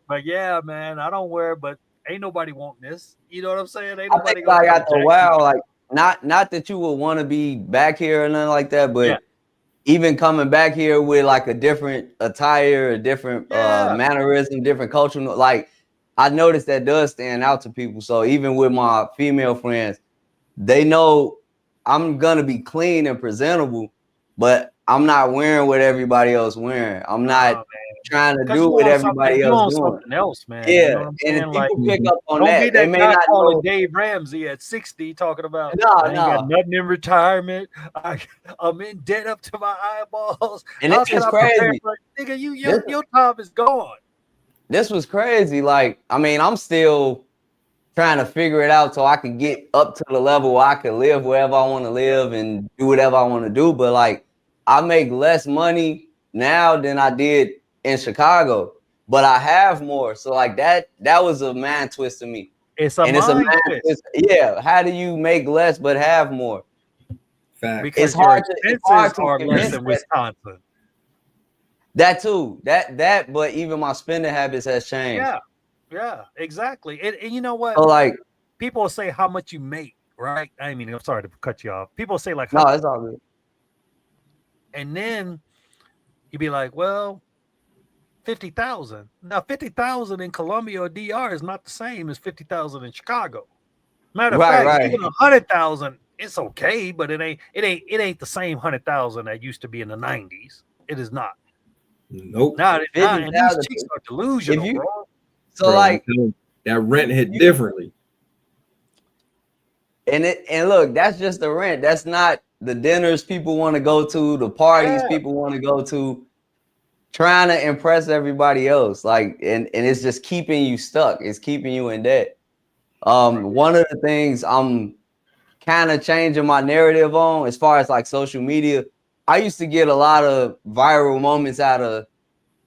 But yeah, man, I don't wear it, but ain't nobody wanting this. You know what I'm saying? Ain't I nobody think like after a while, like not that you would want to be back here or nothing like that, but even coming back here with like a different attire, a different mannerism, different cultural, like I noticed that does stand out to people. So even with my female friends, they know I'm gonna be clean and presentable, but I'm not wearing what everybody else wearing. I'm not trying to do what everybody else doing. Something else, man. Yeah, you know and if people pick up on don't that, be they may not know. Dave Ramsey at 60 talking about I ain't got nothing in retirement. I'm in debt up to my eyeballs. And this is crazy. Nigga, your time is gone. This was crazy. Like, I mean, I'm still trying to figure it out so I can get up to the level where I can live wherever I want to live and do whatever I want to do. But like, I make less money now than I did in Chicago, but I have more. So like that was a mind twist to me. It's a mind twist. Yeah. How do you make less but have more? Fact. Because it's hard to are less in Wisconsin. That too. That but even my spending habits has changed. Yeah, exactly. And you know what? So like people will say how much you make, right? I mean, I'm sorry to cut you off. People say like, no, it's all good. And then you'd be like, well, 50,000. Now 50,000 in Colombia or DR is not the same as 50,000 in Chicago. Matter of fact, even 100,000, it's okay, but it ain't the same 100,000 that used to be in the 90s. It is not. Nope. Now and these chicks are delusional, bro. So like that rent hit differently. And look, that's just the rent. That's not the dinners people want to go to, the parties people want to go to. trying to impress everybody else. Like, and it's just keeping you stuck. It's keeping you in debt. One of the things I'm kind of changing my narrative on as far as like social media, I used to get a lot of viral moments out of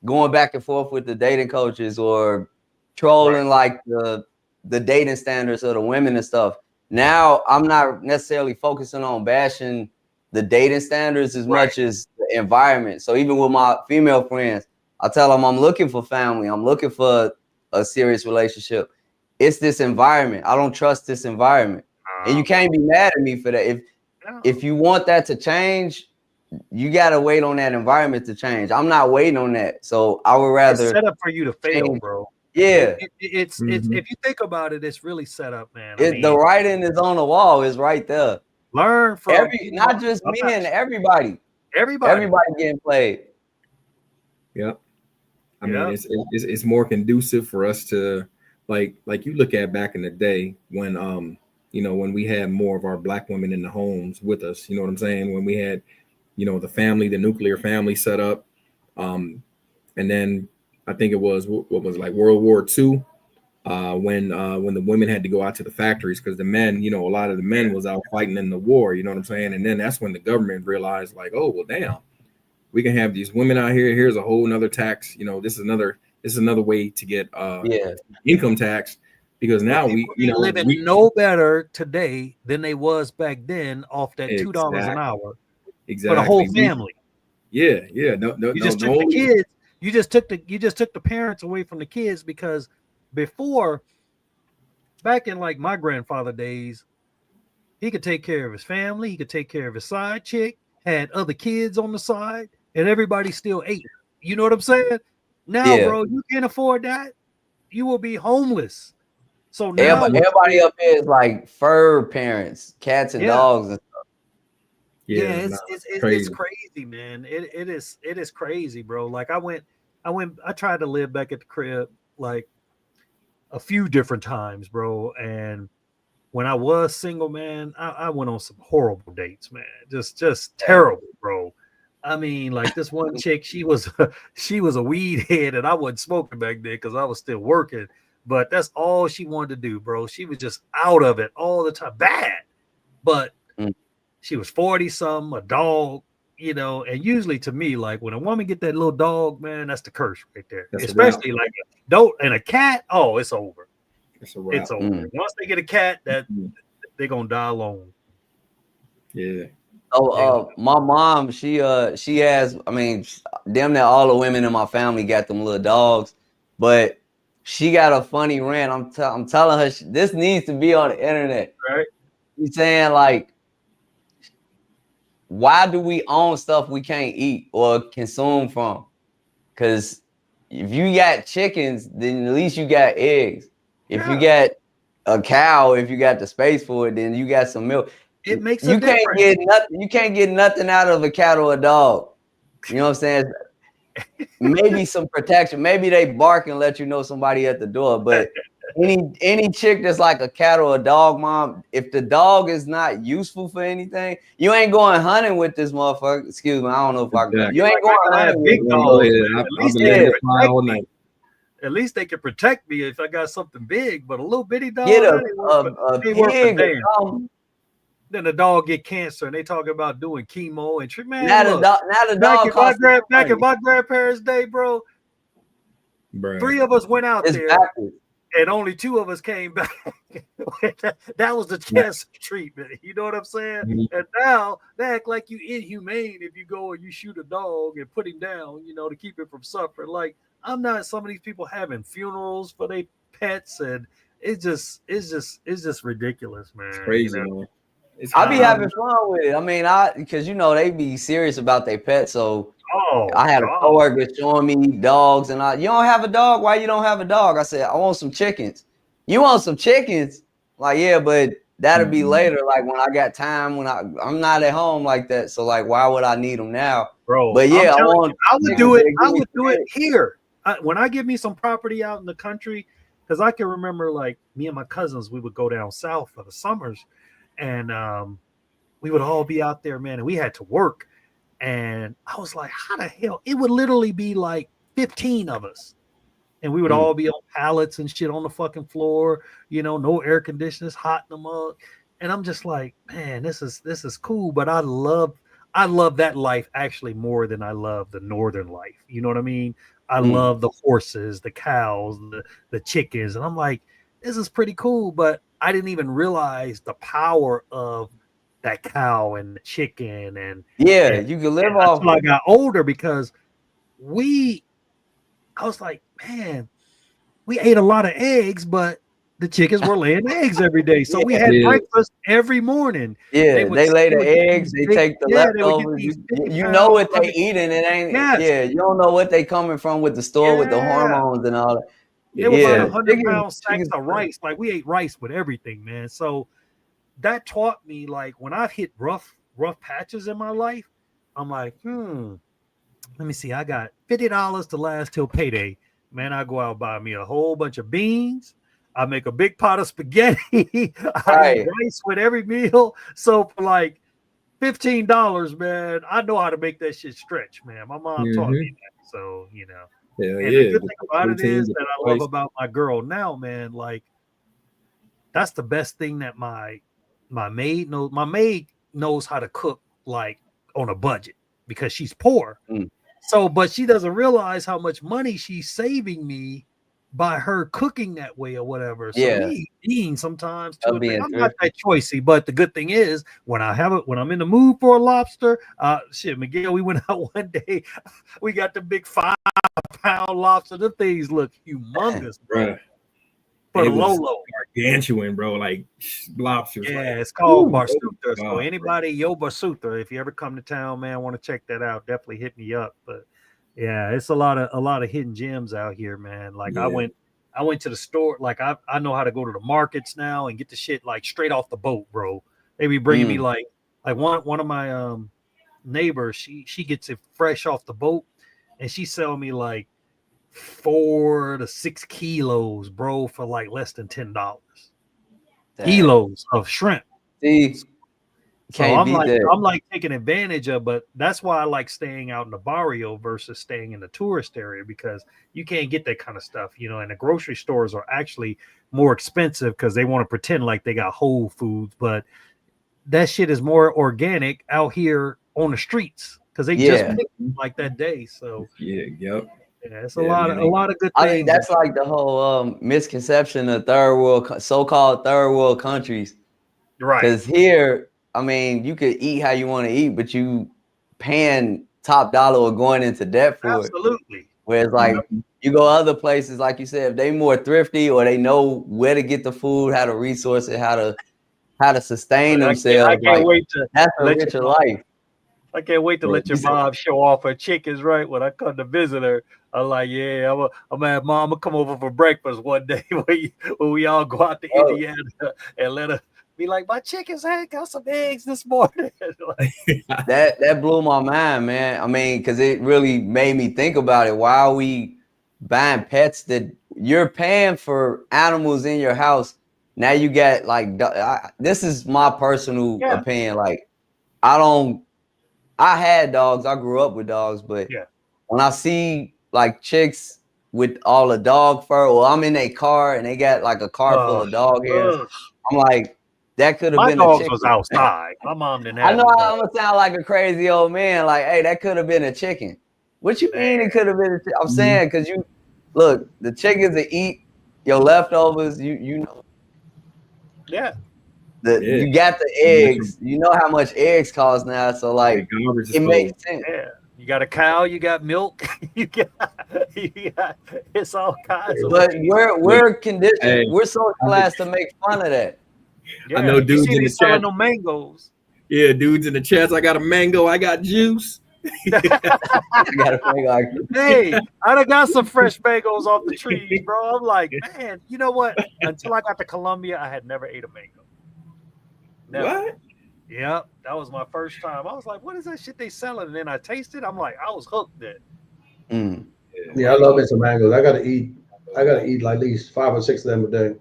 going back and forth with the dating coaches or trolling like the dating standards of the women and stuff. Now I'm not necessarily focusing on bashing the dating standards as much as the environment. So even with my female friends, I tell them I'm looking for family. I'm looking for a serious relationship. It's this environment. I don't trust this environment. And you can't be mad at me for that. If you want that to change, you gotta wait on that environment to change. I'm not waiting on that. So I would rather it's set up for you to fail, bro. Yeah. It's if you think about it, it's really set up, man. The writing is on the wall, is right there. Learn from not just men, everybody getting played. Yep. I mean, it's more conducive for us to like you look at back in the day when you know, when we had more of our black women in the homes with us, you know what I'm saying? When we had, you know, the family, the nuclear family set up. And then I think it was what was like World War II, when the women had to go out to the factories because the men, you know, a lot of the men was out fighting in the war, you know what I'm saying? And then that's when the government realized like, oh, well, damn, we can have these women out here. Here's a whole nother tax. You know, this is another way to get income tax. Because now we living no better today than they was back then off that $2 an hour for the whole family. Yeah. No, you just took the kids. You just took the parents away from the kids because before, back in like my grandfather days, he could take care of his family. He could take care of his side chick, had other kids on the side, and everybody still ate. You know what I'm saying? Now, bro, you can't afford that. You will be homeless. So now everybody up here is like fur parents, cats and dogs and stuff. It's crazy, man. It is crazy, bro. Like I tried to live back at the crib like a few different times, bro. And when I was single, man, I went on some horrible dates, man. Just terrible, bro. I mean, like this one chick, she was a weed head, and I wasn't smoking back then because I was still working. But that's all she wanted to do, bro. She was just out of it all the time. Bad. But she was 40-something, a dog, you know. And usually to me, like when a woman get that little dog, man, that's the curse right there. That's especially like a dog and a cat. Oh, it's over. It's over. Once they get a cat, that they're gonna die alone. Yeah. Oh, my mom, she has, I mean, damn near all the women in my family got them little dogs, but she got a funny rant. I'm telling her this needs to be on the internet. Right? She's saying like, why do we own stuff we can't eat or consume from? Because if you got chickens, then at least you got eggs. If you got a cow, if you got the space for it, then you got some milk. It makes you can't get nothing. You can't get nothing out of a cat or a dog. You know what I'm saying? Maybe some protection. Maybe they bark and let you know somebody at the door. But any chick that's like a cat or a dog, mom, if the dog is not useful for anything, you ain't going hunting with this motherfucker. Excuse me, I don't know if I can. You ain't going hunting with big dog. At least they can protect me if I got something big. But a little bitty dog, a pig. Then the dog get cancer, and they talk about doing chemo and treatment. Now the dog. Back in my grandparents' day, bro. 3 of us went out there, and only 2 of us came back. That was the cancer treatment. You know what I'm saying? And now they act like you inhumane if you go and you shoot a dog and put him down, you know, to keep it from suffering. Like I'm not. Some of these people having funerals for their pets, and it's just ridiculous, man. It's crazy, you know? Man. I be having fun with it. I mean, because you know they be serious about their pets. So I had a coworker showing me dogs, and you don't have a dog? Why you don't have a dog? I said I want some chickens. You want some chickens? Like yeah, but that'll be later. Like when I got time, when I'm not at home like that. So like, why would I need them now, bro? But yeah, I would do it. I would do it here when I give me some property out in the country, because I can remember like me and my cousins, we would go down south for the summers. And we would all be out there, man, and we had to work. And I was like, how the hell? It would literally be like 15 of us. And we would all be on pallets and shit on the fucking floor, no air conditioners, hot in the mug. And I'm just like, man, this is cool. But I love that life actually more than I love the northern life. You know what I mean? I love the horses, the cows, the chickens. And I'm like, this is pretty cool. But I didn't even realize the power of that cow and the chicken. And you can live off until I got older, because I was like, man, we ate a lot of eggs, but the chickens were laying eggs every day. So we had breakfast every morning. Yeah, they lay the eggs, they take the leftovers. You know what they eating. It ain't, you don't know what they coming from with the store with the hormones and all that. They were about 100-pound sacks of rice. Like, we ate rice with everything, man. So that taught me, like, when I've hit rough patches in my life, I'm like, let me see. I got $50 to last till payday. Man, I go out and buy me a whole bunch of beans. I make a big pot of spaghetti. I eat rice with every meal. So for like $15, man, I know how to make that shit stretch, man. My mom taught me that. So, and the good thing about it is that I love about my girl now, man, like, that's the best thing that my maid knows. My maid knows how to cook, like, on a budget, because she's poor. So, but she doesn't realize how much money she's saving me by her cooking that way or whatever. So we eat beans sometimes too. I'm not that choicey, but the good thing is when I'm in the mood for a lobster, Miguel, we went out one day, we got the big 5-pound lobster. The things look humongous, bro. For the low. Gargantuan, bro, like lobsters. Yeah, it's called Barsuta. So anybody, Yo Barsuta, if you ever come to town, man, want to check that out, definitely hit me up. But yeah, it's a lot of hidden gems out here, man. Like I went to the store, like I know how to go to the markets now and get the shit like straight off the boat, bro. They be bringing me like one of my neighbors, she gets it fresh off the boat, and she sell me like 4 to 6 kilos, bro, for like less than $10. Kilos of shrimp. See, so I'm like taking advantage of, but that's why I like staying out in the barrio versus staying in the tourist area, because you can't get that kind of stuff, and the grocery stores are actually more expensive because they want to pretend like they got Whole Foods, but that shit is more organic out here on the streets because they just picked them like that day. So it's a lot of good things. I think that's like the whole misconception of so-called third world countries. Right. Because here, I mean, you could eat how you want to eat, but you paying top dollar or going into debt for it. Absolutely. Whereas like you go other places, like you said, if they more thrifty or they know where to get the food, how to resource it, how to sustain themselves. I can't wait to that's a richer life. I can't wait to let your mom show off her chickens, right? When I come to visit her, I'm like, I'm gonna have mama come over for breakfast one day when we all go out to Indiana and let her be like, my chickens got some eggs this morning. that blew my mind, man. I mean, because it really made me think about it. Why are we buying pets that you're paying for animals in your house? Now you got like, this is my personal opinion. Like, I had dogs. I grew up with dogs, but when I see like chicks with all the dog fur, or I'm in a car and they got like a car full of dog hairs, I'm like, that could have been a chicken. My dogs was outside. My mom didn't have I know I'm gonna sound like a crazy old man. Like, hey, that could have been a chicken. What you mean it could have been a chicken? I'm saying because you look, the chickens that eat your leftovers, you know. Yeah. You got the eggs. You know how much eggs cost now. So like it makes sense. Yeah. You got a cow, you got milk, you got it's all kinds of. But we're conditioned, we're so class to make fun of that. I know dudes in the chat. No mangoes. Yeah, dudes in the chats. I got a mango. I got juice. I got a mango. Hey, I done got some fresh mangoes off the trees, bro. I'm like, man, you know what? Until I got to Colombia, I had never ate a mango. Never. What? Yep, that was my first time. I was like, what is that shit they selling? And then I tasted. I'm like, I was hooked then. Yeah, I love me some mangoes. I gotta eat like at least 5 or 6 of them a day.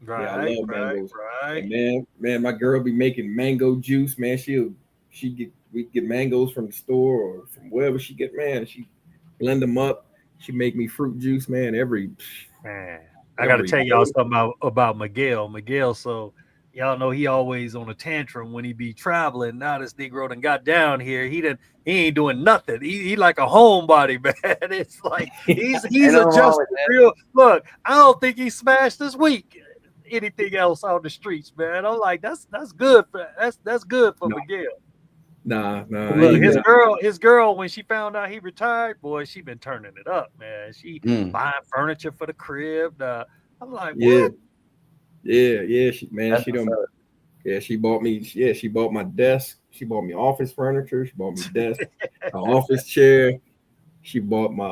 Right, I love mangoes. Right. Man, my girl be making mango juice, man. She'll we get mangoes from the store or from wherever she get, man. She blend them up. She make me fruit juice, man. Man, I got to tell y'all something about Miguel. Miguel, so y'all know he always on a tantrum when he be traveling. Now this Negro done got down here. He ain't doing nothing. He like a homebody, man. It's like he's adjusted real. Look, I don't think he smashed this week. Anything else on the streets, man. I'm like, that's good for that's good for Miguel. Nah. Look, his girl, when she found out he retired, boy, she been turning it up, man. She buying furniture for the crib. I'm like, what? Yeah. She bought me. Yeah, she bought my desk. She bought me office furniture. She bought me desk, an office chair. She bought me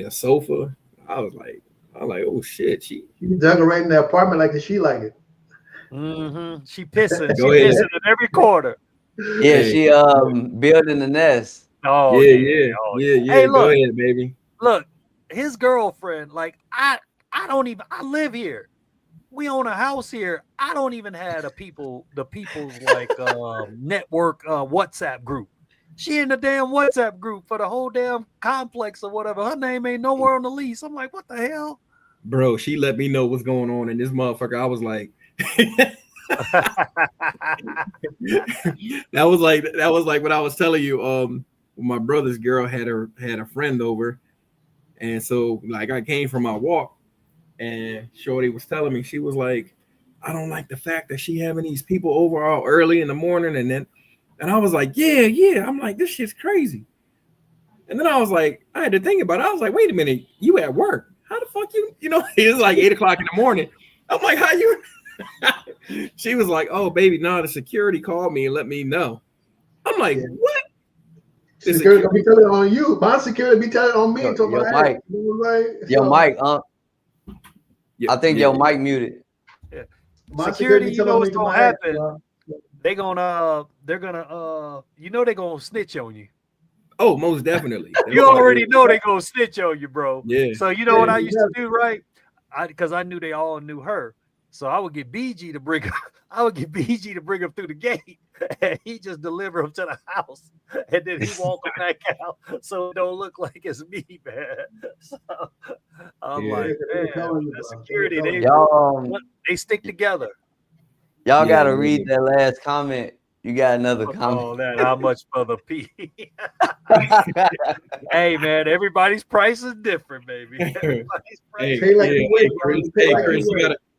a sofa. I was like, oh shit. She decorating the apartment like she like it. Mm-hmm. She pissing in every corner. Yeah, she building the nest. Oh yeah. Hey, look, go ahead, baby. Look, his girlfriend, like I live here. We own a house here. I don't even have the people's like network WhatsApp group. She in the damn WhatsApp group for the whole damn complex or whatever. Her name ain't nowhere on the lease. I'm like, what the hell? Bro, she let me know what's going on in this motherfucker. I was like, that was like what I was telling you. My brother's girl had a friend over, and so like I came from my walk, and Shorty was telling me, she was like, I don't like the fact that she having these people over all early in the morning, and I was like, yeah. I'm like, this shit's crazy. And then I was like, I had to think about it. I was like, wait a minute, you at work? How the fuck you know? It's like 8 o'clock in the morning. I'm like, how you? She was like, oh baby, no, the security called me and let me know. I'm like, what? Security be telling on you. My security be telling on me. Your mic, I think your mic muted. Yeah. Security, you know what's gonna happen? They're gonna snitch on you. Oh, most definitely. You already know they're gonna snitch on you, bro. Yeah. So you know what I used to do, right? Because I knew they all knew her. So I would get BG to bring him. I would get BG to bring him through the gate, and he just deliver him to the house, and then he walk him back out, so it don't look like it's me, man. So I'm like, man, the security they stick together. Y'all gotta read that last comment. You got another comment. Oh, that how much for the P? Hey man, everybody's price is different, baby. Everybody's price. Chris,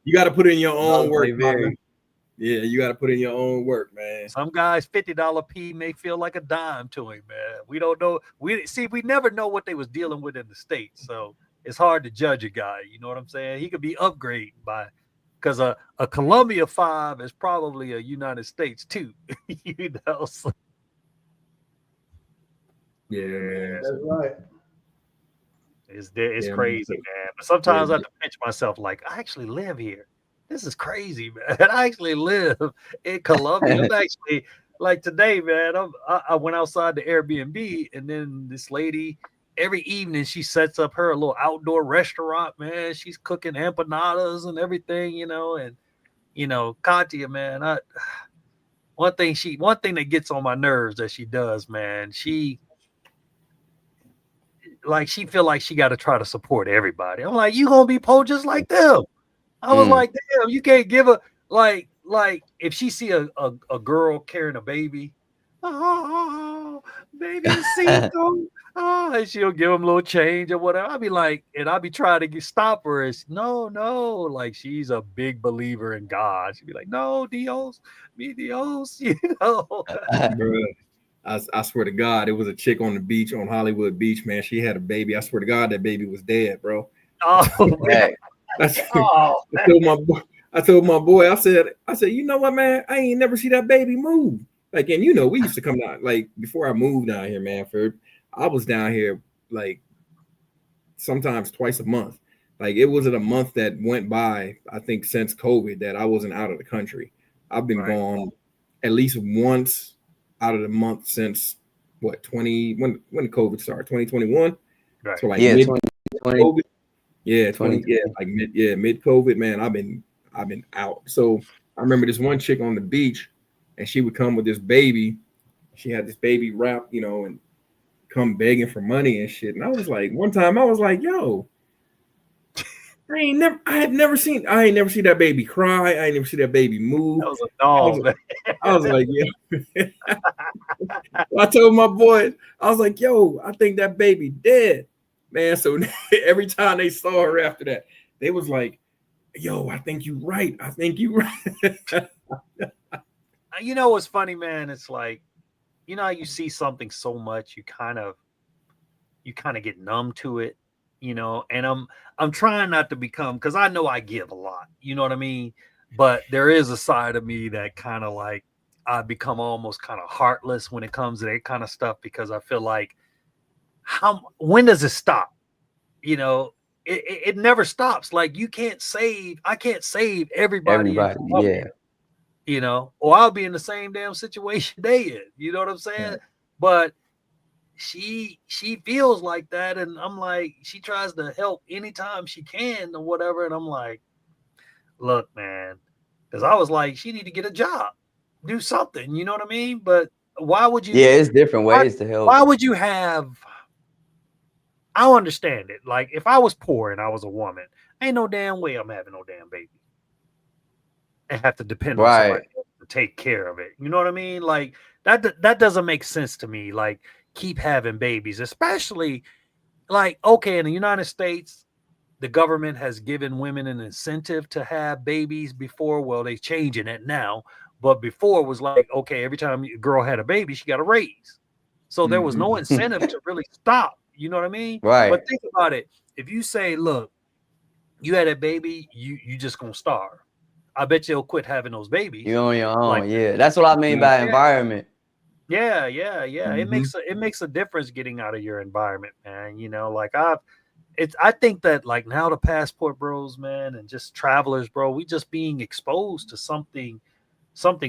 you gotta put in your own work, man. Yeah, you gotta put in your own work, man. Some guys $50 P may feel like a dime to him, man. We don't know. We never know what they was dealing with in the States, so it's hard to judge a guy. You know what I'm saying? He could be upgraded by. Because a Columbia 5 is probably a United States 2, you know. So. Yeah, man. That's right. It's crazy, man. But sometimes I have to pinch myself, like, I actually live here. This is crazy, man. I actually live in Columbia. I'm actually, like today, man, I went outside the Airbnb, and then this lady, every evening she sets up her little outdoor restaurant, man. She's cooking empanadas and everything, you know. And Katia, man, one thing that gets on my nerves that she does, man, she feel like she got to try to support everybody. I'm like, you gonna be poor just like them. I was like, damn, you can't give a like if she see a girl carrying a baby, baby, see and she'll give him a little change or whatever. I'll be like, and I'll be trying to stop her. It's no, like she's a big believer in God. She'd be like, no, Dios, mi Dios, you know. Bro, I swear to God, it was a chick on the beach, on Hollywood Beach, man. She had a baby. I swear to God, that baby was dead, bro. Oh, man. I told my boy, I said, you know what, man? I ain't never see that baby move. Like, and we used to come down, like before I moved down here, man. I was down here like sometimes twice a month. Like it wasn't a month that went by, I think, since COVID that I wasn't out of the country. I've been gone at least once out of the month since when COVID started, 2021. Right. So like mid-COVID. Mid-COVID, man. I've been out. So I remember this one chick on the beach. and she would come with this baby. She had this baby wrapped, you know, and come begging for money and shit. And I was like, one time I was like, yo, I ain't never seen that baby cry. I ain't never see that baby move. That was a dog, man. I was like, yeah. I told my boy, I was like, yo, I think that baby dead, man. So every time they saw her after that, they was like, yo, I think you right. I think you right. You know what's funny, man? It's like, you know how you see something so much, you kind of get numb to it, you know. And I'm trying not to become, because I know I give a lot, you know what I mean? But there is a side of me that kind of like I become almost kind of heartless when it comes to that kind of stuff, because I feel like, when does it stop? You know, it never stops. Like I can't save everybody. Yeah. You know, or I'll be in the same damn situation they in. You know what I'm saying? Yeah. But she feels like that, and I'm like, she tries to help anytime she can or whatever, and I'm like, look, man, because I was like, she need to get a job, do something. You know what I mean? But why would you? Yeah, it's different ways to help. Why would you have? I don't understand it. Like, if I was poor and I was a woman, ain't no damn way I'm having no damn baby. And have to depend on somebody else to take care of it. You know what I mean? Like that doesn't make sense to me. Like, keep having babies, especially like, okay, in the United States, the government has given women an incentive to have babies before. Well, they're changing it now, but before it was like, okay, every time a girl had a baby, she got a raise. So there was no incentive to really stop. You know what I mean? Right. But think about it. If you say, look, you had a baby, you just gonna starve. I bet you'll quit having those babies. You're on your own. Like, yeah, that's what I mean by environment. Yeah. It makes a difference getting out of your environment, man. You know, like I think that like now the passport bros, man, and just travelers, bro, we just being exposed to something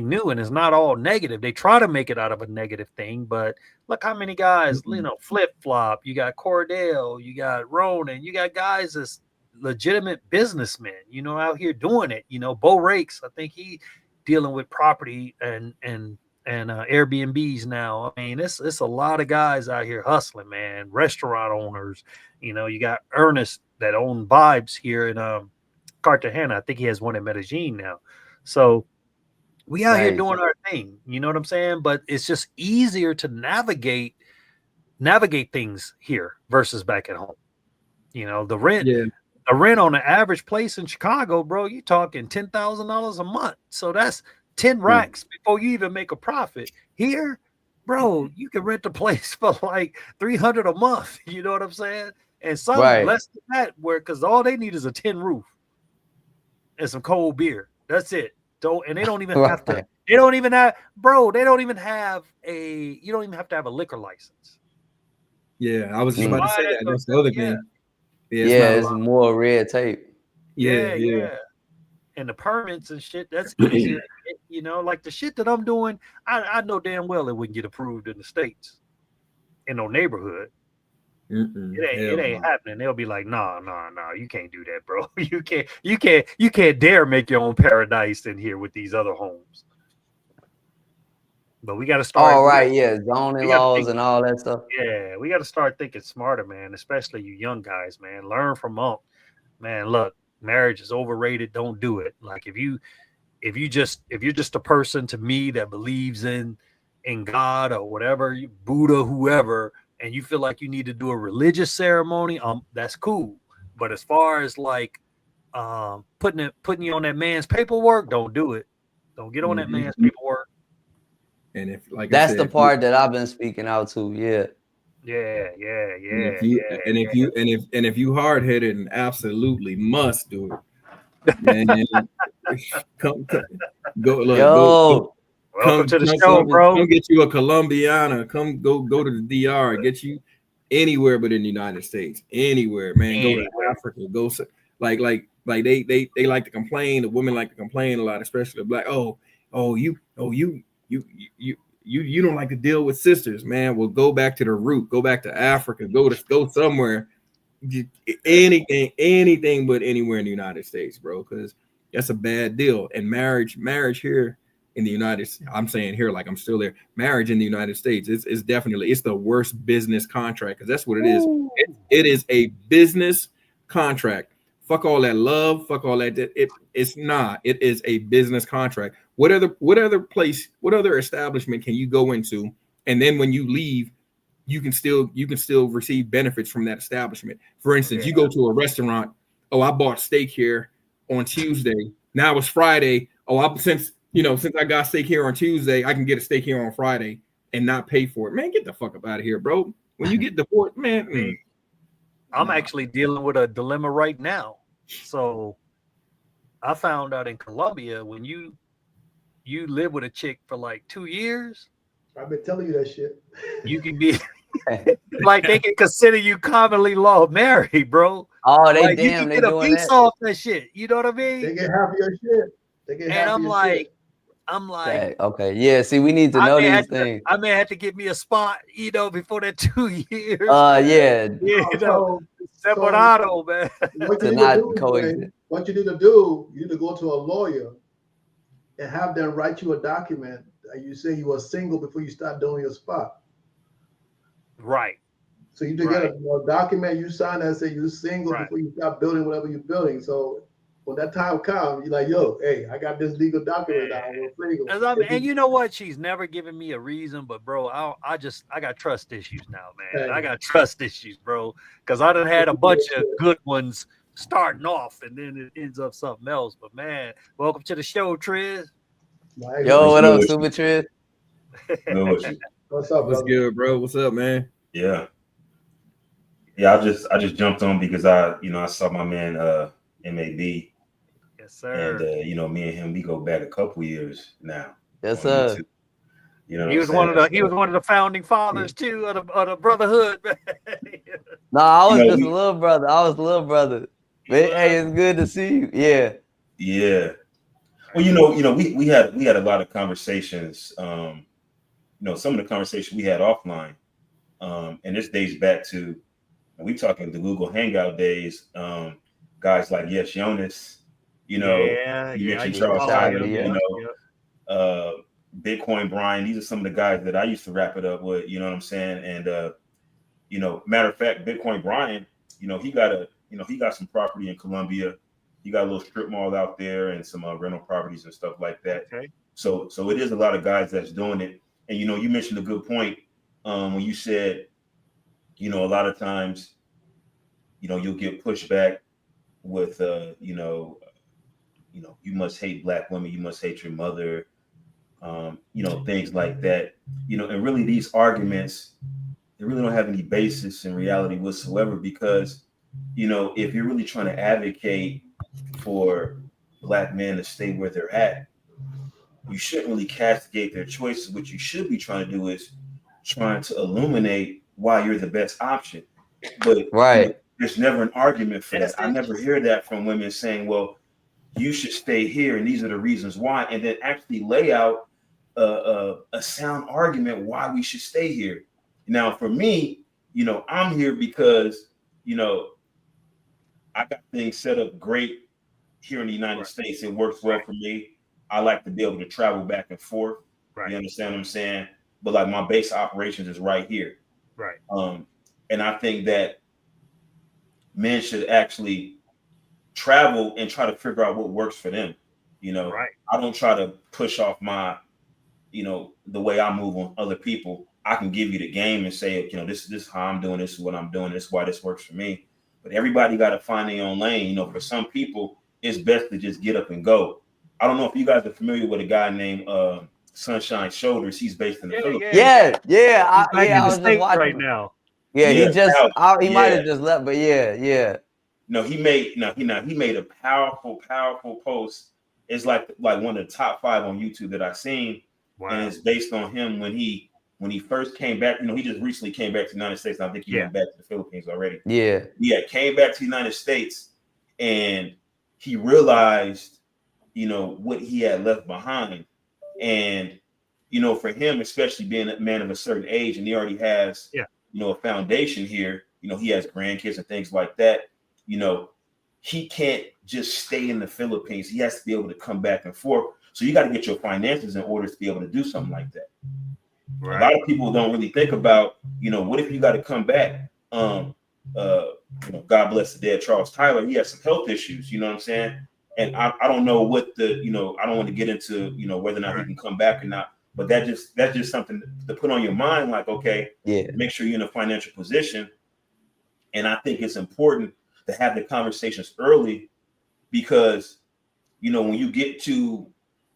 new, and it's not all negative. They try to make it out of a negative thing, but look how many guys, you know, Flip Flop, you got Cordell, you got Ronan, you got guys that's legitimate businessmen, you know, out here doing it. You know, Bo Rakes, I think he dealing with property and Airbnbs now. I mean, it's a lot of guys out here hustling, man. Restaurant owners, you know, you got Ernest that own Vibes here in Cartagena. I think he has one in Medellin now. So we out here doing our thing, you know what I'm saying? But it's just easier to navigate things here versus back at home. You know, the rent. Yeah. A rent on the average place in Chicago, bro, you talking $10,000 a month. So that's 10 racks before you even make a profit. Here, bro, you can rent a place for like $300 a month. You know what I'm saying? And some less than that, because all they need is a tin roof and some cold beer. That's it. And they don't even have to. They don't even have, bro. They don't even have a. You don't even have to have a liquor license. Yeah, I was just about to say that. That's the other thing. Yeah, it's more red tape. Yeah. And the permits and shit, that's easier. You know, like the shit that I'm doing, I know damn well it wouldn't get approved in the States, in no neighborhood. It ain't happening. They'll be like, no, you can't do that, bro. You can't dare make your own paradise in here with these other homes. But we got to start. All right, zoning laws and all that stuff. Yeah, we got to start thinking smarter, man. Especially you young guys, man. Learn from Monk, man. Look, marriage is overrated. Don't do it. Like if you're just a person to me that believes in God or whatever, Buddha, whoever, and you feel like you need to do a religious ceremony, that's cool. But as far as like putting you on that man's paperwork, don't do it. Don't get on that man's paperwork. And if like that's the part that I've been speaking out to, Yeah. And if you hard headed and absolutely must do it, man, come to the show, bro. Come get you a Colombiana. Come go to the DR. Get you anywhere but in the United States. Anywhere, man. Go to Africa. Go like they like to complain. The women like to complain a lot, especially the black. You don't like to deal with sisters, man. Well, go back to the root. Go back to Africa. Go somewhere. Anything but anywhere in the United States, bro. Because that's a bad deal. And marriage here in the I'm saying here, like I'm still there. Marriage in the United States is definitely, it's the worst business contract, because that's what it is. It is a business contract. Fuck all that love. Fuck all that. It's not. It is a business contract. What other establishment can you go into, and then when you leave, you can still receive benefits from that establishment? For instance, you go to a restaurant. Oh, I bought steak here on Tuesday. Now it's Friday. Oh, since I got steak here on Tuesday, I can get a steak here on Friday and not pay for it. Man, get the fuck up out of here, bro. When you get divorced, man. I'm actually dealing with a dilemma right now. So I found out in Colombia, when you live with a chick for like 2 years, I've been telling you that shit. You can be like, they can consider you commonly law married, bro. Oh, they like, damn, you they can get a doing piece that. off that shit. You know what I mean? They get half of your shit. They get half of your shit. I'm like, okay, yeah. See, we need to know these things. I may have to get me a spot, before that 2 years. Yeah. Separado, man. What you need to do, you need to go to a lawyer and have them write you a document. You say you were single before you start doing your spot. Right. So you get a document you sign that say you're single before you start building whatever you're building. So when that time comes, you're like, yo, hey, I got this legal document now. We're single. And you know what? She's never given me a reason, but bro, I got trust issues now, man. I got trust issues, bro, because I done had a bunch of good ones starting off, and then it ends up something else. But man, welcome to the show, Triz. Yo, what up, Super Triz? What's up, What's good, bro? What's up, man? Yeah, I just jumped on because I saw my man MAB. Yes, sir. And me and him, we go back a couple years now. Yes, sir. YouTube. You know, he was one of the founding fathers too of the brotherhood. No, I was just a little brother. Man, hey, it's good to see you. Yeah. Yeah. Well, we had a lot of conversations. Some of the conversations we had offline, and this dates back to, we talking the Google Hangout days. Guys like Yes Jonas, you mentioned Charles Howard, Bitcoin Brian. These are some of the guys that I used to wrap it up with. You know what I'm saying? And matter of fact, Bitcoin Brian, he got some property in Colombia. He got a little strip mall out there and some rental properties and stuff like that. Okay. So it is a lot of guys that's doing it. And you mentioned a good point when you said, a lot of times, you'll get pushback with you must hate Black women, you must hate your mother, things like that. And really these arguments, they really don't have any basis in reality whatsoever, because if you're really trying to advocate for Black men to stay where they're at, you shouldn't really castigate their choices. What you should be trying to do is trying to illuminate why you're the best option. But there's never an argument for that. I never hear that from women saying, well, you should stay here and these are the reasons why, and then actually lay out a sound argument why we should stay here. Now, for me, I'm here because, I got things set up great here in the United States. It works well for me. I like to be able to travel back and forth. You understand what I'm saying? But like my base operations is right here. Right. And I think that men should actually travel and try to figure out what works for them. I don't try to push off my, the way I move on other people. I can give you the game and say, this is how I'm doing, this is what I'm doing, this is why this works for me. But everybody got to find their own lane. For some people, it's best to just get up and go. I don't know if you guys are familiar with a guy named Sunshine Shoulders. He's based in the Philippines. Yeah. I was just watching right now. Yeah, he might have just left, but yeah. No, he made a powerful post. It's like one of the top 5 on YouTube that I've seen. Wow. And it's based on him when he first came back. He just recently came back to the United States. And I think he went back to the Philippines already. Yeah, came back to the United States, and he realized, what he had left behind. And, for him, especially being a man of a certain age, and he already has, a foundation here, he has grandkids and things like that, he can't just stay in the Philippines. He has to be able to come back and forth. So you got to get your finances in order to be able to do something like that. Right. A lot of people don't really think about, what if you got to come back? God bless the dead Charles Tyler. He had some health issues, you know what I'm saying? And I don't know what I don't want to get into, whether or not he can come back or not. But that's just something to put on your mind. Like, okay, make sure you're in a financial position. And I think it's important to have the conversations early because, when you get to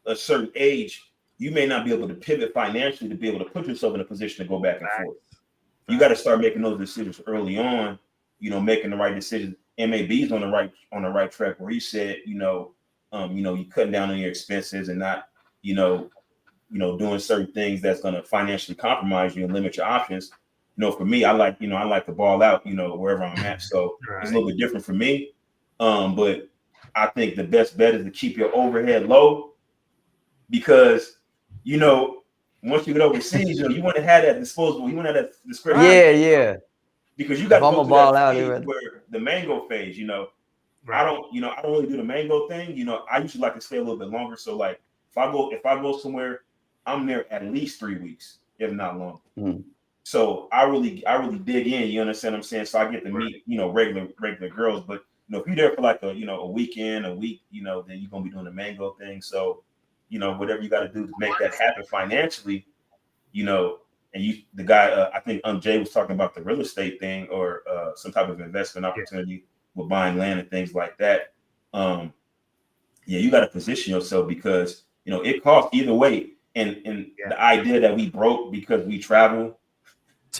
a certain age, you may not be able to pivot financially to be able to put yourself in a position to go back and forth. You got to start making those decisions early on, making the right decisions. MAB's on the right track where he said, you cutting down on your expenses and not, doing certain things that's going to financially compromise you and limit your options. For me, I like to ball out, wherever I'm at. So it's a little bit different for me. But I think the best bet is to keep your overhead low because, once you get overseas, you want to have that disposable. You want to have that discretionary. Yeah. Because you got to go through that phase where the mango phase. I don't really do the mango thing. I usually like to stay a little bit longer. So like, if I go somewhere, I'm there at least 3 weeks, if not longer. So I really dig in. You understand what I'm saying? So I get to meet regular girls. But if you're there for like a weekend, a week, then you're gonna be doing the mango thing. So whatever you got to do to make that happen financially, and the guy, I think Jay was talking about the real estate thing or some type of investment opportunity with buying land and things like that. You got to position yourself because, it costs either way. And the idea that we broke because we travel,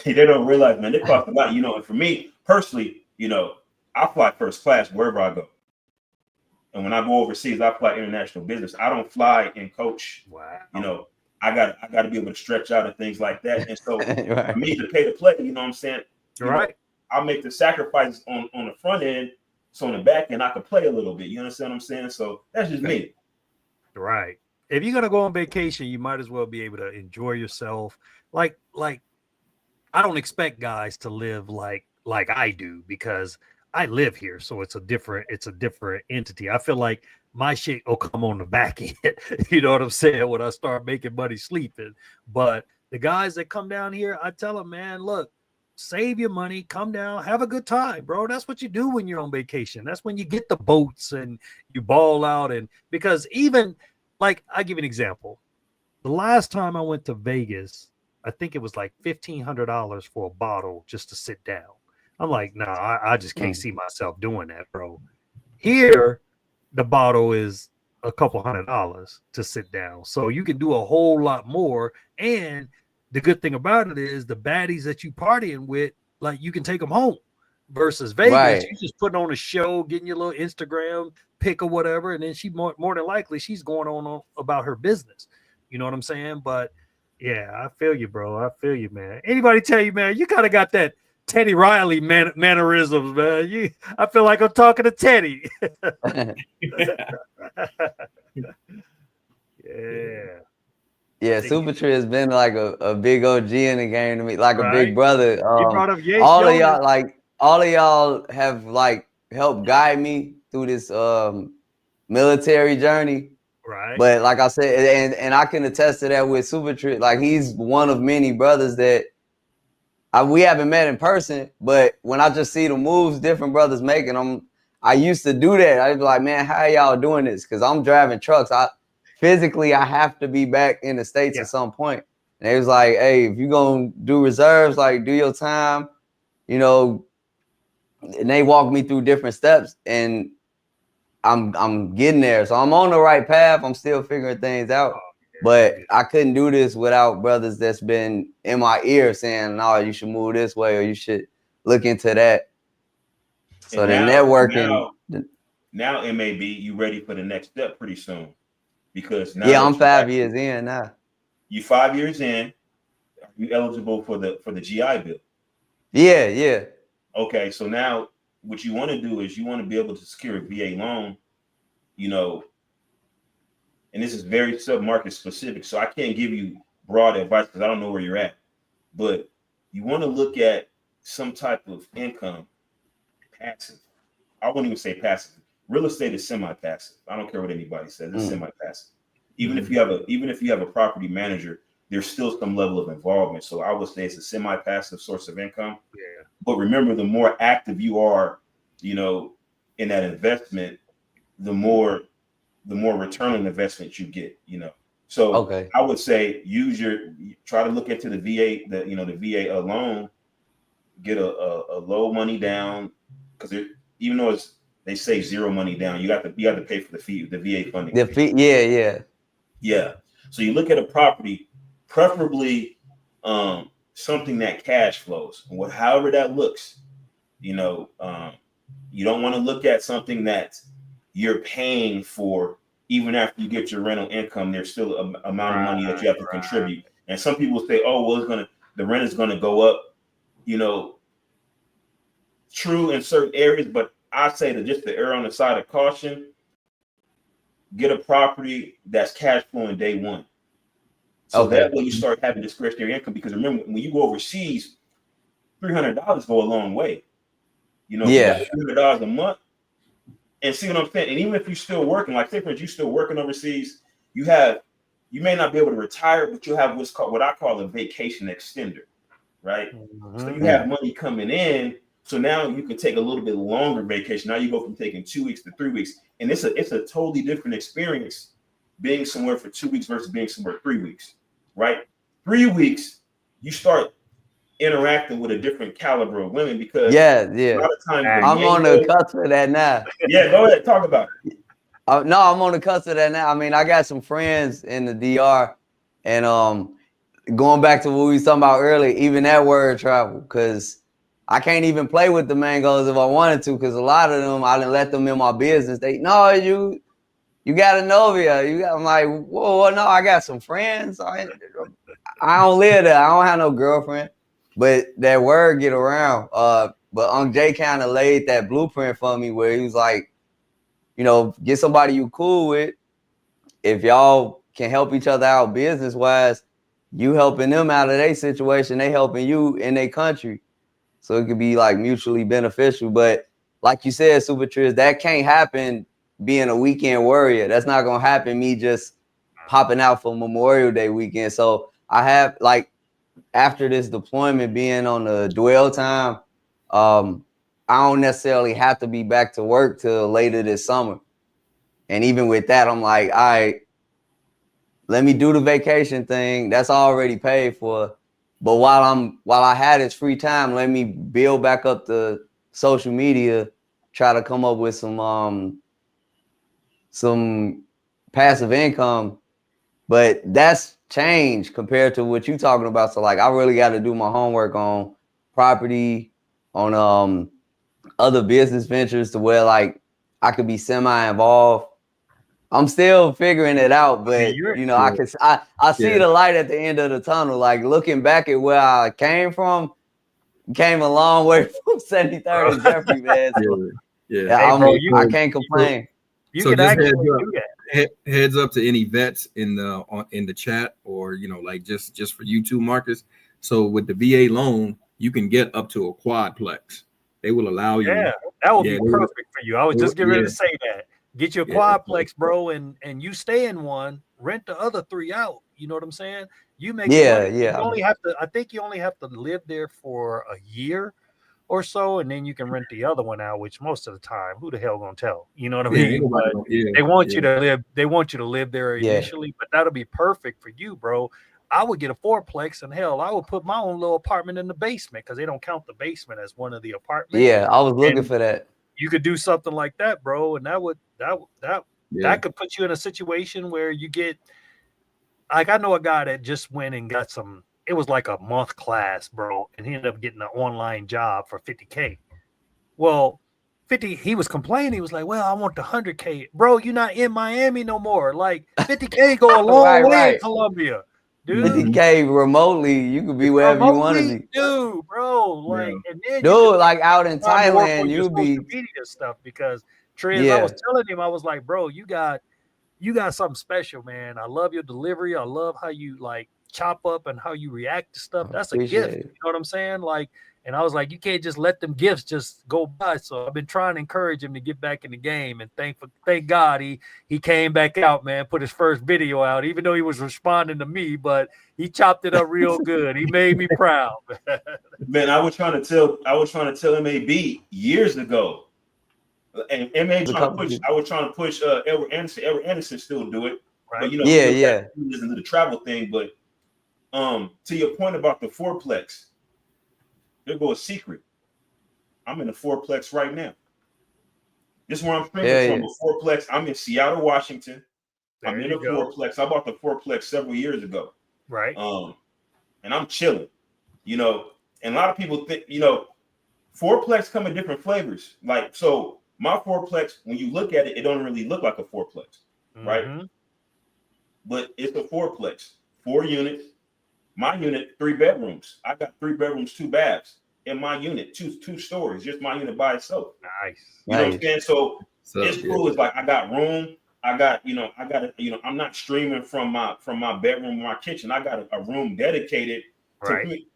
they don't realize, man, it costs a lot, and for me personally, I fly first class wherever I go. And when I go overseas, I fly international business. I don't fly and coach. Wow. I got to be able to stretch out and things like that. And so for me to pay to play, you know what I'm saying? I'll make the sacrifices on the front end. So on the back end, I could play a little bit. You understand what I'm saying? So that's just me. Right. If you're going to go on vacation, you might as well be able to enjoy yourself. Like I don't expect guys to live like I do because I live here, so it's a different entity. I feel like my shit will come on the back end. You know what I'm saying? When I start making money sleeping. But the guys that come down here, I tell them, man, look, save your money, come down, have a good time, bro. That's what you do when you're on vacation. That's when you get the boats and you ball out. And because even like, I give you an example. The last time I went to Vegas, I think it was like $1,500 for a bottle just to sit down. I'm like, nah, I just can't see myself doing that, bro. Here, the bottle is a couple $100 to sit down. So you can do a whole lot more. And the good thing about it is the baddies that you partying with, like you can take them home versus Vegas. You just putting on a show, getting your little Instagram pic or whatever. And then she more than likely, she's going on about her business. You know what I'm saying? But yeah, I feel you, bro. I feel you, man. Anybody tell you, man, you kind of got that Teddy Riley mannerisms, man. I feel like I'm talking to Teddy. Yeah, Super Tree has been like a big OG in the game to me, like a big brother. brought up Yates all Jonas. of y'all have like helped guide me through this military journey. Right. But like I said, and I can attest to that with Super Tree. Like he's one of many brothers that we haven't met in person, but when I just see the moves different brothers making, I used to do that. I'd be like, man, how y'all doing this? Because I'm driving trucks. I have to be back in the States at some point. And they was like, hey, if you're gonna do reserves, like do your time, and they walked me through different steps and I'm getting there. So I'm on the right path. I'm still figuring things out. But I couldn't do this without brothers that's been in my ear saying, no, you should move this way or you should look into that. So the networking. Now MAB, you ready for the next step pretty soon. Because now I'm 5 years in now. You 5 years in, are you eligible for the GI Bill? Yeah. Okay, so now what you want to do is you want to be able to secure a VA loan, and this is very sub-market specific, so I can't give you broad advice because I don't know where you're at. But you want to look at some type of income, passive. I wouldn't even say passive. Real estate is semi-passive. I don't care what anybody says. It's semi-passive. Even if you have a property manager, there's still some level of involvement. So I would say it's a semi-passive source of income. Yeah. But remember, the more active you are, you know, in that investment, the more return on investment you get, you know. So I would say try to look into the VA, the VA loan, get a low money down, because even though they say zero money down, you have to pay for the VA funding. The fee, yeah. So you look at a property, preferably something that cash flows, however that looks. You know, you don't want to look at something that you're paying for. Even after you get your rental income, there's still an amount of money that you have to contribute. And some people say, "Oh, well, the rent is gonna go up." You know, true in certain areas, but I say that just to err on the side of caution, get a property that's cash flowing day one. So that way you start having discretionary income. Because remember, when you go overseas, $300 go a long way. You know, $300 a month. And see what I'm saying? And even if you're still working, like say for instance, you're still working overseas, you may not be able to retire, but you'll have what I call a vacation extender, right? So you have money coming in. So now you can take a little bit longer vacation. Now you go from taking 2 weeks to 3 weeks. And it's a totally different experience being somewhere for 2 weeks versus being somewhere 3 weeks, right? 3 weeks, you start interacting with a different caliber of women because a lot of times I'm on the cusp of that now. Yeah, go ahead, talk about it. No, I'm on the cusp of that now. I mean, I got some friends in the DR, and going back to what we was talking about earlier, even that word travel, because I can't even play with the mangoes if I wanted to, because a lot of them, I didn't let them in my business. You got a Novia. I'm like, whoa, no, I got some friends. I don't live there. I don't have no girlfriend. But that word get around. But Unc Jay kind of laid that blueprint for me where he was like, you know, get somebody you cool with. If y'all can help each other out business-wise, you helping them out of their situation, they helping you in their country. So it could be like mutually beneficial. But like you said, Super Triz, that can't happen being a weekend warrior. That's not going to happen me just popping out for Memorial Day weekend. So I have, like, after this deployment being on the dwell time, I don't necessarily have to be back to work till later this summer. And even with that, I'm like, all right, let me do the vacation thing. That's already paid for. But while I had this free time, let me build back up the social media, try to come up with some passive income. But that's changed compared to what you're talking about. So like, I really got to do my homework on property, on other business ventures to where like I could be semi-involved. I'm still figuring it out, but you know, I see the light at the end of the tunnel. Like looking back at where I came from, came a long way from 73rd and Jeffrey, man. So, I can't complain. So just heads up to any vets in the chat, or you know, like just for you two, Marcus. So with the VA loan, you can get up to a quadplex. They will allow you. Yeah, that would be perfect for you. I was just getting ready to say that. Get your quadplex, bro, and you stay in one, rent the other 3 out. You know what I'm saying? You make money. You only have to, I think you only have to live there for a year or so, and then you can rent the other one out, which most of the time, who the hell gonna tell? You know what I mean? But they want you to live, they want you to live there initially, but that'll be perfect for you, bro. I would get a 4-plex, and hell, I would put my own little apartment in the basement because they don't count the basement as one of the apartments. Yeah, I was looking for that. You could do something like that, bro, and that could put you in a situation where you get, like, I know a guy that just went and got some, it was like a month class, bro, and he ended up getting an online job for $50K. Well, he was complaining. He was like, well, I want the $100K. Bro, you're not in Miami no more. Like, $50K go a long way in Columbia. Dude, $50K remotely, you could be wherever you want to be. Dude, bro, like, and then like out in Thailand, you be media stuff because Trez, I was telling him, I was like, bro, you got something special, man. I love your delivery. I love how you like chop up and how you react to stuff. That's a gift. You know what I'm saying? Like, And I was like, you can't just let them gifts just go by. So I've been trying to encourage him to get back in the game. And thank God he came back out, man, put his first video out, even though he was responding to me, but he chopped it up real good. He made me proud. Man, I was trying to tell MAB years ago. And MAB I was trying to push Edward Anderson. Edward Anderson still do it. Right. But you know, listen to the travel thing. But to your point about the fourplex, there goes a secret. I'm in the fourplex right now. This is where I'm streaming from. The fourplex. I'm in Seattle, Washington. I'm in the fourplex. I bought the fourplex several years ago. Right. And I'm chilling. You know, and a lot of people think, you know, fourplex come in different flavors. Like, so my fourplex, when you look at it, it don't really look like a fourplex, right? But it's a fourplex, 4 units. My unit, 3 bedrooms. I got 3 bedrooms, 2 baths in my unit, two stories, just my unit by itself. Nice. You know what I'm saying? So it's cool. It's like I got room. I'm not streaming from my bedroom or my kitchen. I got a room dedicated to me.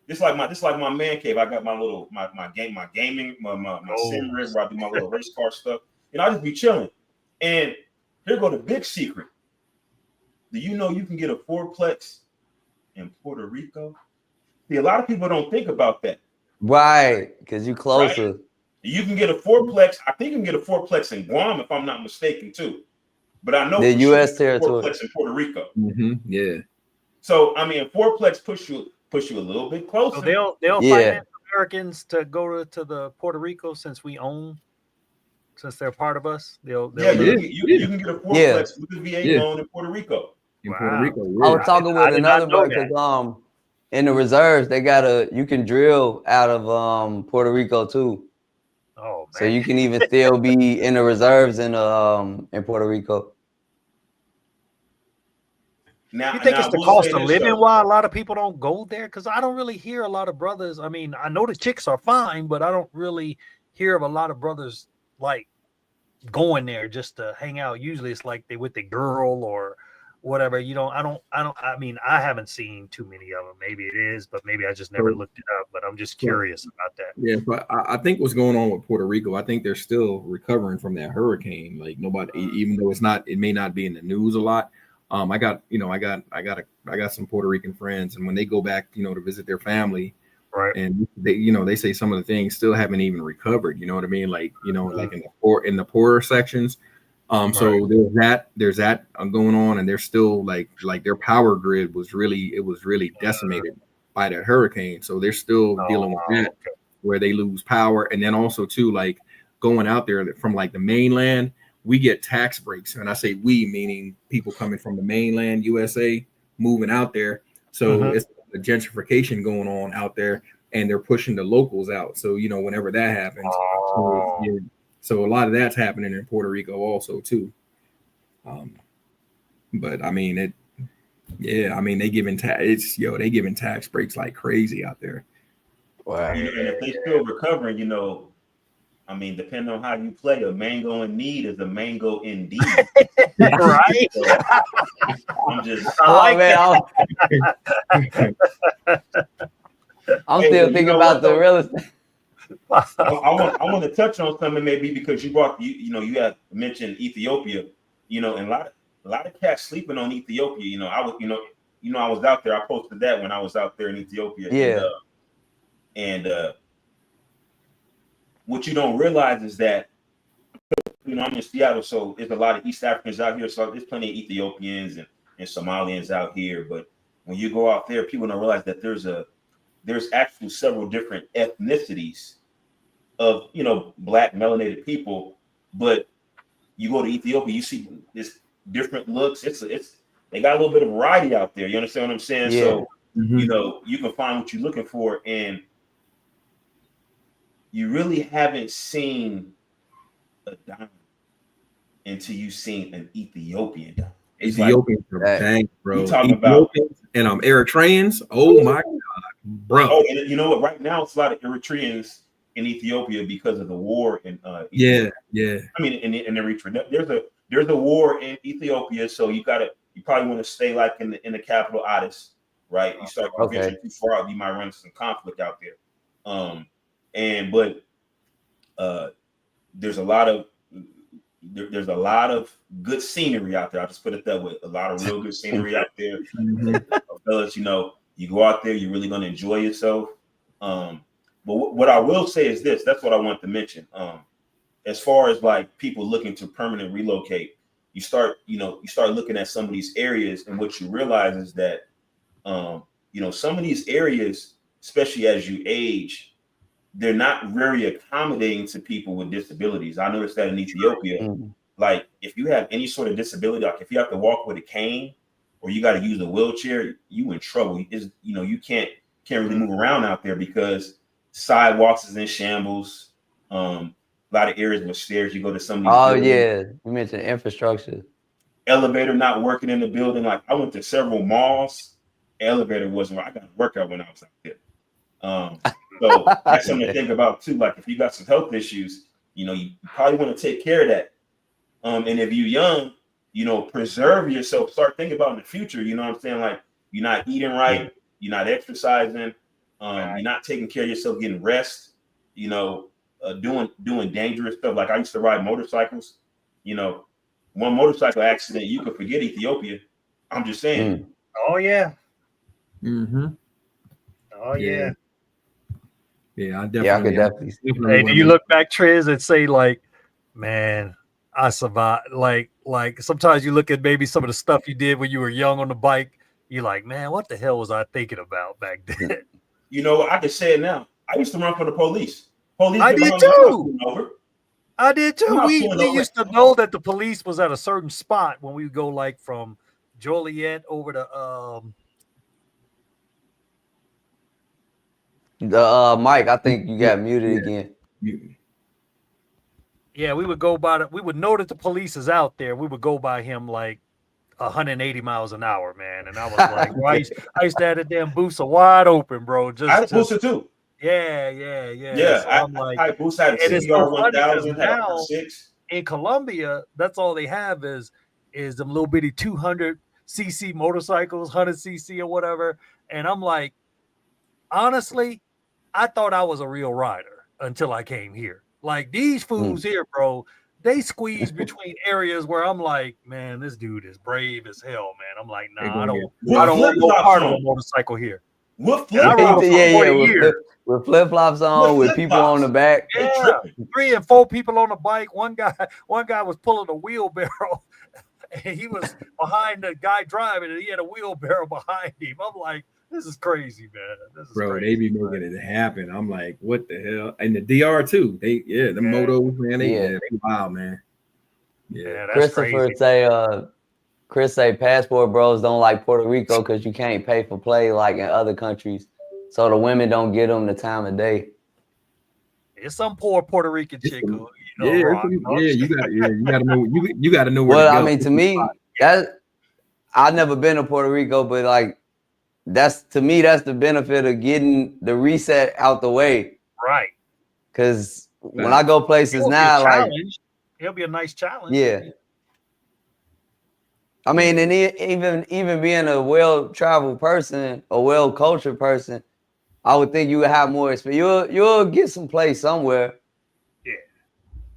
This like my man cave. I got my little my gaming, my sim rig where I do my little race car stuff. And I just be chilling. And here go the big secret. Do you know you can get a fourplex in Puerto Rico? See, a lot of people don't think about that. Right, because you closer. Right? You can get a fourplex. I think you can get a fourplex in Guam, if I'm not mistaken, too. But I know the U.S. territory. Fourplex in Puerto Rico. Yeah. So I mean, fourplex push you a little bit closer. So they'll finance Americans to go to the Puerto Rico since they're part of us. You can get a fourplex with a VA loan in Puerto Rico. In Puerto Rico, I was talking with another brother because in the reserves you can drill out of Puerto Rico too. Oh, man. So you can even still be in the reserves in Puerto Rico. Now, you think it's the cost of living why a lot of people don't go there? Because I don't really hear a lot of brothers. I mean, I know the chicks are fine, but I don't really hear of a lot of brothers like going there just to hang out. Usually it's like they with the girl or whatever. I mean, I haven't seen too many of them. Maybe it is, but maybe I just never looked it up. But I'm just curious about that. Yeah, but I think what's going on with Puerto Rico, I think they're still recovering from that hurricane. Like nobody, even though it may not be in the news a lot. I got some Puerto Rican friends, and when they go back, to visit their family, right? And they say some of the things still haven't even recovered. You know what I mean? Like, like in the poorer sections. So there's that going on, and they're still like their power grid was really decimated by that hurricane. So they're still dealing with that, where they lose power, and then also too, like going out there from like the mainland. We get tax breaks, and I say we, meaning people coming from the mainland USA moving out there. So it's a gentrification going on out there, and they're pushing the locals out. So whenever that happens, so a lot of that's happening in Puerto Rico also too. But I mean they giving tax breaks like crazy out there. Wow. And if they still recovering, I mean, depending on how you play, a mango in need is a mango indeed. Right? So, I'm still thinking about the real estate. I want to touch on something maybe because you brought you had mentioned Ethiopia, and a lot of cats sleeping on Ethiopia. I was out there. I posted that when I was out there in Ethiopia. Yeah. And what you don't realize is that, I'm in Seattle, so there's a lot of East Africans out here. So there's plenty of Ethiopians and Somalians out here. But when you go out there, people don't realize that there's actually several different ethnicities of, black melanated people. But you go to Ethiopia, you see this different looks. They got a little bit of variety out there. You understand what I'm saying? Yeah. So, you can find what you're looking for. And you really haven't seen a dime until you've seen an Ethiopian dime. Ethiopians are bang, bro. You talking about and Eritreans? Oh my God, bro. Oh, and you know what? Right now, it's a lot of Eritreans in Ethiopia because of the war in Ethiopia. Yeah. I mean, in Eritrea, there's a war in Ethiopia, so you probably want to stay like in the capital Addis, right? You start venturing too far out, you might run into some conflict out there. But there's a lot of good scenery out there. I'll just put it that way. A lot of real good scenery out there. Fellas, you know, you go out there, you're really going to enjoy yourself. But what I will say is this, that's what I want to mention. As far as like people looking to permanent relocate, you start looking at some of these areas, and what you realize is that, some of these areas, especially as you age, they're not very accommodating to people with disabilities. I noticed that in Ethiopia, like if you have any sort of disability, like if you have to walk with a cane or you got to use a wheelchair, you in trouble. You can't really move around out there because sidewalks is in shambles. A lot of areas with stairs. You go to some of these buildings. Yeah, you mentioned infrastructure. Elevator not working in the building. Like I went to several malls, elevator wasn't. I got to work out when I was out there. So that's something to think about too. Like if you got some health issues, you probably want to take care of that. And if you're young, preserve yourself. Start thinking about in the future. You know what I'm saying? Like you're not eating right, you're not exercising, you're not taking care of yourself, getting rest. Doing dangerous stuff. Like I used to ride motorcycles. One motorcycle accident, you could forget Ethiopia. I'm just saying. Oh yeah. Mm-hmm. Oh yeah. Yeah, I could definitely. Hey, do you look back, Trez, and say like, man, I survived? Like sometimes you look at maybe some of the stuff you did when you were young on the bike. You're like, man, what the hell was I thinking about back then? I can say it now. I used to run from the police. I did too. I did too. We used to know that the police was at a certain spot when we would go like from Joliet over to Mike, I think you got muted again. Yeah, we would go by we would know that the police is out there. We would go by him like 180 miles an hour, man. And I was like, well, I used to have the damn booster wide open, bro. I had a booster too. Yeah. Yeah, so I'm like, I boost had a CR 1000, had a 6. In Colombia, that's all they have is them little bitty 200cc motorcycles, 100cc or whatever. And I'm like, honestly, I thought I was a real rider until I came here. Like these fools here, bro, they squeeze between areas where I'm like, man, this dude is brave as hell, man. I'm like, nah, I don't want no part of a motorcycle here. With flip-flops on, with people on the back. Yeah, 3 and 4 people on the bike. One guy was pulling a wheelbarrow, and he was behind the guy driving, and he had a wheelbarrow behind him. I'm like, this is crazy, man. This is crazy, they be making it happen. I'm like, what the hell? And the DR too. The motos, man. They wild, man. Yeah, that's crazy. Chris say passport bros don't like Puerto Rico because you can't pay for play like in other countries. So the women don't get them the time of day. It's some poor Puerto Rican chick who, you gotta know where. Well, to go. I mean, to me, I've never been to Puerto Rico, but like that's the benefit of getting the reset out the way. Right. Because when I go places now, like it'll be a nice challenge. Yeah. I mean, and even being a well-traveled person, a well-cultured person, I would think you would have more experience. You'll get some place somewhere. Yeah.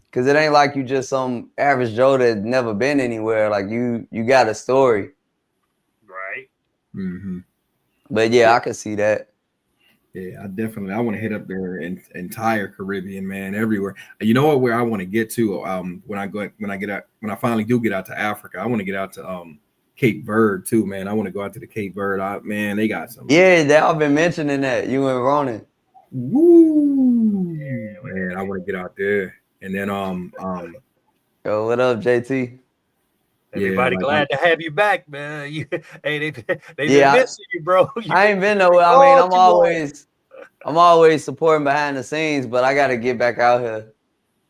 Because it ain't like you just some average Joe that never been anywhere. Like you got a story. Right. Mm-hmm. But yeah, I can see that. Yeah, I want to hit up their entire Caribbean, man, everywhere. You know what? Where I want to get to, when I finally do get out to Africa, I want to get out to Cape Verde too, man. I want to go out to the Cape Verde. Man, they got some. Yeah, they all been mentioning that. You and Ronan. Woo! Yeah, man, I want to get out there, and then Yo, what up, JT? Everybody glad to have you back, man. They been missing you, bro. I ain't been nowhere. I mean, I'm always supporting behind the scenes, but I got to get back out here.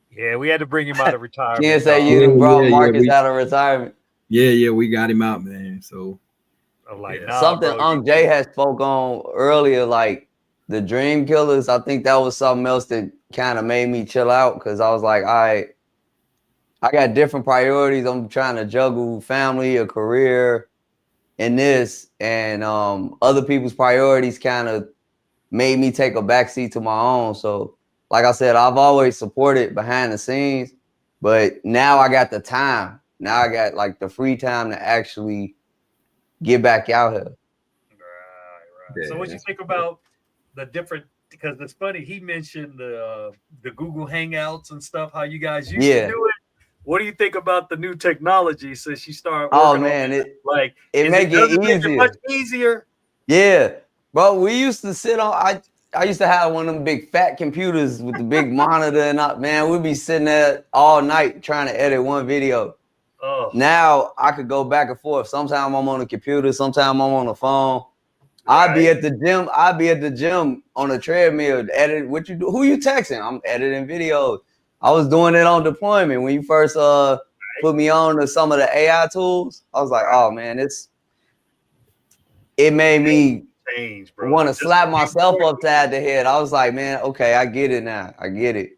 Yeah, we had to bring him out of retirement. Can't say you done brought Marcus out of retirement. Yeah, we got him out, man. So I'm like, something Unc Jay had spoke on earlier, like the Dream Killers. I think that was something else that kind of made me chill out because I was like, I got different priorities. I'm trying to juggle family, a career, and this, and other people's priorities kind of made me take a backseat to my own. So, like I said, I've always supported behind the scenes, but now I got the time. Now I got like the free time to actually get back out here. Right. So what you think about the different? Because it's funny, he mentioned the Google Hangouts and stuff. How you guys used to do it. What do you think about the new technology since you start working on it? Like, it make it much easier? Yeah, bro. We used to sit on. I used to have one of them big fat computers with the big monitor, and man, we'd be sitting there all night trying to edit one video. Oh. Now I could go back and forth. Sometimes I'm on the computer, sometimes I'm on the phone. Right. I'd be at the gym on a treadmill. Edit what you do? Who you texting? I'm editing videos. I was doing it on deployment when you first put me on to some of the AI tools. I was like, oh man, it made me want to slap myself upside the head. I was like, man, okay, I get it now. I get it.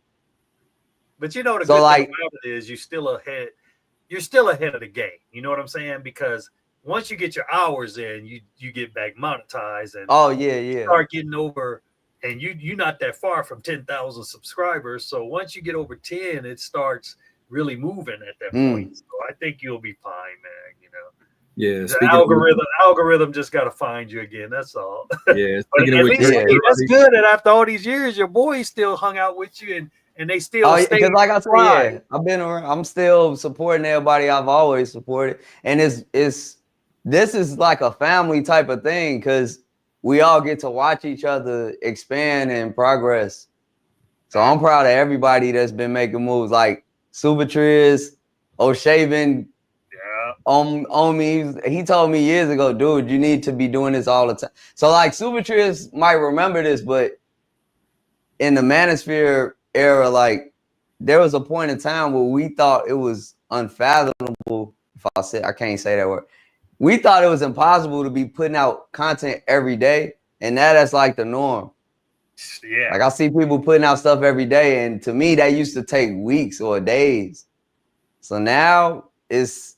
But you know the good thing about it is you're still ahead of the game. You know what I'm saying? Because once you get your hours in, you get back monetized and you start getting over, and you're not that far from 10,000 subscribers. So once you get over 10, it starts really moving at that point. So I think you'll be fine, man. You know. Yeah, the algorithm just got to find you again. That's all. Yeah, but at least that's good. And after all these years, your boys still hung out with you, and they still stay. Because like I said, I've been around. I'm still supporting everybody I've always supported, and this is like a family type of thing because we all get to watch each other expand and progress. So I'm proud of everybody that's been making moves, like Subatriz, O'Shaven. On me, he told me years ago, dude, you need to be doing this all the time. So like Subatriz might remember this, but in the Manosphere era, like there was a point in time where we thought it was unfathomable. I can't say that word. We thought it was impossible to be putting out content every day, and now that's like the norm. Yeah. Like I see people putting out stuff every day, and to me that used to take weeks or days. So now it's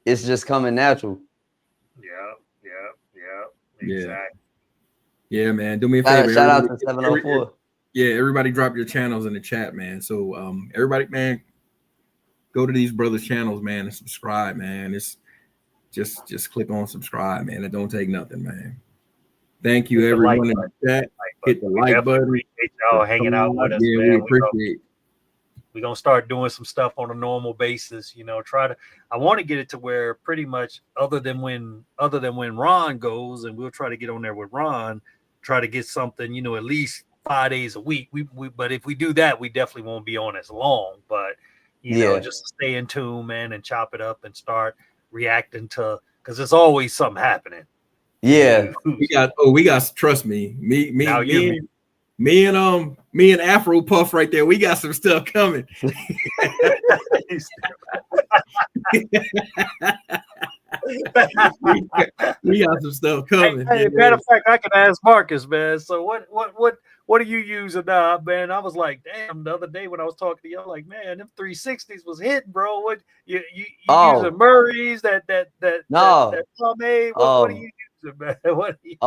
just coming natural. Yeah. Exactly. Yeah, man. Do me a favor. Shout out to 704. Yeah, everybody drop your channels in the chat, man. So everybody, man, go to these brothers' channels, man, and subscribe, man. It's just click on subscribe, man. It don't take nothing, man. Thank you, everyone in the chat. Hit the like button. Appreciate y'all hanging out with us. Yeah, man. we appreciate it. We're gonna start doing some stuff on a normal basis, you know. I want to get it to where pretty much other than when Ron goes, and we'll try to get on there with Ron, try to get something, you know, at least 5 days a week. But if we do that, we definitely won't be on as long. But you know, just stay in tune, man, and chop it up and start reacting to, because there's always something happening. Yeah. we got trust me. Me and Afro Puff right there. We got some stuff coming. we got some stuff coming. Hey, matter of fact, I can ask Marcus, man. So what are you using now, man? I was like, damn, the other day when I was talking to you, I'm like, man, them 360s was hitting, bro. What you using Murray's that pomade? What are you using, man? What are you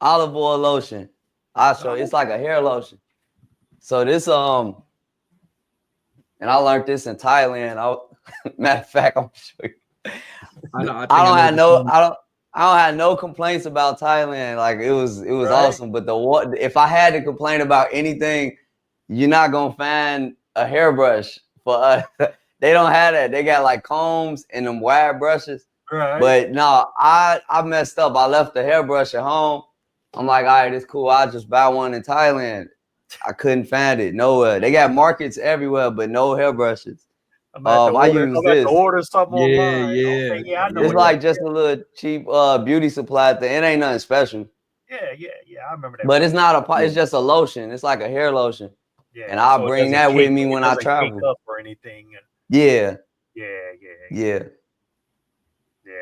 olive oil lotion. I'll show you. It's like a hair lotion. So this and I learned this in Thailand. Matter of fact, I'm sure I don't have no complaints about Thailand. Like it was awesome. But if I had to complain about anything, you're not gonna find a hairbrush for us. They don't have that. They got like combs and them wire brushes. Right. But no, I messed up. I left the hairbrush at home. I'm like, all right, it's cool. I'll just buy one in Thailand. I couldn't find it nowhere. They got markets everywhere, but no hairbrushes. I use this. Order something online. Yeah. Okay, yeah, I know it's like just a little cheap beauty supply thing. It ain't nothing special. Yeah. I remember that. But it's not it's just a lotion. It's like a hair lotion. Yeah. And I'll bring that with me when I travel. Up or anything. Yeah.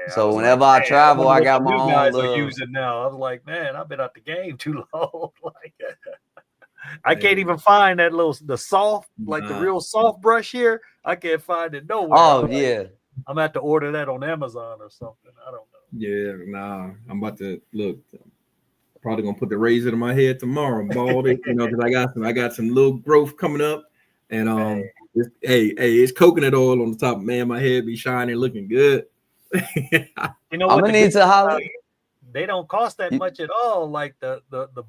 So whenever I travel, I got my own. Guys are using now. I was like, man, I've been out the game too long. Like, I can't even find that the soft, like the real soft brush here. I can't find it nowhere. Oh yeah, I'm gonna have to order that on Amazon or something. I don't know. Yeah, nah. I'm about to look. Probably gonna put the razor to my head tomorrow and bald it, you know, because I got some little growth coming up, and it's coconut oil on the top. Man, my head be shining, looking good. You know I'm what? gonna need to holler. They don't cost that much at all. Like the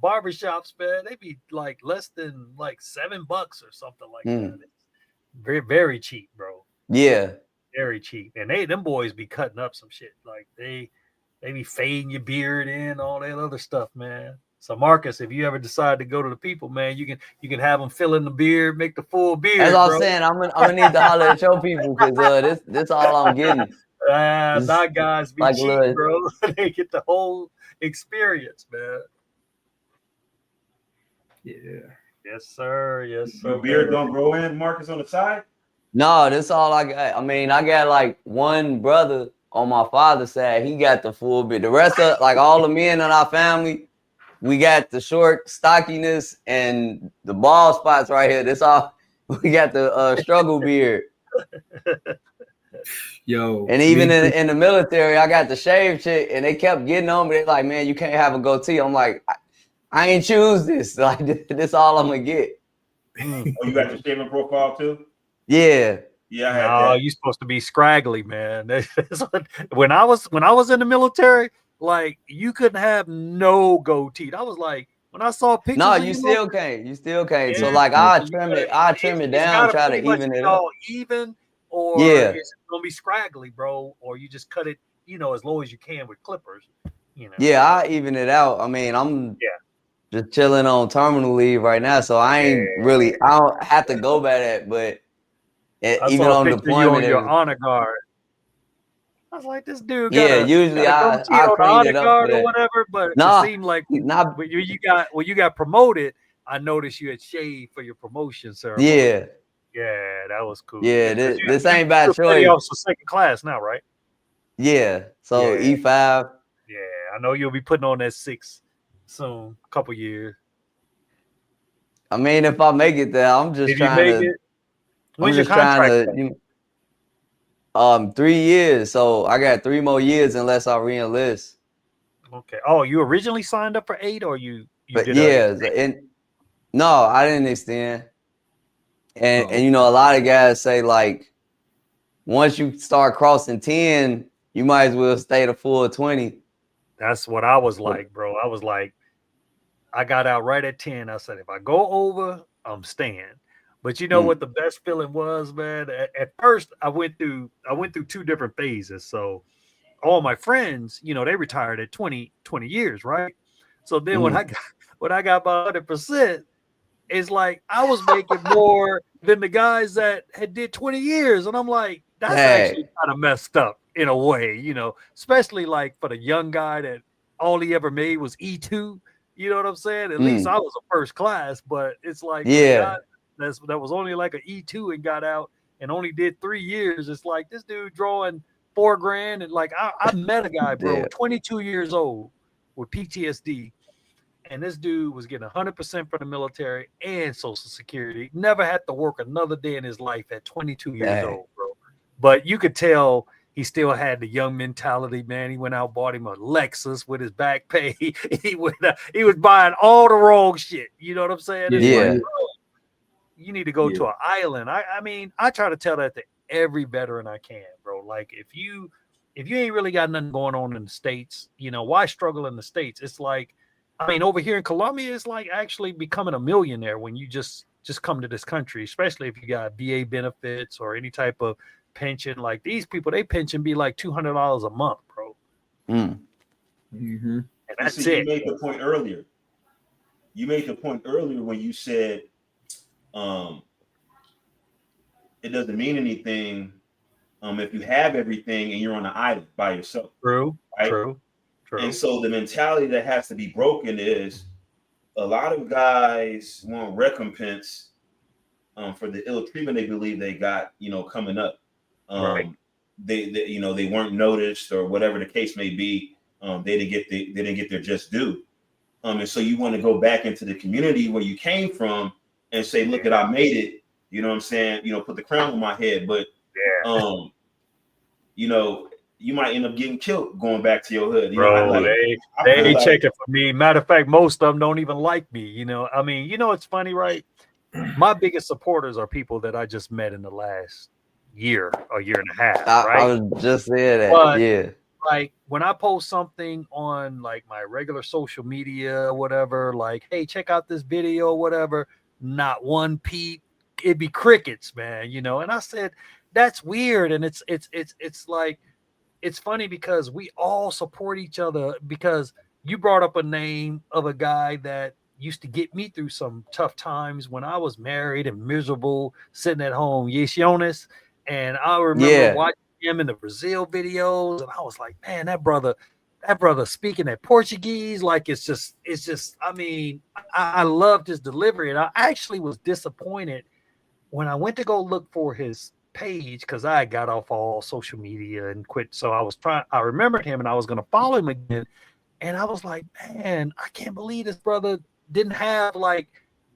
barbershops, man, they be like less than like $7 or something like that. It's very, very cheap, bro. Yeah. Very cheap. And them boys be cutting up some shit. Like they be fading your beard in, all that other stuff, man. So Marcus, if you ever decide to go to the people, man, you can have them fill in the beard, make the full beard. That's all bro. I'm saying. I'm gonna need to holler at your people because this all I'm getting. Not guys be like cheap, bro. They get the whole experience, man. Yeah. Yes, sir. Yes, sir. Your beard don't grow in, Marcus, on the side? No, that's all I got. I mean, I got like one brother on my father's side. He got the full beard. The rest of like all the men in our family, we got the short stockiness and the bald spots right here. That's all. We got the struggle beard. Yo, and even in the military, I got the shave chick, and they kept getting on me. They're like, "Man, you can't have a goatee." I'm like, I ain't choose this. Like, this all I'm gonna get. Oh, you got your shaving profile too? Yeah. Yeah, I had that. You're supposed to be scraggly, man. When I was in the military, like you couldn't have no goatee. I was like, when I saw pictures. No, you still can't. You still can't. So like, I trim it down, try to even it up. Even, or it's gonna be scraggly, bro. Or you just cut it, as low as you can with clippers. Yeah, I even it out. I mean, I'm just chilling on terminal leave right now, so I don't have to go by that. But even on deployment, your honor guard. I was like, this dude. Usually I clean it up or whatever. But it seemed like when you got promoted, I noticed you had shaved for your promotion ceremony. Yeah. Yeah, that was cool. Yeah, this ain't by choice. You're second class now, right? Yeah. So E5. Yeah, I know you'll be putting on that 6 soon, a couple years. I mean, if I make it there, I'm just trying to. When's your contract? 3 years. So I got 3 more years unless I re-enlist. Okay. Oh, you originally signed up for 8, or you but did no, I didn't extend. And a lot of guys say like, once you start crossing 10, you might as well stay the full 20. That's what I was like, bro. I was like, I got out right at 10. I said, if I go over, I'm staying. But you know what the best feeling was, man? At first, I went through 2 different phases. So all my friends, they retired at 20 years, right? So then when I got my 100%, it's like I was making more than the guys that had did 20 years. And I'm like, that's actually kind of messed up in a way, especially like for the young guy that all he ever made was E2. You know what I'm saying? At least I was a first class, but it's like that was only like an E2 and got out and only did 3 years. It's like this dude drawing $4,000, and like I met a guy, bro, 22 years old with PTSD, and this dude was getting 100% for the military and Social Security. Never had to work another day in his life at 22 years old, bro. But you could tell he still had the young mentality, man. He went out, bought him a Lexus with his back pay. He was buying all the wrong shit. You know what I'm saying? It's like, bro, you need to go to an island. I mean, I try to tell that to every veteran I can, bro. Like if you ain't really got nothing going on in the States, why struggle in the States? It's like, I mean, over here in Colombia, it's like actually becoming a millionaire when you just come to this country, especially if you got VA benefits or any type of pension. Like these people, they pension be like $200 a month, bro. And that's it. You made the point earlier. When you said it doesn't mean anything if you have everything and you're on an island by yourself. True. Right? True. And so the mentality that has to be broken is a lot of guys want recompense for the ill treatment they believe they got, coming up. They weren't noticed or whatever the case may be. They didn't get their just due. And so you want to go back into the community where you came from and say, look I made it. You know what I'm saying? Put the crown on my head. But you you might end up getting killed going back to your hood. You Bro, know, they feel ain't like, checking for me. Matter of fact, most of them don't even like me. You know, I mean, you know, it's funny, right? My biggest supporters are people that I just met in the last year or year and a half, right? I was just saying that. But, yeah. Like when I post something on like my regular social media or whatever, like, hey, check out this video or whatever, not one peep. It'd be crickets, man, you know. And I said, that's weird. And it's like, it's funny because we all support each other, because you brought up a name of a guy that used to get me through some tough times when I was married and miserable, sitting at home, Jonas. And I remember watching him in the Brazil videos, and I was like, man, that brother speaking that Portuguese, like it's just, I mean, I loved his delivery. And I actually was disappointed when I went to go look for his page, because I got off all social media and quit. So I remembered him and I was going to follow him again. And I was like, man, I can't believe this brother didn't have, like,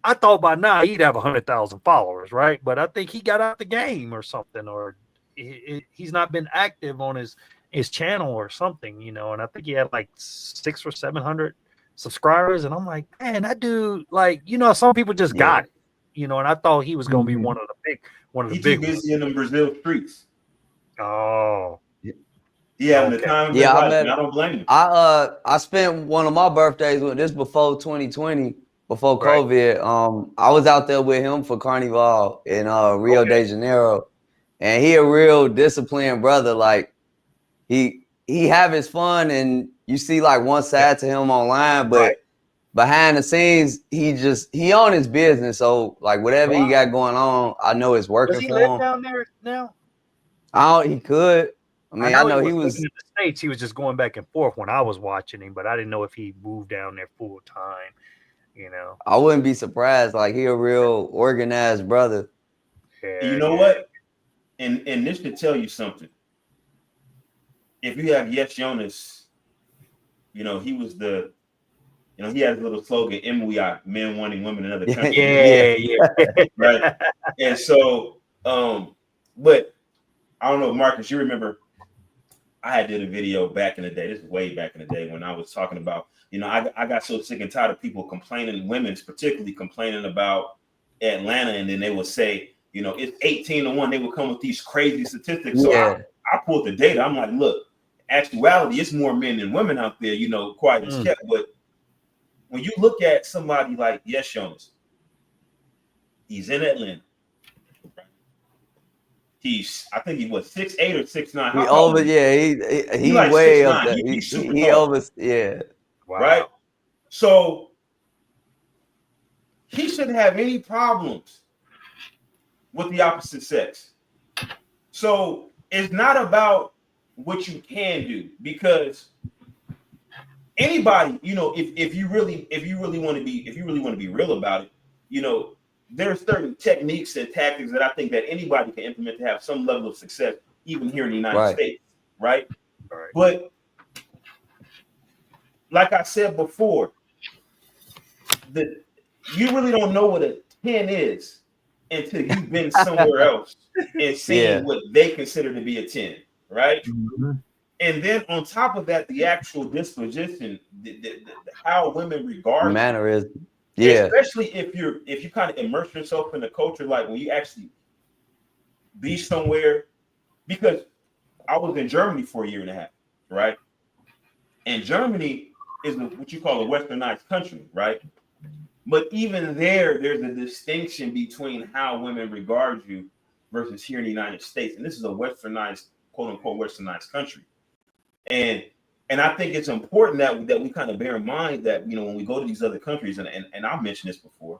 I thought by now he'd have 100,000 followers, right? But I think he got out the game or something, or he's not been active on his channel or something, you know. And I think he had like 600 or 700 subscribers. And I'm like, man, that dude, like, you know, some people just got it, you know. And I thought he was going to be one of the big He's too busy in the Brazil streets. Oh. Yeah, the time of his life, and I don't blame him. I spent one of my birthdays with this before 2020, before COVID. I was out there with him for Carnival in Rio de Janeiro, and he a real disciplined brother. Like he have his fun, and you see like one side to him online, but behind the scenes, he on his business. So like whatever he got going on, I know it's working Does he for live him. down there now? He could. I mean, I know he was in the States. He was just going back and forth when I was watching him, but I didn't know if he moved down there full time. You know, I wouldn't be surprised. Like he a real organized brother. Yeah, you know what? And this should tell you something. If you have Jonas, you know, he was the, you know, he had a little slogan, "MWI, men wanting women in other countries." yeah. Right. And so, but I don't know, Marcus, you remember I had did a video back in the day. This is way back in the day when I was talking about, you know, I got so sick and tired of people complaining, women's particularly complaining about Atlanta, and then they would say, you know, it's 18-1. They would come with these crazy statistics. So I pulled the data. I'm like, look, actuality, it's more men than women out there, you know, quiet as kept. But when you look at somebody like Jonas, he's in Atlanta. I think he was 6'8" or 6'9". He over, he like way 6'9". up there. He's super he tall. over, yeah. Wow. Right? So he shouldn't have any problems with the opposite sex. So it's not about what you can do, because anybody, you know, if you really want to be real about it, you know, there are certain techniques and tactics that I think that anybody can implement to have some level of success, even here in the United States, right? But like I said before, you really don't know what a 10 is until you've been somewhere else and seen what they consider to be a 10, right? Mm-hmm. And then on top of that, the actual disposition, the how women regard mannerism. Especially if you kind of immerse yourself in the culture, like when you actually be somewhere, because I was in Germany for a year and a half, right? And Germany is what you call a westernized country, right? But even there's a distinction between how women regard you versus here in the United States. And this is a westernized, quote unquote, westernized country. And I think it's important that we kind of bear in mind that, you know, when we go to these other countries, and I've mentioned this before,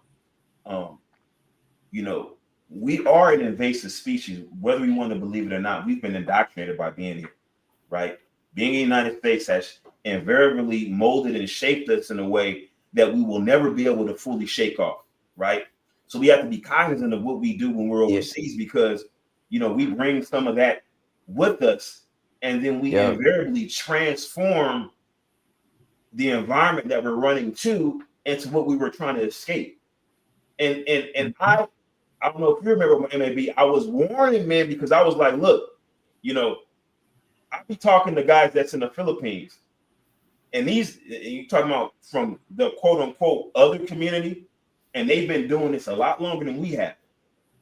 you know, we are an invasive species, whether we want to believe it or not. We've been indoctrinated by being here, right? Being in the United States has invariably molded and shaped us in a way that we will never be able to fully shake off, right? So we have to be cognizant of what we do when we're overseas, because, you know, we bring some of that with us. And then we invariably transform the environment that we're running to into what we were trying to escape. And I don't know if you remember MAB, I was warning men, because I was like, look, you know, I be talking to guys that's in the Philippines, and you talking about from the quote unquote other community, and they've been doing this a lot longer than we have.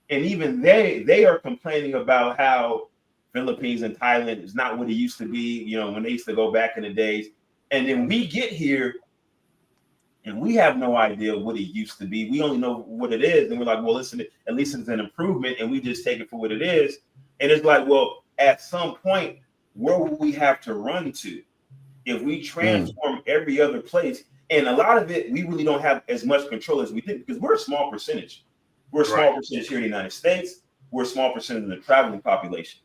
And even they are complaining about how Philippines and Thailand is not what it used to be, you know, when they used to go back in the days. And then we get here and we have no idea what it used to be. We only know what it is. And we're like, well, listen, at least it's an improvement, and we just take it for what it is. And it's like, well, at some point, where will we have to run to if we transform every other place? And a lot of it, we really don't have as much control as we think, because we're a small percentage. We're a small percentage here in the United States. We're a small percentage of the traveling population.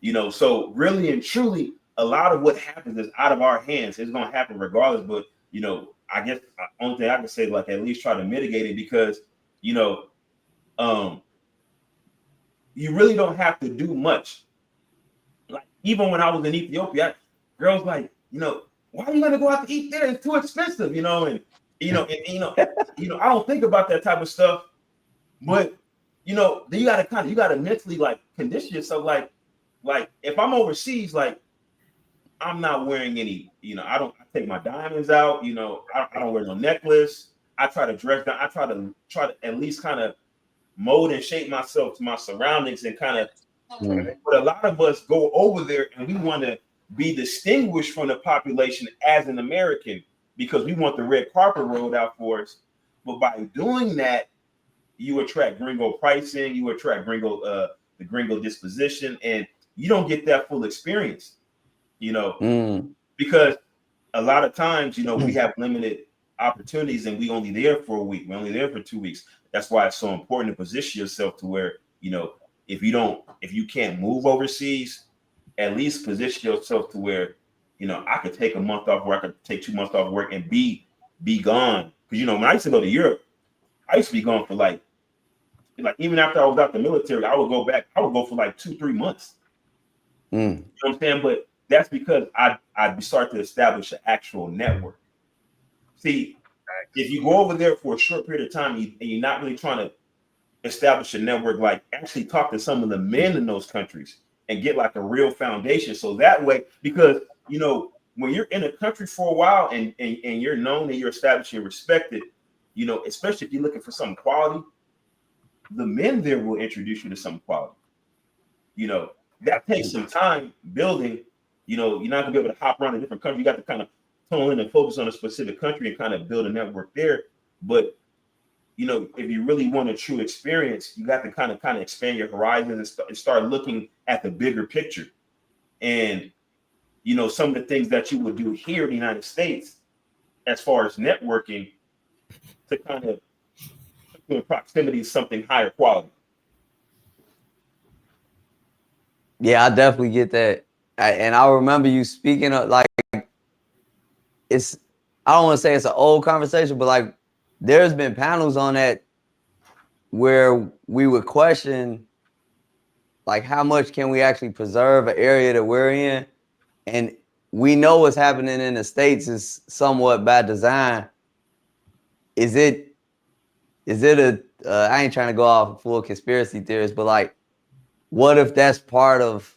You know, so really and truly, a lot of what happens is out of our hands. It's going to happen regardless. But, you know, I guess the only thing I can say, like, at least try to mitigate it, because, you know, you really don't have to do much. Like, even when I was in Ethiopia, girls like, you know, why are you going to go out to eat there? It's too expensive, you know, and you know, I don't think about that type of stuff. But, you know, then you gotta mentally like condition yourself. Like if I'm overseas, like, I'm not wearing any, you know, I take my diamonds out, you know, I don't wear no necklace. I try to dress down. I try to at least kind of mold and shape myself to my surroundings, and kind of, but a lot of us go over there and we want to be distinguished from the population as an American, because we want the red carpet rolled out for us. But by doing that, you attract gringo pricing, you attract the gringo disposition, and you don't get that full experience, you know, because a lot of times, you know, we have limited opportunities and we only there for a week, we're only there for 2 weeks. That's why it's so important to position yourself to where, you know, if you can't move overseas, at least position yourself to where, you know, I could take a month off work, I could take 2 months off work and be gone. Because, you know, when I used to go to Europe, I used to be gone for like even after I was out the military, I would go for like 2-3 months. You know what I'm saying? But that's because I start to establish an actual network. See, if you go over there for a short period of time and you're not really trying to establish a network, like actually talk to some of the men in those countries and get like a real foundation. So that way, because, you know, when you're in a country for a while and you're known and you're established and respected, you know, especially if you're looking for something quality, the men there will introduce you to some quality. You know, that takes some time building. You know, you're not gonna be able to hop around a different country. You got to kind of tone in and focus on a specific country and kind of build a network there. But, you know, if you really want a true experience, you got to kind of expand your horizons and start looking at the bigger picture. And, you know, some of the things that you would do here in the United States, as far as networking, to kind of in proximity to something higher quality. Yeah, I definitely get that. And I remember you speaking of, like, I don't want to say it's an old conversation, but like there's been panels on that where we would question, like, how much can we actually preserve an area that we're in? And we know what's happening in the States is somewhat by design. Is it I ain't trying to go off full conspiracy theorist, but like, what if that's part of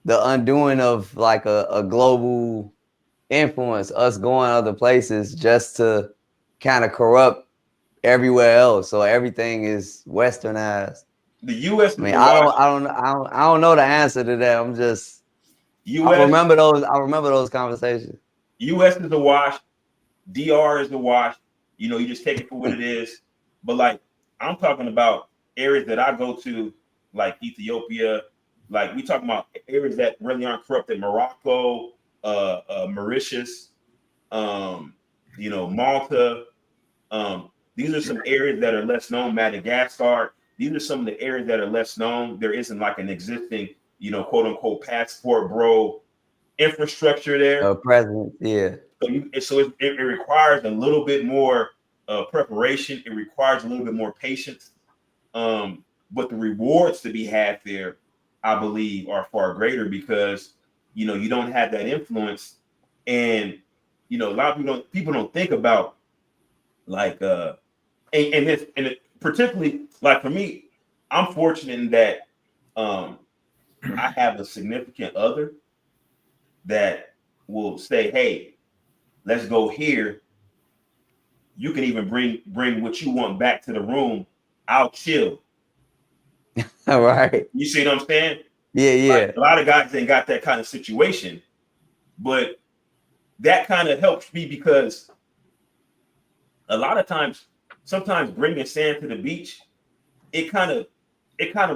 the undoing of like a global influence, us going other places just to kind of corrupt everywhere else, so everything is westernized? The U.S. I mean, I don't know the answer to that. I'm just I remember those conversations. U.S. is a wash. DR is the wash. You know, you just take it for what it is. But like, I'm talking about areas that I go to, like Ethiopia. Like, we talking about areas that really aren't corrupted. Morocco, Mauritius, you know, Malta. These are some areas that are less known. Madagascar. These are some of the areas that are less known. There isn't like an existing, you know, quote unquote passport bro infrastructure there. Present, yeah. So it requires a little bit more preparation. It requires a little bit more patience. But the rewards to be had there, I believe, are far greater, because, you know, you don't have that influence. And, you know, a lot of people don't think about, like, and particularly, like, for me, I'm fortunate in that I have a significant other that will say, hey, let's go here. You can even bring what you want back to the room. I'll chill. All right. You see what I'm saying? Yeah. Like, a lot of guys ain't got that kind of situation, but that kind of helps me because a lot of times, sometimes bringing sand to the beach, it kind of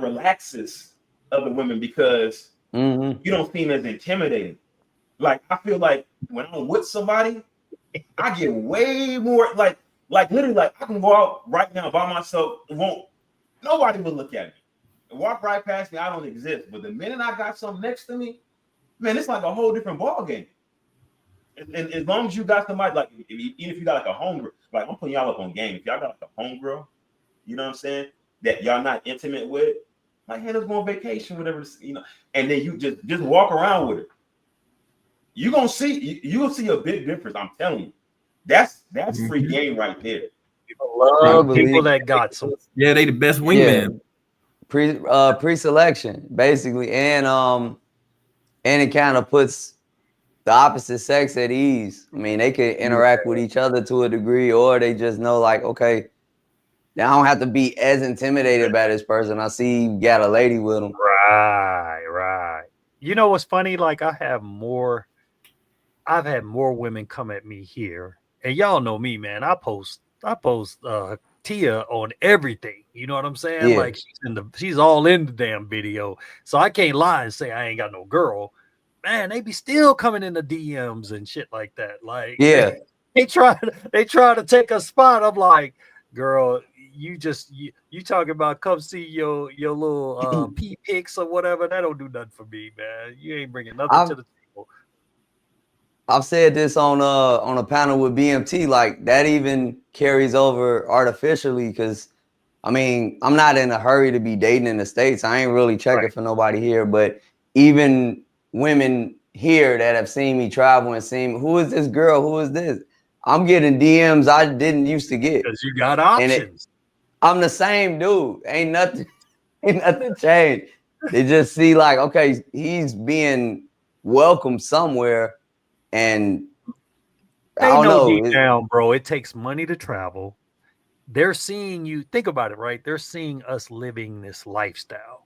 relaxes other women because you don't seem as intimidating. Like, I feel like when I'm with somebody, I get way more like literally, like, I can go out right now by myself. Nobody will look at me. Walk right past me, I don't exist. But the minute I got something next to me, man, it's like a whole different ball game. And as long as you got somebody, like, even if you got like a homegirl, like, I'm putting y'all up on game. If y'all got like a homegirl, you know what I'm saying, that y'all not intimate with, like, hey, let's go on vacation, whatever, you know, and then you just walk around with her. You'll see a big difference. I'm telling you, that's free game right there. People that got some. Yeah, they the best wingman. Pre-selection, basically, and it kind of puts the opposite sex at ease. I mean, they can interact with each other to a degree, or they just know, like, okay, I don't have to be as intimidated by this person. I see you got a lady with them. Right. You know what's funny? Like, I've had more women come at me here, and y'all know me, man. I post Tia on everything. You know what I'm saying? Yeah. Like, she's all in the damn video. So I can't lie and say I ain't got no girl. Man, they be still coming in the DMs and shit like that. Like, yeah, they try to take a spot. I'm like, girl, you talking about come see your little pee pics or whatever. That don't do nothing for me, man. You ain't bringing nothing to the table. I've said this on a panel with BMT, like, that even carries over artificially, because I mean, I'm not in a hurry to be dating in the States. I ain't really checking for nobody here, but even women here that have seen me travel and seen, who is this girl? Who is this? I'm getting DMs I didn't used to get. Because you got options. I'm the same dude. Ain't nothing changed. They just see, like, okay, he's being welcomed somewhere, and I don't know. Deep down, bro, it takes money to travel. They're seeing you. Think about it, right? They're seeing us living this lifestyle.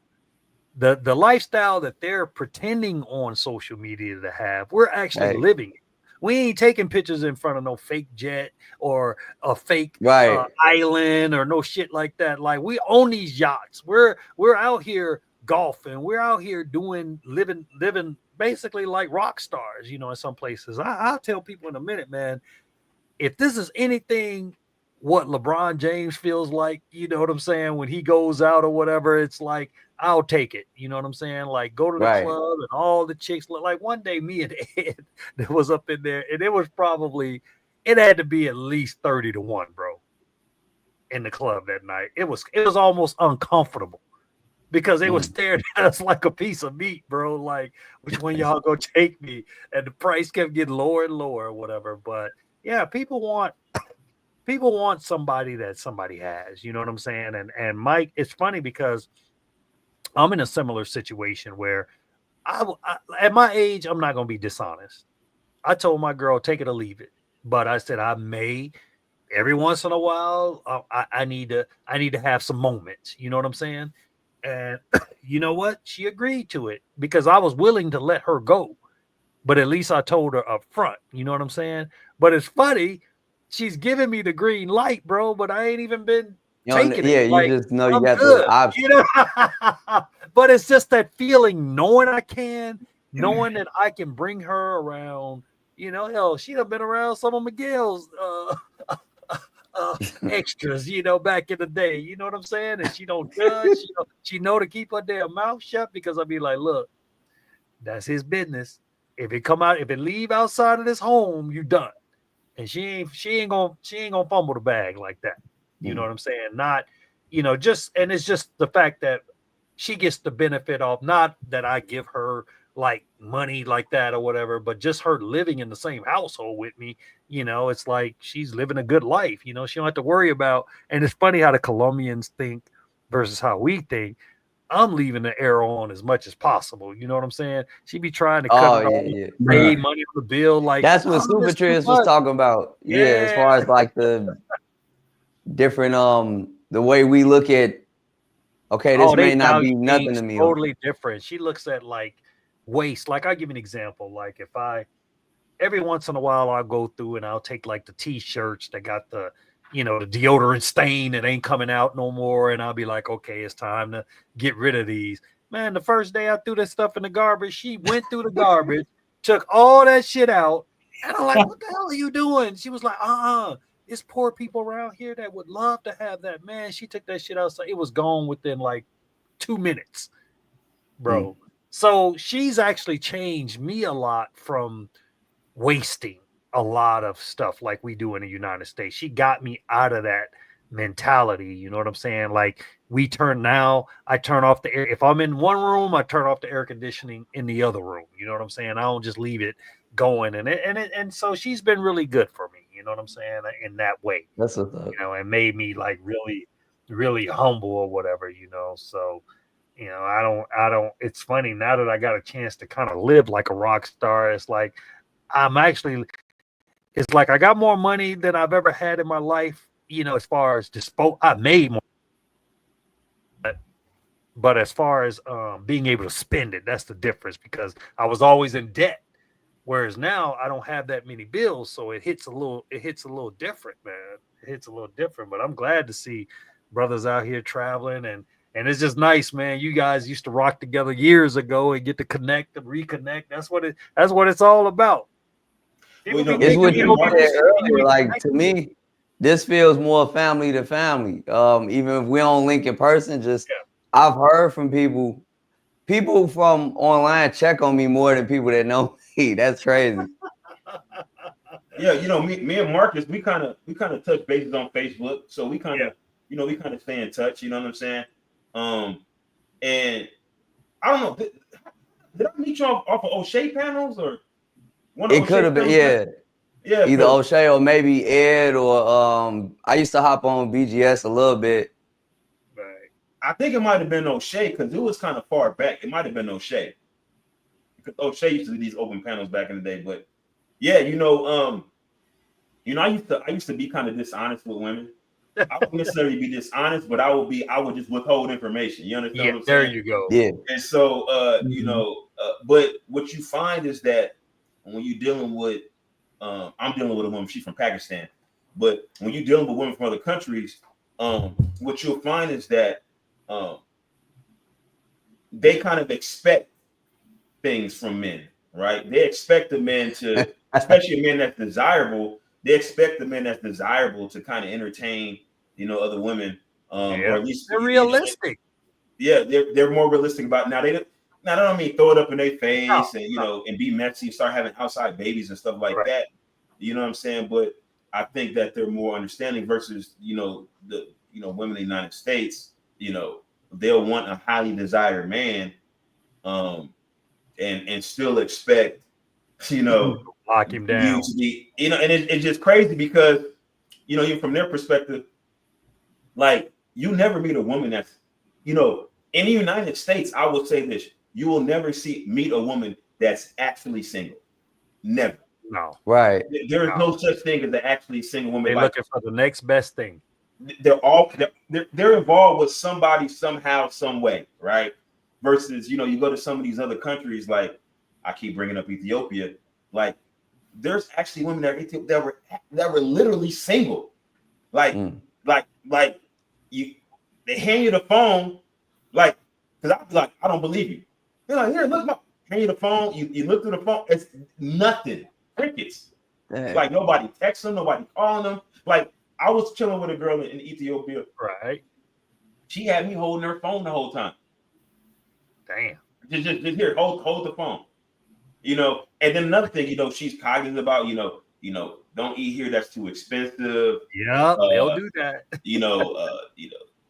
The lifestyle that they're pretending on social media to have, we're actually living it. We ain't taking pictures in front of no fake jet or a fake island or no shit like that. Like, we own these yachts. We're out here golfing. We're out here living basically like rock stars, you know, in some places. I'll tell people in a minute, man, if this is anything what LeBron James feels like, you know what I'm saying, when he goes out or whatever, it's like, I'll take it. You know what I'm saying? Like, go to the club and all the chicks look like. One day, me and Ed that was up in there, and it had to be at least 30-1, bro, in the club that night. It was almost uncomfortable because they were staring at us like a piece of meat, bro. Like, which one y'all gonna take me? And the price kept getting lower and lower or whatever. But yeah, people want somebody that somebody has. You know what I'm saying? And Mike, it's funny because I'm in a similar situation where at my age, I'm not going to be dishonest. I told my girl, take it or leave it. But I said, I may, every once in a while, I need to have some moments. You know what I'm saying? And you know what? She agreed to it because I was willing to let her go. But at least I told her up front. You know what I'm saying? But it's funny. She's giving me the green light, bro, but I ain't even been taking it. Yeah, like, you just know you I'm got good, the option. you know? But it's just that feeling, knowing I can, knowing that I can bring her around. You know, hell, she done been around some of Miguel's extras, you know, back in the day. You know what I'm saying? And she don't judge. She know to keep her damn mouth shut because I'll be like, look, that's his business. If it leave outside of this home, you done. And she ain't gonna fumble the bag like that. You know what I'm saying? Not, you know, and it's just the fact that she gets the benefit of, not that I give her like money like that or whatever, but just her living in the same household with me. You know, it's like she's living a good life. You know, she don't have to worry about. And it's funny how the Colombians think versus how we think. I'm leaving the arrow on as much as possible. You know what I'm saying? She be trying to cut it off, pay money on the bill. Like that's what Super Trips was talking about. Yeah, as far as like the different the way we look at, okay, this may not be nothing to me. Totally different. She looks at like waste. Like I'll give you an example. Like if every once in a while I'll go through and I'll take like the t-shirts that got the, you know, the deodorant stain that ain't coming out no more. And I'll be like, okay, it's time to get rid of these. Man, the first day I threw that stuff in the garbage, she went through the garbage, took all that shit out. And I'm like, what the hell are you doing? She was like, it's poor people around here that would love to have that. Man, she took that shit out. So it was gone within like 2 minutes, bro. So she's actually changed me a lot from wasting a lot of stuff like we do in the United States. She got me out of that mentality. You know what I'm saying? Like I turn off the air. If I'm in one room, I turn off the air conditioning in the other room. You know what I'm saying? I don't just leave it going. And so she's been really good for me. You know what I'm saying? In that way, that's what's up. You know, and made me like really, really humble or whatever, you know? So, you know, I don't, it's funny now that I got a chance to kind of live like a rock star. It's like, it's like I got more money than I've ever had in my life, you know, as far as I made more. But as far as being able to spend it, that's the difference, because I was always in debt. Whereas now I don't have that many bills. So it hits a little different, man. It hits a little different, but I'm glad to see brothers out here traveling, and it's just nice, man. You guys used to rock together years ago and get to connect and reconnect. That's what it's all about. It's what you said earlier. Like, to me, this feels more family to family. Even if we don't link in person, I've heard from people from online check on me more than people that know me. That's crazy. Yeah, you know, me and Marcus, we kind of touch bases on Facebook, so we kind of, you know, we kind of stay in touch. You know what I'm saying? And I don't know, did I meet you off of O'Shea panels or? It could have been, yeah. Either O'Shea or maybe Ed, or I used to hop on BGS a little bit. Right. I think it might have been O'Shea because it was kind of far back. It might have been O'Shea. Because O'Shea used to do these open panels back in the day. But yeah, you know, I used to be kind of dishonest with women. I wouldn't necessarily be dishonest, but I would just withhold information. You understand what I'm saying? There you go. Yeah. And so you know, but what you find is that when you're dealing with, I'm dealing with a woman, she's from Pakistan, but when you're dealing with women from other countries, what you'll find is that they kind of expect things from men, right? They expect the men to, especially a man that's desirable, they expect the men that's desirable to kind of entertain, you know, other women, or at least they're realistic. Yeah, they're more realistic about it. Now, I don't mean throw it up in their face and, you know, and be messy, start having outside babies and stuff like that. You know what I'm saying? But I think that they're more understanding versus, you know, women in the United States, you know, they'll want a highly desired man, and still expect, you know, lock him down. You to be, you know, and it's just crazy because, you know, even from their perspective, like, you never meet a woman that's, you know, in the United States, I will say this. You will never meet a woman that's actually single. Never. No. Right. There is no such thing as an actually single woman. They're looking for the next best thing. They're involved with somebody somehow, some way, right? Versus, you know, you go to some of these other countries, like I keep bringing up Ethiopia, like there's actually women that were literally single. Like they hand you the phone, like, because I'd be like, I don't believe you. They're like, here, look, hand you the phone. You look through the phone. It's nothing. Crickets. Like nobody texts them, nobody calling them. Like I was chilling with a girl in Ethiopia. Right. She had me holding her phone the whole time. Damn. Just here, hold the phone. You know, and then another thing, you know, she's cognizant about, you know, don't eat here, that's too expensive. Yeah, they'll do that. You know, yeah,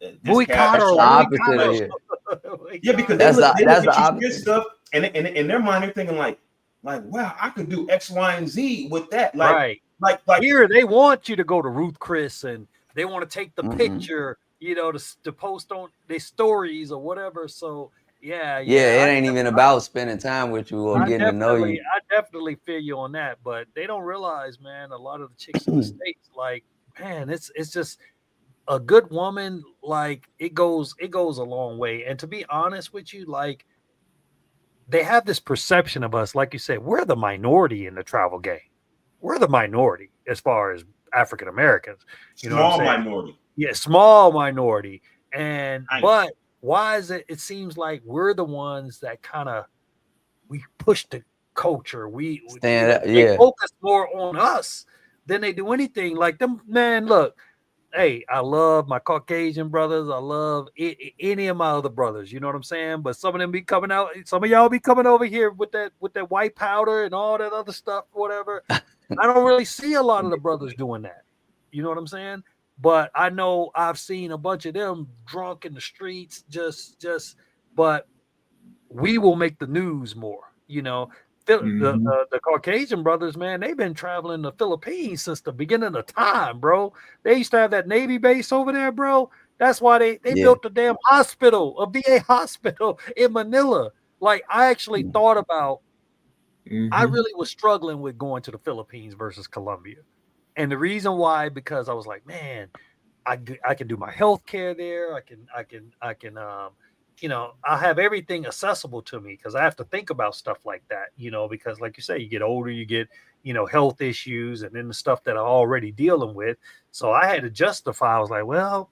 because that's the opposite stuff, and in their mind they're thinking like, wow, I could do X, Y, and Z with that. Like, right. Like here they want you to go to Ruth Chris and they want to take the picture, you know, to post on their stories or whatever. So yeah, it ain't even about spending time with you or getting to know you. I definitely feel you on that, but they don't realize, man, a lot of the chicks in the States, like, man, it's just a good woman, like it goes a long way. And to be honest with you, like they have this perception of us, like you said, we're the minority in the travel game. We're the minority as far as African Americans. You know what I'm saying? Minority. Yeah, small minority. And but why is it seems like we're the ones that kind of we push the culture. We they focus more on us than they do anything. Like them, man, look. Hey, I love my Caucasian brothers. I love any of my other brothers. You know what I'm saying? But some of them be coming out. Some of y'all be coming over here with that white powder and all that other stuff, whatever. I don't really see a lot of the brothers doing that. You know what I'm saying? But I know I've seen a bunch of them drunk in the streets. But we will make the news more. You know, the Caucasian brothers, man, they've been traveling the Philippines since the beginning of time, bro. They used to have that Navy base over there, bro. That's why they built a damn hospital, a VA hospital in Manila. Like, I actually thought about, I really was struggling with going to the Philippines versus Colombia. And the reason why, because I was like, man, I can do my health care there. I can you know, I have everything accessible to me because I have to think about stuff like that, you know, because like you say, you get older, you get, you know, health issues and then the stuff that I'm already dealing with. So I had to justify. I was like, well,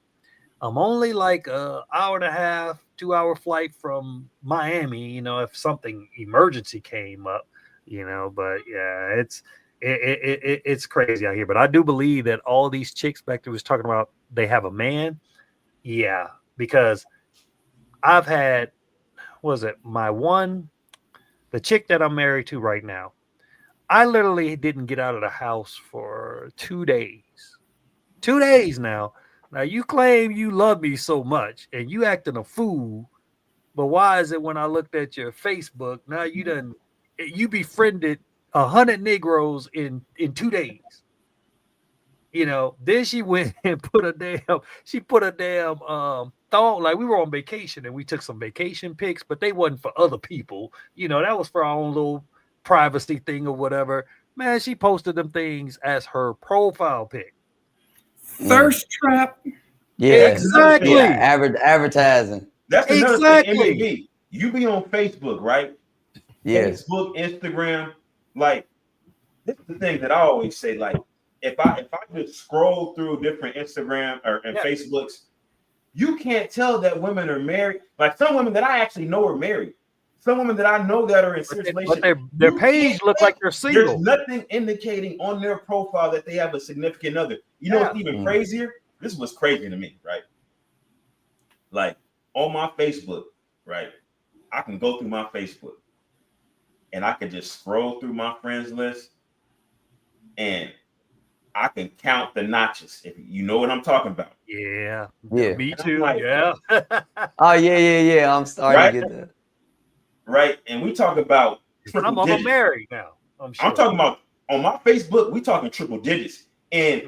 I'm only like an hour and a half, 2-hour flight from Miami, you know, if something emergency came up, you know, but yeah, it's crazy out here. But I do believe that all these chicks back there was talking about, they have a man. Yeah, because I've had, the chick that I'm married to right now, I literally didn't get out of the house for 2 days. 2 days now. Now you claim you love me so much and you acting a fool, but why is it when I looked at your Facebook, now you befriended 100 Negroes in 2 days? You know, then she went and put a damn thong, like we were on vacation and we took some vacation pics, but they wasn't for other people. You know, that was for our own little privacy thing or whatever. Man, she posted them things as her profile pic. Thirst trap. Yeah, exactly. Yeah, advertising. That's another thing. MAB. You be on Facebook, right? Yes. Facebook, Instagram. Like, this is the thing that I always say. Like, if I just scroll through different Instagram and Facebooks, you can't tell that women are married. Like some women that I actually know are married. Some women that I know that are in serious relationships. But their page look like they're single. There's nothing indicating on their profile that they have a significant other. You know what's even crazier? This was crazy to me, right? Like on my Facebook, right? I can go through my Facebook and I can just scroll through my friends list and I can count the notches, if you know what I'm talking about. Yeah. Me too. Like, yeah. Oh yeah. I'm starting to get that. Right, and we talk about I'm married now. I'm talking about on my Facebook. We talking triple digits, and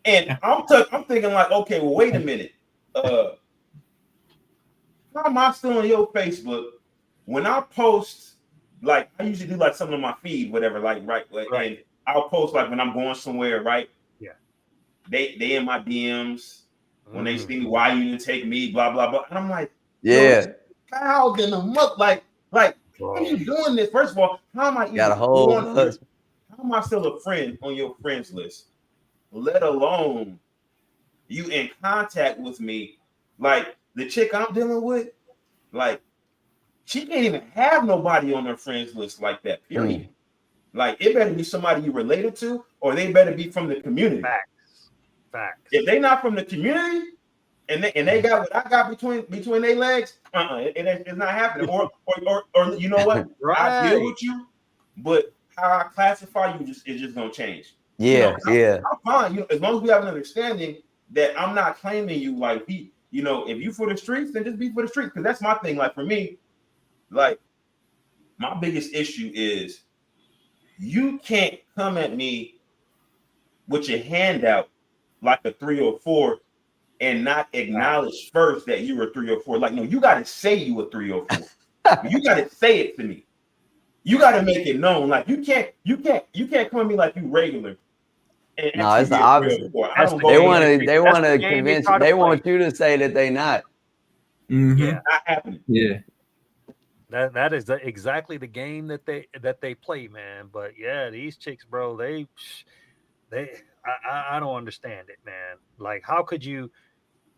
and I'm thinking like, okay, well, wait a minute. How am I still on your Facebook when I post? Like I usually do like something on my feed, whatever. Like and I'll post like when I'm going somewhere, right? Yeah. They in my DMs when they see me, why you didn't take me, blah blah blah. And I'm like, how in the month, like, how are you doing this? First of all, how am I even how am I still a friend on your friends list? Let alone you in contact with me. Like the chick I'm dealing with, like she can't even have nobody on her friends list like that, period. Like it better be somebody you related to, or they better be from the community. Facts. If they not from the community, and they got what I got between their legs, it's not happening. Or you know what? I deal with you, but how I classify you is just gonna change. Yeah, I'm fine. You know, as long as we have an understanding that I'm not claiming you like if you for the streets, then just be for the streets. Because that's my thing. Like for me, like my biggest issue is you can't come at me with your hand out like a 3 or 4 and not acknowledge first that you were 304. Like, no, you got to say you were 304. You got to say it to me. You got to make it known. Like, you can't come at me like you regular. No, it's the opposite. They want to convince you. They want you to say that they not. Yeah, not happening. Yeah. That is exactly the game that they play, man. But yeah, these chicks, bro, I don't understand it, man. Like, how could you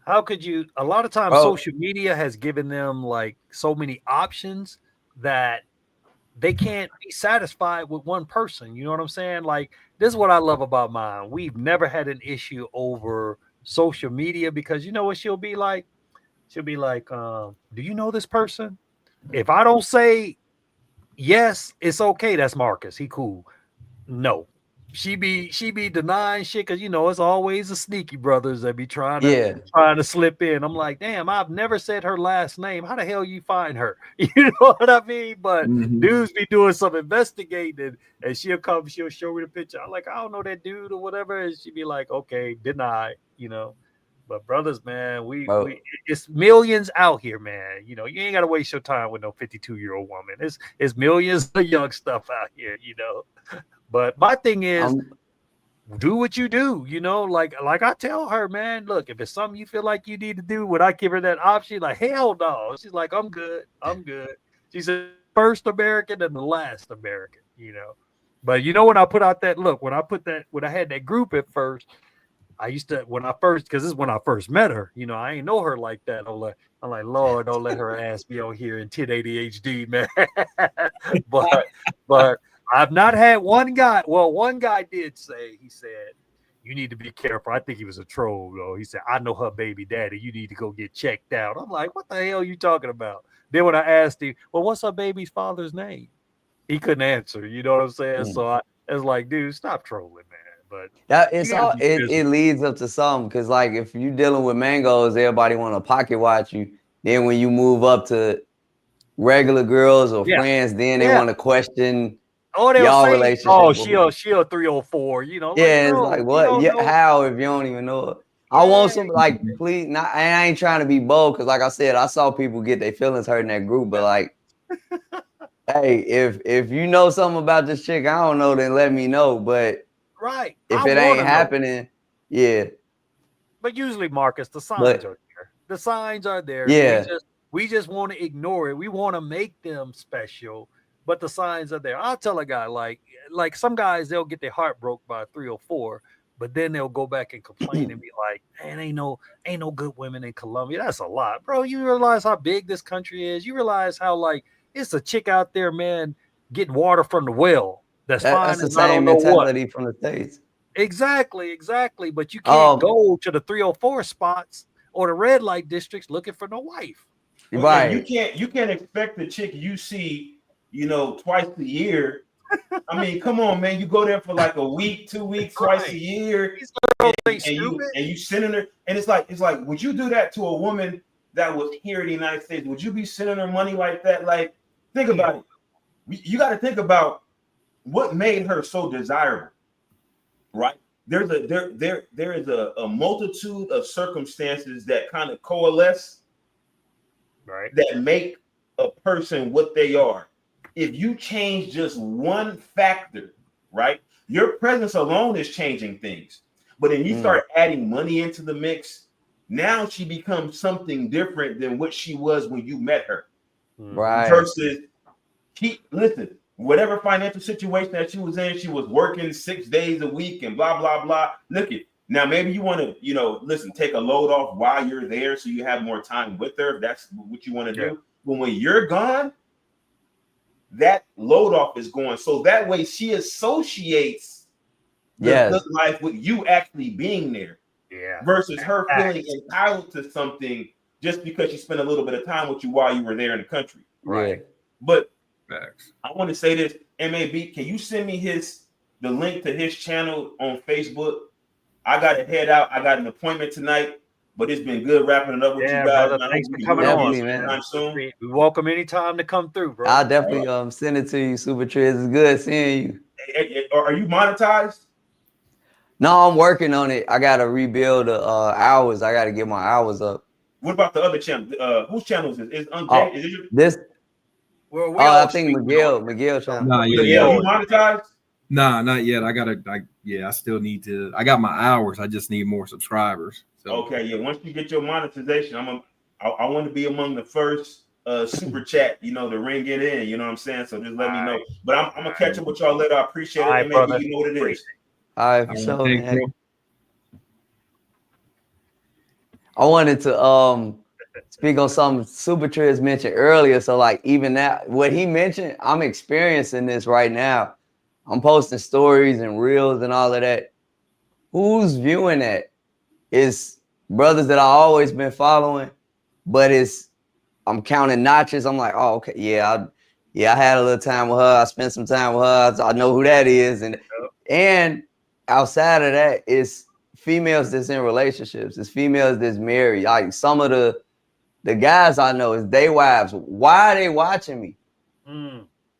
a lot of times social media has given them like so many options that they can't be satisfied with one person. You know what I'm saying? Like, this is what I love about mine. We've never had an issue over social media because you know what she'll be like? She'll be like, do you know this person? If I don't say yes, it's okay. That's Marcus. He cool. No. She be denying shit because you know it's always the sneaky brothers that be trying to slip in. I'm like, damn, I've never said her last name. How the hell you find her? You know what I mean? But dudes be doing some investigating, and she'll show me the picture. I'm like, I don't know that dude or whatever, and she be like, okay, deny, you know. But brothers, man, we it's millions out here, man. You know, you ain't gotta waste your time with no 52-year-old woman. It's millions of young stuff out here, you know. But my thing is, do what you do, you know, like I tell her, man, look, if it's something you feel like you need to do, when I give her that option, like, hell no. She's like, I'm good. She said, first American and the last American, you know. But you know, when I put out that look, when I had that group at first, I used to, because this is when I first met her, you know, I ain't know her like that. I'm like, Lord, don't let her ass be on here in 10 ADHD, man. but I've not had one guy. Well, one guy did say, he said, you need to be careful. I think he was a troll, though. He said, I know her baby daddy. You need to go get checked out. I'm like, what the hell are you talking about? Then when I asked him, well, what's her baby's father's name? He couldn't answer. You know what I'm saying? So I was like, dude, stop trolling, man. But it leads up to something, because like if you're dealing with mangoes, everybody want to pocket watch you. Then when you move up to regular girls or friends, then they want to question y'all relationship. Oh, she'll 304. You know, yeah, it's like what? Yeah, how if you don't even know it? I want some like please. Not, I ain't trying to be bold because, like I said, I saw people get their feelings hurt in that group. But like, hey, if you know something about this chick, I don't know, then let me know. But right. If it ain't happening, yeah. But usually, Marcus, the signs are there. The signs are there. Yeah. We just want to ignore it. We want to make them special, but the signs are there. I'll tell a guy like some guys, they'll get their heart broke by a 304, but then they'll go back and complain and be like, man, ain't no good women in Colombia. That's a lot, bro. You realize how big this country is. You realize how like it's a chick out there, man, getting water from the well. That's the same mentality from the States. Exactly. But you can't go to the 304 spots or the red light districts looking for no wife. Right. You can't expect the chick you see, you know, twice a year. I mean, come on, man. You go there for like a week, 2 weeks, twice a year, and you sending her, and it's like, would you do that to a woman that was here in the United States? Would you be sending her money like that? Like, think about it. You got to think about what made her so desirable, right? There is a multitude of circumstances that kind of coalesce, right, that make a person what they are. If you change just one factor, right, your presence alone is changing things. But then you start adding money into the mix, now she becomes something different than what she was when you met her. Right. Versus, listen, whatever financial situation that she was in, she was working 6 days a week and blah, blah, blah. Look at now, maybe you want to, you know, listen, take a load off while you're there so you have more time with her. If that's what you want to do. But when you're gone, that load off is going. So that way she associates the good life with you actually being there. Yeah. Versus her feeling entitled to something just because she spent a little bit of time with you while you were there in the country. Right. But I want to say this, MAB, can you send me the link to his channel on Facebook? I got to head out. I got an appointment tonight, but it's been good wrapping it up with you guys. Brother, thanks for coming on, man. We welcome anytime to come through, bro. I'll definitely send it to you, Super Triz. It's good seeing you. Are you monetized? No, I'm working on it. I gotta rebuild the hours. I gotta get my hours up. What about the other channel? Whose channel is it? Is it your... This? Well, we I think Miguel channel. Nah, yeah, you monetized? Nah, not yet. I still need to. I got my hours. I just need more subscribers. So. Okay, yeah. Once you get your monetization, I want to be among the first super chat, to ring it in. You know what I'm saying? So just let me know. But I'm gonna catch up with y'all later. I appreciate it. And maybe you know what it is. All right, for sure. I wanted to speak on something Super Triz mentioned earlier. So like even that, what he mentioned, I'm experiencing this right now. I'm posting stories and reels and all of that. Who's viewing that? It's brothers that I always been following, but I'm counting notches. I'm like, oh, okay, yeah, I had a little time with her. I spent some time with her. I know who that is. And outside of that, it's females that's in relationships. It's females that's married. Like some of the guys I know is they wives. Why are they watching me?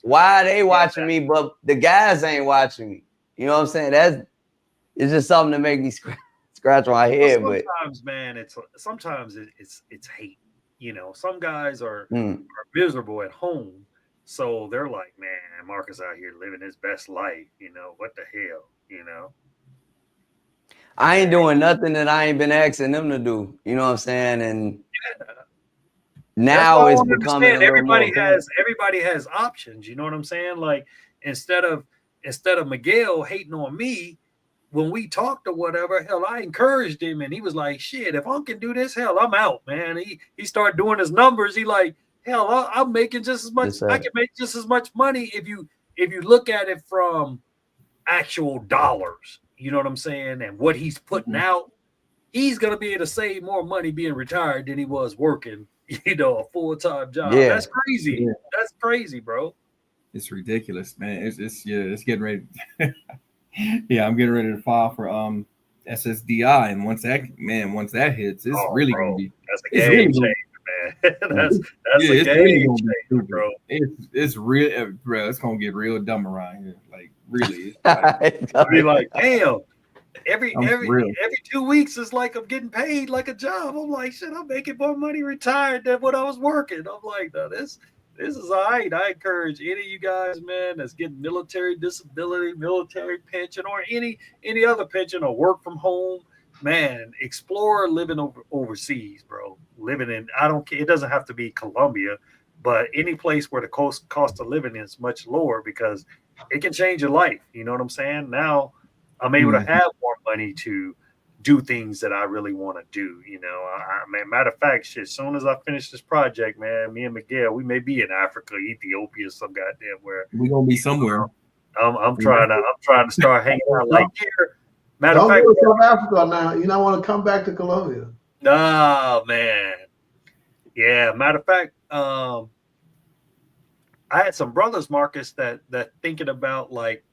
Why are they watching me, but the guys ain't watching me? You know what I'm saying? It's just something to make me scratch my head. Well, sometimes, man, it's hate. Some guys are miserable at home, so they're like, man, Marcus out here living his best life. What the hell? I ain't doing nothing that I ain't been asking them to do. You know what I'm saying? And now it's becoming everybody has options. You know what I'm saying? Like instead of Miguel hating on me when we talked or whatever, hell, I encouraged him and he was like, shit, if I can do this, hell, I'm out, man. He started doing his numbers. He like, hell, I'm making just as much. I can make just as much money if you look at it from actual dollars. You know what I'm saying? And what he's putting out, he's gonna be able to save more money being retired than he was working, a full-time job. Yeah. That's crazy. Yeah. That's crazy, bro. It's ridiculous, man. It's getting ready. Yeah, I'm getting ready to file for SSDI, and once that hits, it's really gonna be. That's a game changer, man. that's a game changer, bro. It's real, bro. It's gonna get real dumb around here. Like really, I'll be like, damn. Every 2 weeks is like I'm getting paid like a job. I'm like, shit, I'm making more money retired than what I was working. I'm like, no, this is all right. I encourage any of you guys, man, that's getting military disability, military pension, or any other pension or work from home, man, explore living overseas, bro. Living in, I don't care, it doesn't have to be Colombia, but any place where the cost of living is much lower, because it can change your life. You know what I'm saying? Now I'm able to have more money to do things that I really want to do. Matter of fact, shit, as soon as I finish this project, man, me and Miguel, we may be in Africa, Ethiopia, some goddamn where. We're gonna be somewhere. I'm trying to start hanging out like here. Matter of fact, go to South Africa now. You don't want to come back to Colombia. Oh man. Yeah, matter of fact, I had some brothers, Marcus, that thinking about like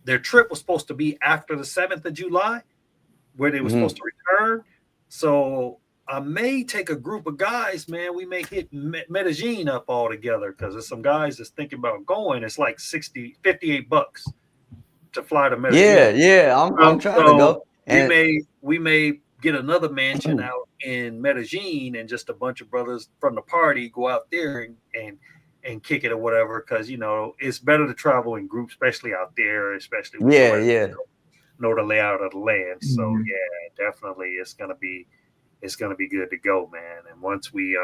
their trip was supposed to be after the 7th of July, where they were supposed to return. So I may take a group of guys, man. We may hit Medellin up all together, because there's some guys that's thinking about going. It's like $58 to fly to Medellin. Yeah. I'm trying to go. And we may get another mansion out in Medellin, and just a bunch of brothers from the party go out there and kick it or whatever, because it's better to travel in groups, especially out there, especially with know the layout of the land. So yeah, definitely it's gonna be good to go, man. And once we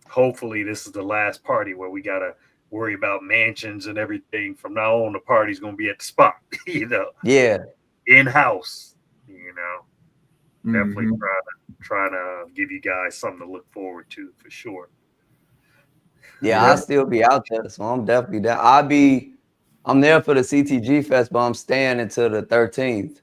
hopefully this is the last party where we gotta worry about mansions and everything. From now on, the party's gonna be at the spot, in-house, definitely trying to give you guys something to look forward to for sure. Yeah, I'll still be out there, so I'm definitely there. I'm there for the CTG Fest, but I'm staying until the 13th.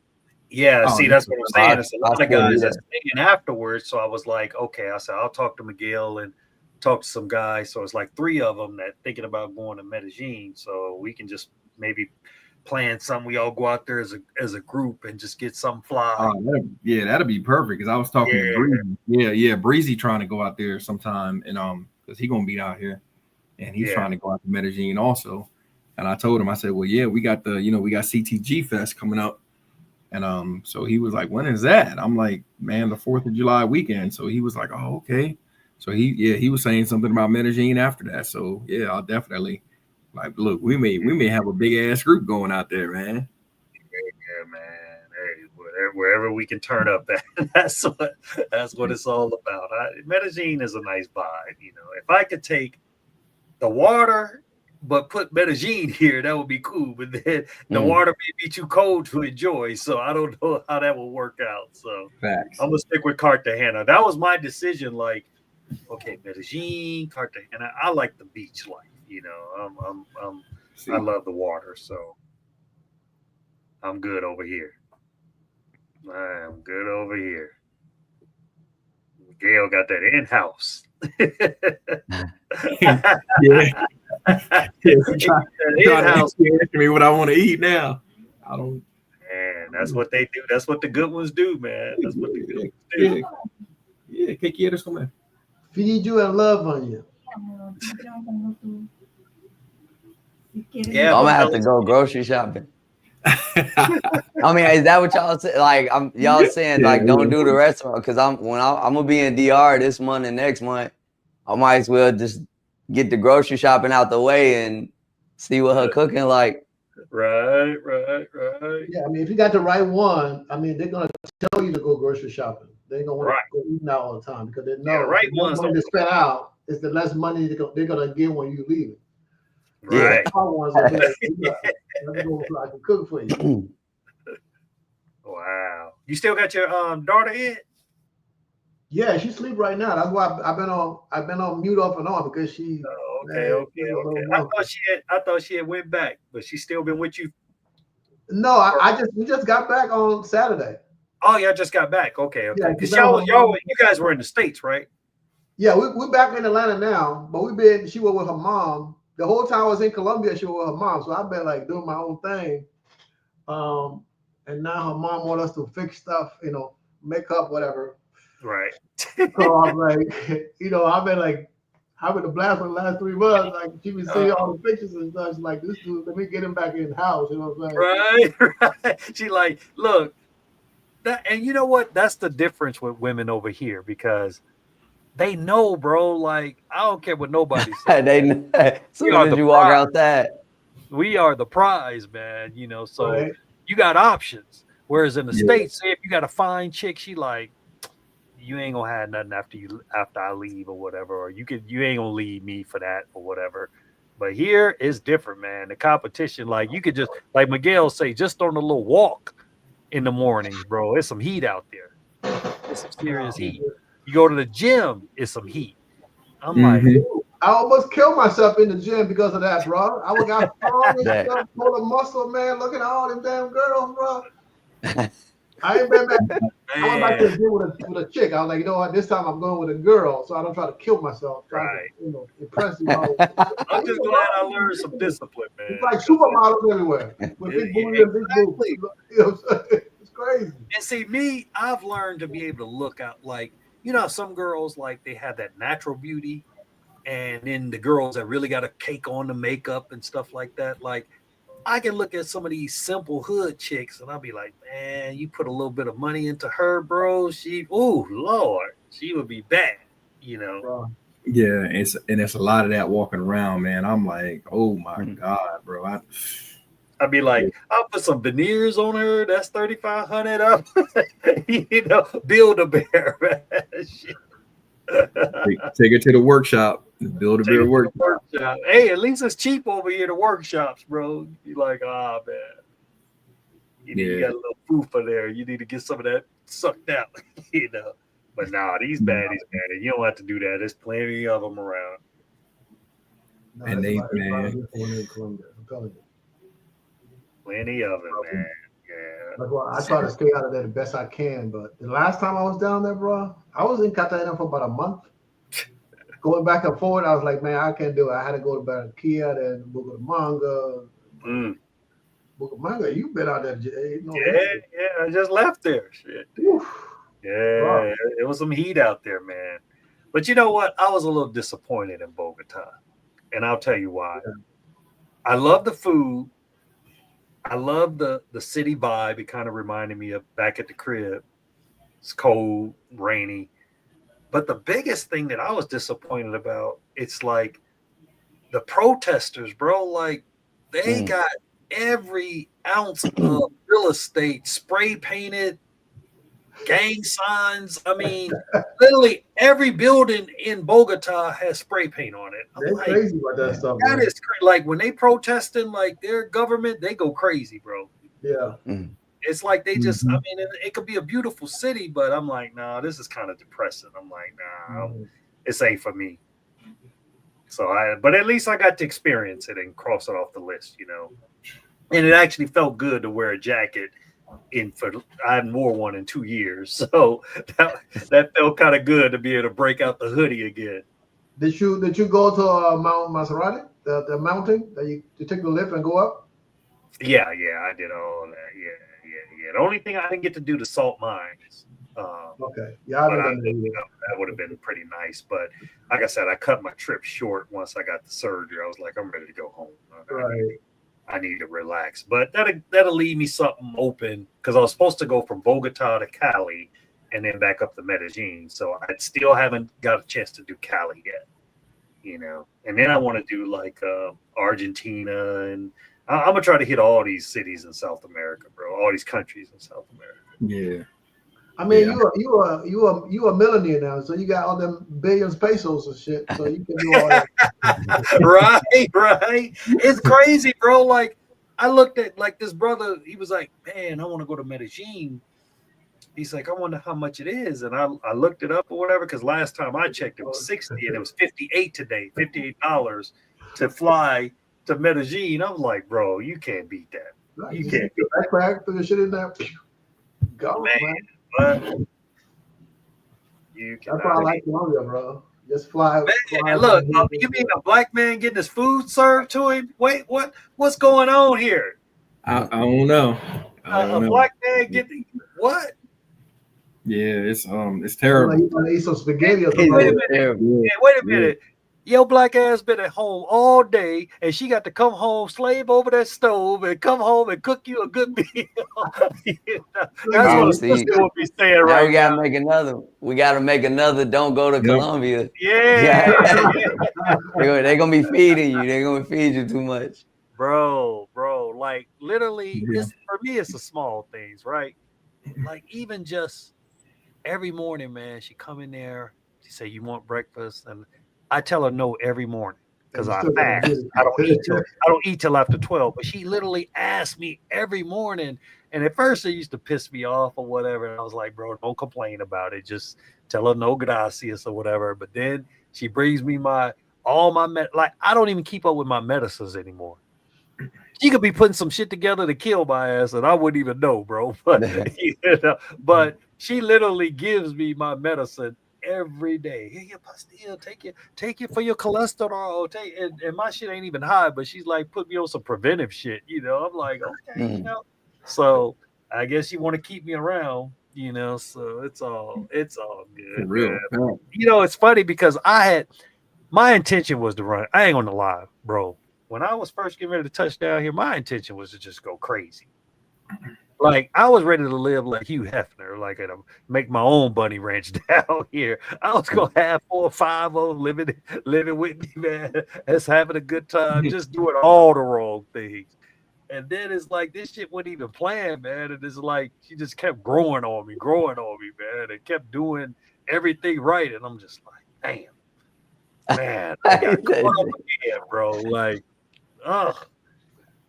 Yeah, see, that's what I'm saying. It's a lot of guys that's thinking afterwards. So I was like, okay, I said, I'll talk to Miguel and talk to some guys. So it's like 3 of them that thinking about going to Medellin. So we can just maybe plan something. We all go out there as a group and just get some fly. That'd be perfect. Because I was talking to Breezy. Breezy trying to go out there sometime, and because he's gonna be out here, and he's trying to go out to Medellin also. And I told him, I said, well, yeah, we got CTG Fest coming up. And so he was like, when is that? I'm like, man, the 4th of July weekend. So he was like, oh, okay. So he was saying something about Medellin after that. So yeah, I'll definitely look, we may have a big ass group going out there, man. Yeah, man. Hey, wherever we can turn up, that's what it's all about. Medellin is a nice vibe, you know. If I could take the water but put Medellin here, that would be cool. But then the water may be too cold to enjoy, so I don't know how that will work out. So Facts. I'm gonna stick with Cartagena. That was my decision. Like, okay, Medellin, Cartagena. I like the beach life. You know, I love the water, so I'm good over here. I'm good over here. Gail got that in-house. Trying to me what I want to eat now. I don't. Man, that's what they do. That's what the good ones do, man. That's what the good ones do. Yeah, ¿qué quieres comer? Feed you and love on you. Yeah, I'm gonna have to go grocery shopping. I mean, is that what y'all say? Like, y'all saying like don't do the restaurant because I'm gonna be in DR this month and next month. I might as well just get the grocery shopping out the way and see what her cooking like. Right. Yeah, I mean, if you got the right one, I mean, they're gonna tell you to go grocery shopping. They ain't gonna want to go eating out all the time because they know right the more money they spend out is the less money they're gonna get when you leave it. Right. I can cook for you. Wow. You still got your daughter in? Yeah, she sleep right now. That's why I've been on mute off and on because she. Okay. I thought she had went back, but she's still been with you. No, we just got back on Saturday. Oh, y'all just got back. Okay. Yeah, Because you guys were in the States, right? Yeah, we're back in Atlanta now, but she was with her mom. The whole time I was in Colombia, she was with her mom. So I've been like doing my own thing. And now her mom wants us to fix stuff, makeup, whatever. Right. So I'm like, I've been like having a blast for the last 3 months. Like she been seeing all the pictures and stuff. She's like, this dude, let me get him back in the house. You know what I'm saying? Right. She like, look, and you know what? That's the difference with women over here because they know, bro. Like, I don't care what nobody says. They know. As soon as you walk outside. We are the prize, man. So you got options. Whereas in the States, say if you got a fine chick, she like, you ain't gonna have nothing after I leave or whatever, or you ain't gonna leave me for that or whatever. But here it's different, man. The competition, like you could just, like Miguel say, just on a little walk in the mornings, bro. It's some heat out there. It's some serious heat. You go to the gym, it's some heat. I'm like, I almost killed myself in the gym because of that, bro. I got strong and stuff, full of muscle, man. Looking at all them damn girls, bro. I ain't been back. I went back to the gym with a chick. I was like, you know what? This time I'm going with a girl, so I don't try to kill myself. Right. To, impress you. I'm just glad I learned some discipline, man. It's like supermodels everywhere with big booty and big boobs. It's crazy. And see, me, I've learned to be able to look out. Like, some girls like they have that natural beauty, and then the girls that really got to cake on the makeup and stuff like that. Like, I can look at some of these simple hood chicks and I'll be like, man, you put a little bit of money into her, bro. Lord, she would be bad, Bro. Yeah, it's a lot of that walking around, man. I'm like, oh my God, bro. I'd be like, I'll put some veneers on her. That's $3,500 up. Build a bear, man. Shit. Take her to the workshop. Build a better workshop. Hey, at least it's cheap over here, the workshops, bro. You like, man. You got a little foofa there. You need to get some of that sucked out, But these baddies, man, you don't have to do that. There's plenty of them around. And they, man. Plenty of them, man. Yeah. I try to stay out of there the best I can. But the last time I was down there, bro, I was in Cartagena for about a month. Going back and forward, I was like, man, I can't do it. I had to go to Barranquilla, then Bucaramanga. Bucaramanga, you've been out there. I just left there. Shit. Yeah, it was some heat out there, man. But you know what? I was a little disappointed in Bogota. And I'll tell you why. I love the food. I love the city vibe. It kind of reminded me of back at the crib. It's cold, rainy. But the biggest thing that I was disappointed about, it's like the protesters, bro. Like they got every ounce of real estate spray painted, gang signs. I mean, literally every building in Bogota has spray paint on it. They're like, crazy about that stuff. That man. is like when they protesting like their government, they go crazy, bro. Yeah. It's like they just, I mean, it could be a beautiful city, but I'm like, nah, this is kind of depressing. I'm like, nah, this ain't for me. So but at least I got to experience it and cross it off the list, you know. And it actually felt good to wear a jacket I hadn't worn one in 2 years. So that felt kind of good to be able to break out the hoodie again. Did you go to Mount Maserati, the mountain that you take the lift and go up? Yeah, I did all that. Yeah. The only thing I didn't get to do the salt mines. Okay. Yeah, that would have been pretty nice. But like I said, I cut my trip short once I got the surgery. I was like, I'm ready to go home. Right. I need to relax. But that'll leave me something open because I was supposed to go from Bogota to Cali and then back up to Medellin. So I still haven't got a chance to do Cali yet, you know. And then I want to do like Argentina, and I'm gonna try to hit all these cities in South America, bro. All these countries in South America. Yeah. I mean, you a millionaire now, so you got all them billions pesos and shit, so you can do all that. Right. It's crazy, bro. Like I looked at like this brother. He was like, "Man, I want to go to Medellin." He's like, "I wonder how much it is," and I looked it up or whatever because last time I checked, it was 60, and it was 58 today, $58 to fly to Medellin. I was like, "Bro, you can't beat that. Right. You can't beat that." Backpack, put the shit in there. Go, man. But you can. That's why I like Colombia, bro. Just fly. Man, look, you mean a black man getting his food served to him? Wait, what's going on here? I don't know. A black man getting what? Yeah, it's terrible. You want to eat some spaghetti or something? Wait a minute. Your black ass been at home all day, and she got to come home, slave over that stove, and come home and cook you a good meal. That's what we saying right now. We gotta make another. We gotta make another. Don't go to Colombia. Yeah. They're gonna be feeding you. They're gonna feed you too much, bro. Like literally, for me, it's the small things, right? Like even just every morning, man. She come in there. She say, "You want breakfast?" And I tell her no every morning because I fast. I don't eat till after 12. But she literally asks me every morning. And at first it used to piss me off or whatever. And I was like, bro, don't complain about it. Just tell her no gracias or whatever. But then she brings me all my like I don't even keep up with my medicines anymore. She could be putting some shit together to kill my ass, and I wouldn't even know, bro. But but she literally gives me my medicine every day. Here, your pastille, take it for your cholesterol. And my shit ain't even high, but she's like, put me on some preventive shit. You know, I'm like, okay, you know. So I guess you want to keep me around, you know. So it's all good. For real. Man. You know, it's funny because my intention was to run. I ain't gonna lie, bro. When I was first getting ready to touch down here, my intention was to just go crazy. Like I was ready to live like Hugh Hefner, like make my own bunny ranch down here. I was gonna have 4 or 5 of them living with me, man. That's having a good time, just doing all the wrong things. And then it's like this shit wasn't even planned, man. And it's like she just kept growing on me, man, and kept doing everything right. And I'm just like, damn, man, I got caught up again, bro. Like, ugh.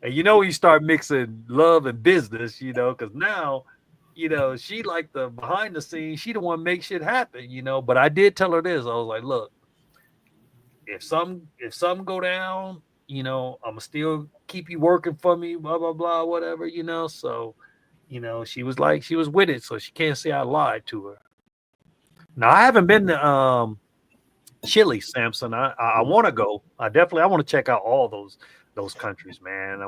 And you know, when you start mixing love and business, you know, because now, you know, she like the behind the scenes, she the one make shit happen, you know. But I did tell her this. I was like, look, if something go down, you know, I'm gonna still keep you working for me, blah, blah, blah, whatever, you know. So, you know, she was with it, so she can't say I lied to her. Now I haven't been to Chile, Samson. I want to go. I want to check out all those countries, man.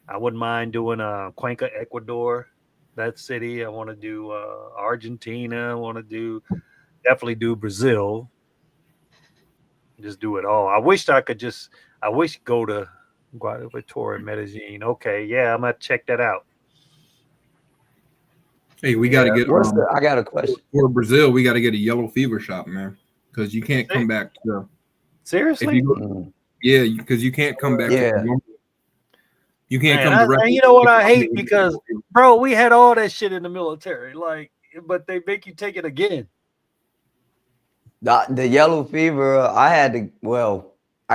I wouldn't mind doing Cuenca, Ecuador, that city. I want to do Argentina. I want to definitely do Brazil. Just do it all. I wish go to Guadalupe, Medellin. Okay, yeah, I'm gonna check that out. Hey, we got to get. I got a question for Brazil. We got to get a yellow fever shot, man, because you can't come back. Seriously? If you go, yeah, because you can't come back. Yeah. You can't Man, come directly. and you know what I hate, because bro, we had all that shit in the military, like, but they make you take it again. The yellow fever, I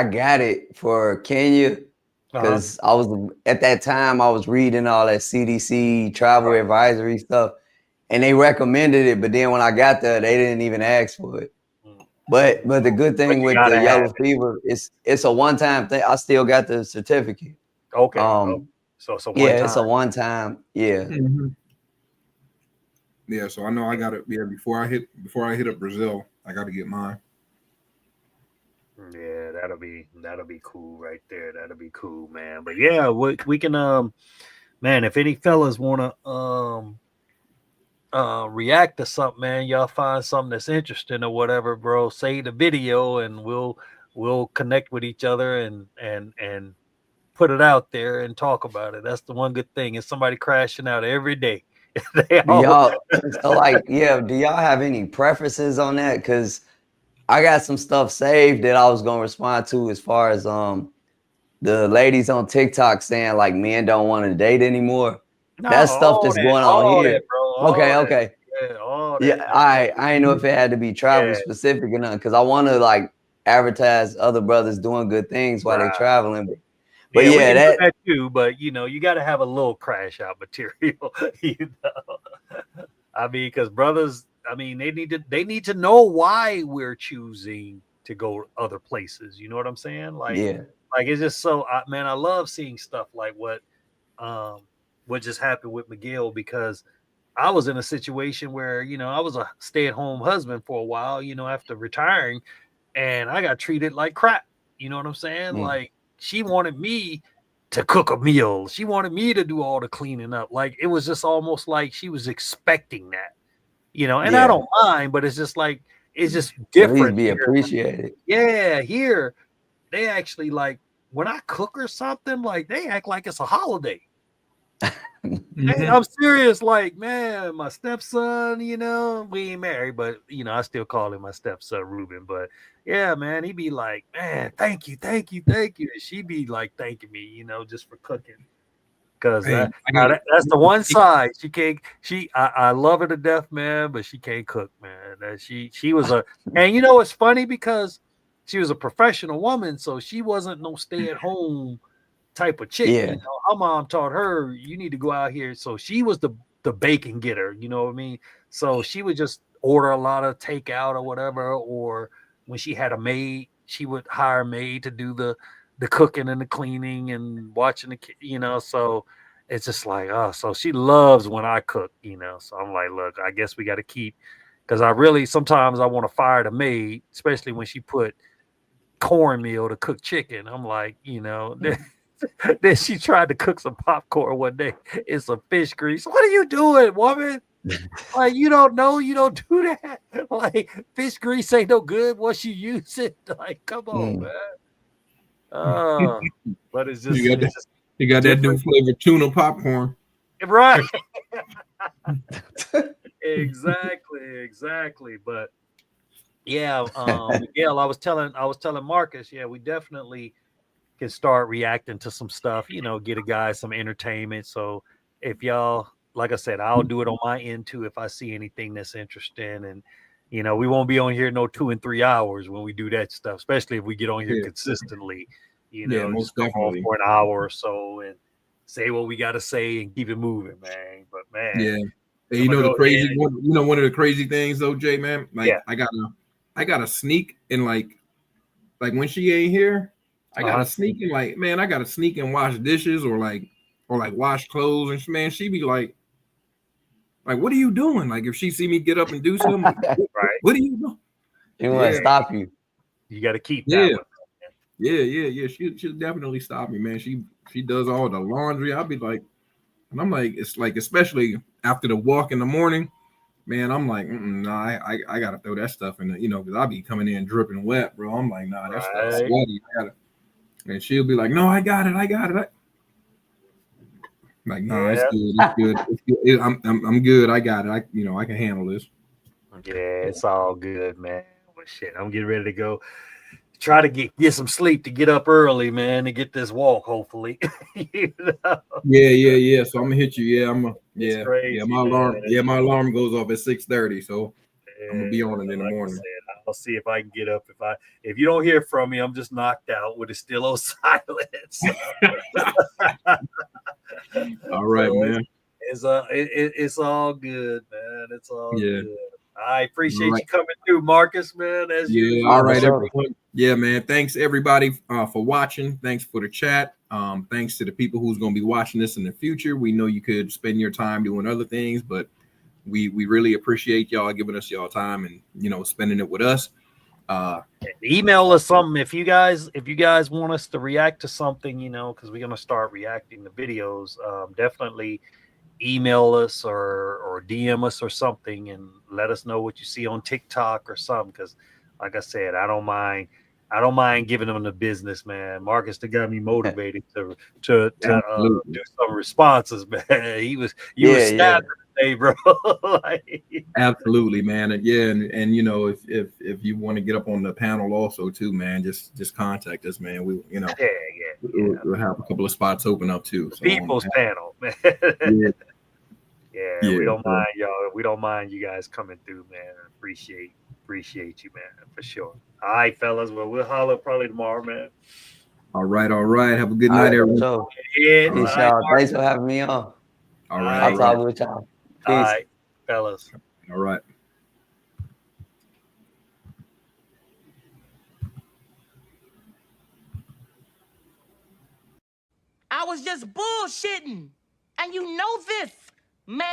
got it for Kenya because I was at that time I was reading all that CDC travel advisory stuff, and they recommended it. But then when I got there, they didn't even ask for it. But the good thing with the yellow fever is it's a one-time thing. I still got the certificate. Okay. So it's a one-time. It's a one-time. Yeah. Mm-hmm. Yeah, so I know I got it. Yeah, before I hit up Brazil, I got to get mine. Yeah, that'll be cool right there. That'll be cool, man. But yeah, we can man, if any fellas want to react to something, man, y'all find something that's interesting or whatever, bro, say the video and we'll connect with each other and put it out there and talk about it. That's the one good thing, is somebody crashing out every day. Do y'all have any preferences on that? Because I got some stuff saved that I was gonna respond to, as far as the ladies on TikTok saying like men don't want to date anymore. No, that stuff that's going on here. That, bro, okay. Yeah, all that. Yeah, I didn't know if it had to be travel specific or not, because I want to like advertise other brothers doing good things while they're traveling. But we can do that too. But you know, you got to have a little crash out material. You know, I mean, because brothers, I mean, they need to know why we're choosing to go other places. You know what I'm saying? Like, like it's just so, man, I love seeing stuff like what just happened with Miguel, because I was in a situation where, you know, I was a stay-at-home husband for a while, you know, after retiring, and I got treated like crap. You know what I'm saying? Like, she wanted me to cook a meal. She wanted me to do all the cleaning up. Like, it was just almost like she was expecting that, you know, and I don't mind, but it's just like, it's just different. Be appreciated. Yeah. Here, they actually, like, when I cook or something, like, they act like it's a holiday. Hey, I'm serious. Like, man, my stepson, you know, we ain't married, but, you know, I still call him my stepson, Ruben. But yeah, man, he be like, man, thank you. And she be like, thanking me, you know, just for cooking. Because that's the one side she can't. I love her to death, man, but she can't cook, man. That she was and you know, it's funny because she was a professional woman, so she wasn't no stay-at-home type of chick. You know, her mom taught her, you need to go out here. So she was the bacon getter, you know what I mean? So she would just order a lot of takeout or whatever, or when she had a maid, she would hire a maid to do the cooking and the cleaning and watching the, you know. So it's just like, so she loves when I cook, you know. So I'm like, look, I guess we got to keep, because sometimes I want to fire the maid, especially when she put cornmeal to cook chicken. I'm like, you know, then she tried to cook some popcorn one day. It's some fish grease. What are you doing, woman? Like, you don't know, you don't do that. Like, fish grease ain't no good once you use it. Like, come on, man. But it's just you got that new flavor tuna popcorn, right? Exactly. But yeah, Miguel, I was telling Marcus, yeah, we definitely can start reacting to some stuff, you know, get a guy some entertainment. So if y'all, like I said, I'll do it on my end too if I see anything that's interesting. And, you know, we won't be on here no 2 and 3 hours when we do that stuff, especially if we get on here consistently, you know, most just come on definitely for an hour or so and say what we got to say and keep it moving, man. But man, hey, you know, one of the crazy things though, Jay, man, like I gotta sneak and like when she ain't here, I gotta sneak and like, man, I gotta sneak and wash dishes or wash clothes, and man, she be like, what are you doing? Like, if she see me get up and do something, right? What are you doing? She want to stop you. You got to keep that one. Yeah. She'll definitely stop me, man. She does all the laundry. I'll be like, and I'm like, it's like, especially after the walk in the morning, man, I'm like, I gotta throw that stuff in the, you know, because I'll be coming in dripping wet, bro. I'm like, nah, that stuff's sweaty. And she'll be like, "No, I got it. Like, no, it's good. It's good. It's good. I'm good. I got it. I can handle this." Yeah, it's all good, man. Well, shit, I'm getting ready to go. Try to get some sleep to get up early, man, to get this walk, hopefully. You know? Yeah. So I'm gonna hit you. Yeah, crazy, my alarm. Yeah, my alarm goes off at 6:30. So I'm gonna be on it in the like morning. I said, I'll see if I can get up. If you don't hear from me, I'm just knocked out with it still on silence. All right, So man. It's all good, man. It's all Yeah. good. I appreciate Right. you coming through, Marcus, man. As usual. All right, everyone. Yeah, man. Thanks everybody for watching. Thanks for the chat. Thanks to the people who's going to be watching this in the future. We know you could spend your time doing other things, but we really appreciate y'all giving us y'all time and spending it with us. Email us something if you guys want us to react to something, because we're gonna start reacting to videos. Definitely email us or DM us or something and let us know what you see on TikTok or something. Because, like I said, I don't mind giving them the business, man. Marcus got me motivated to do some responses, man. You was stabbing today, bro. Absolutely, man. And if you want to get up on the panel also too, man, just contact us, man. We'll have a couple of spots open up too. So, People's panel, man. Yeah, we don't mind y'all. We don't mind you guys coming through, man. Appreciate you, man, for sure. All right, fellas. Well, we'll holler probably tomorrow, man. All right. Have a good night, everyone. Peace, y'all. Thanks for having me on. All right. I'll talk with y'all. Peace. All right, fellas. All right. I was just bullshitting. And you know this, man.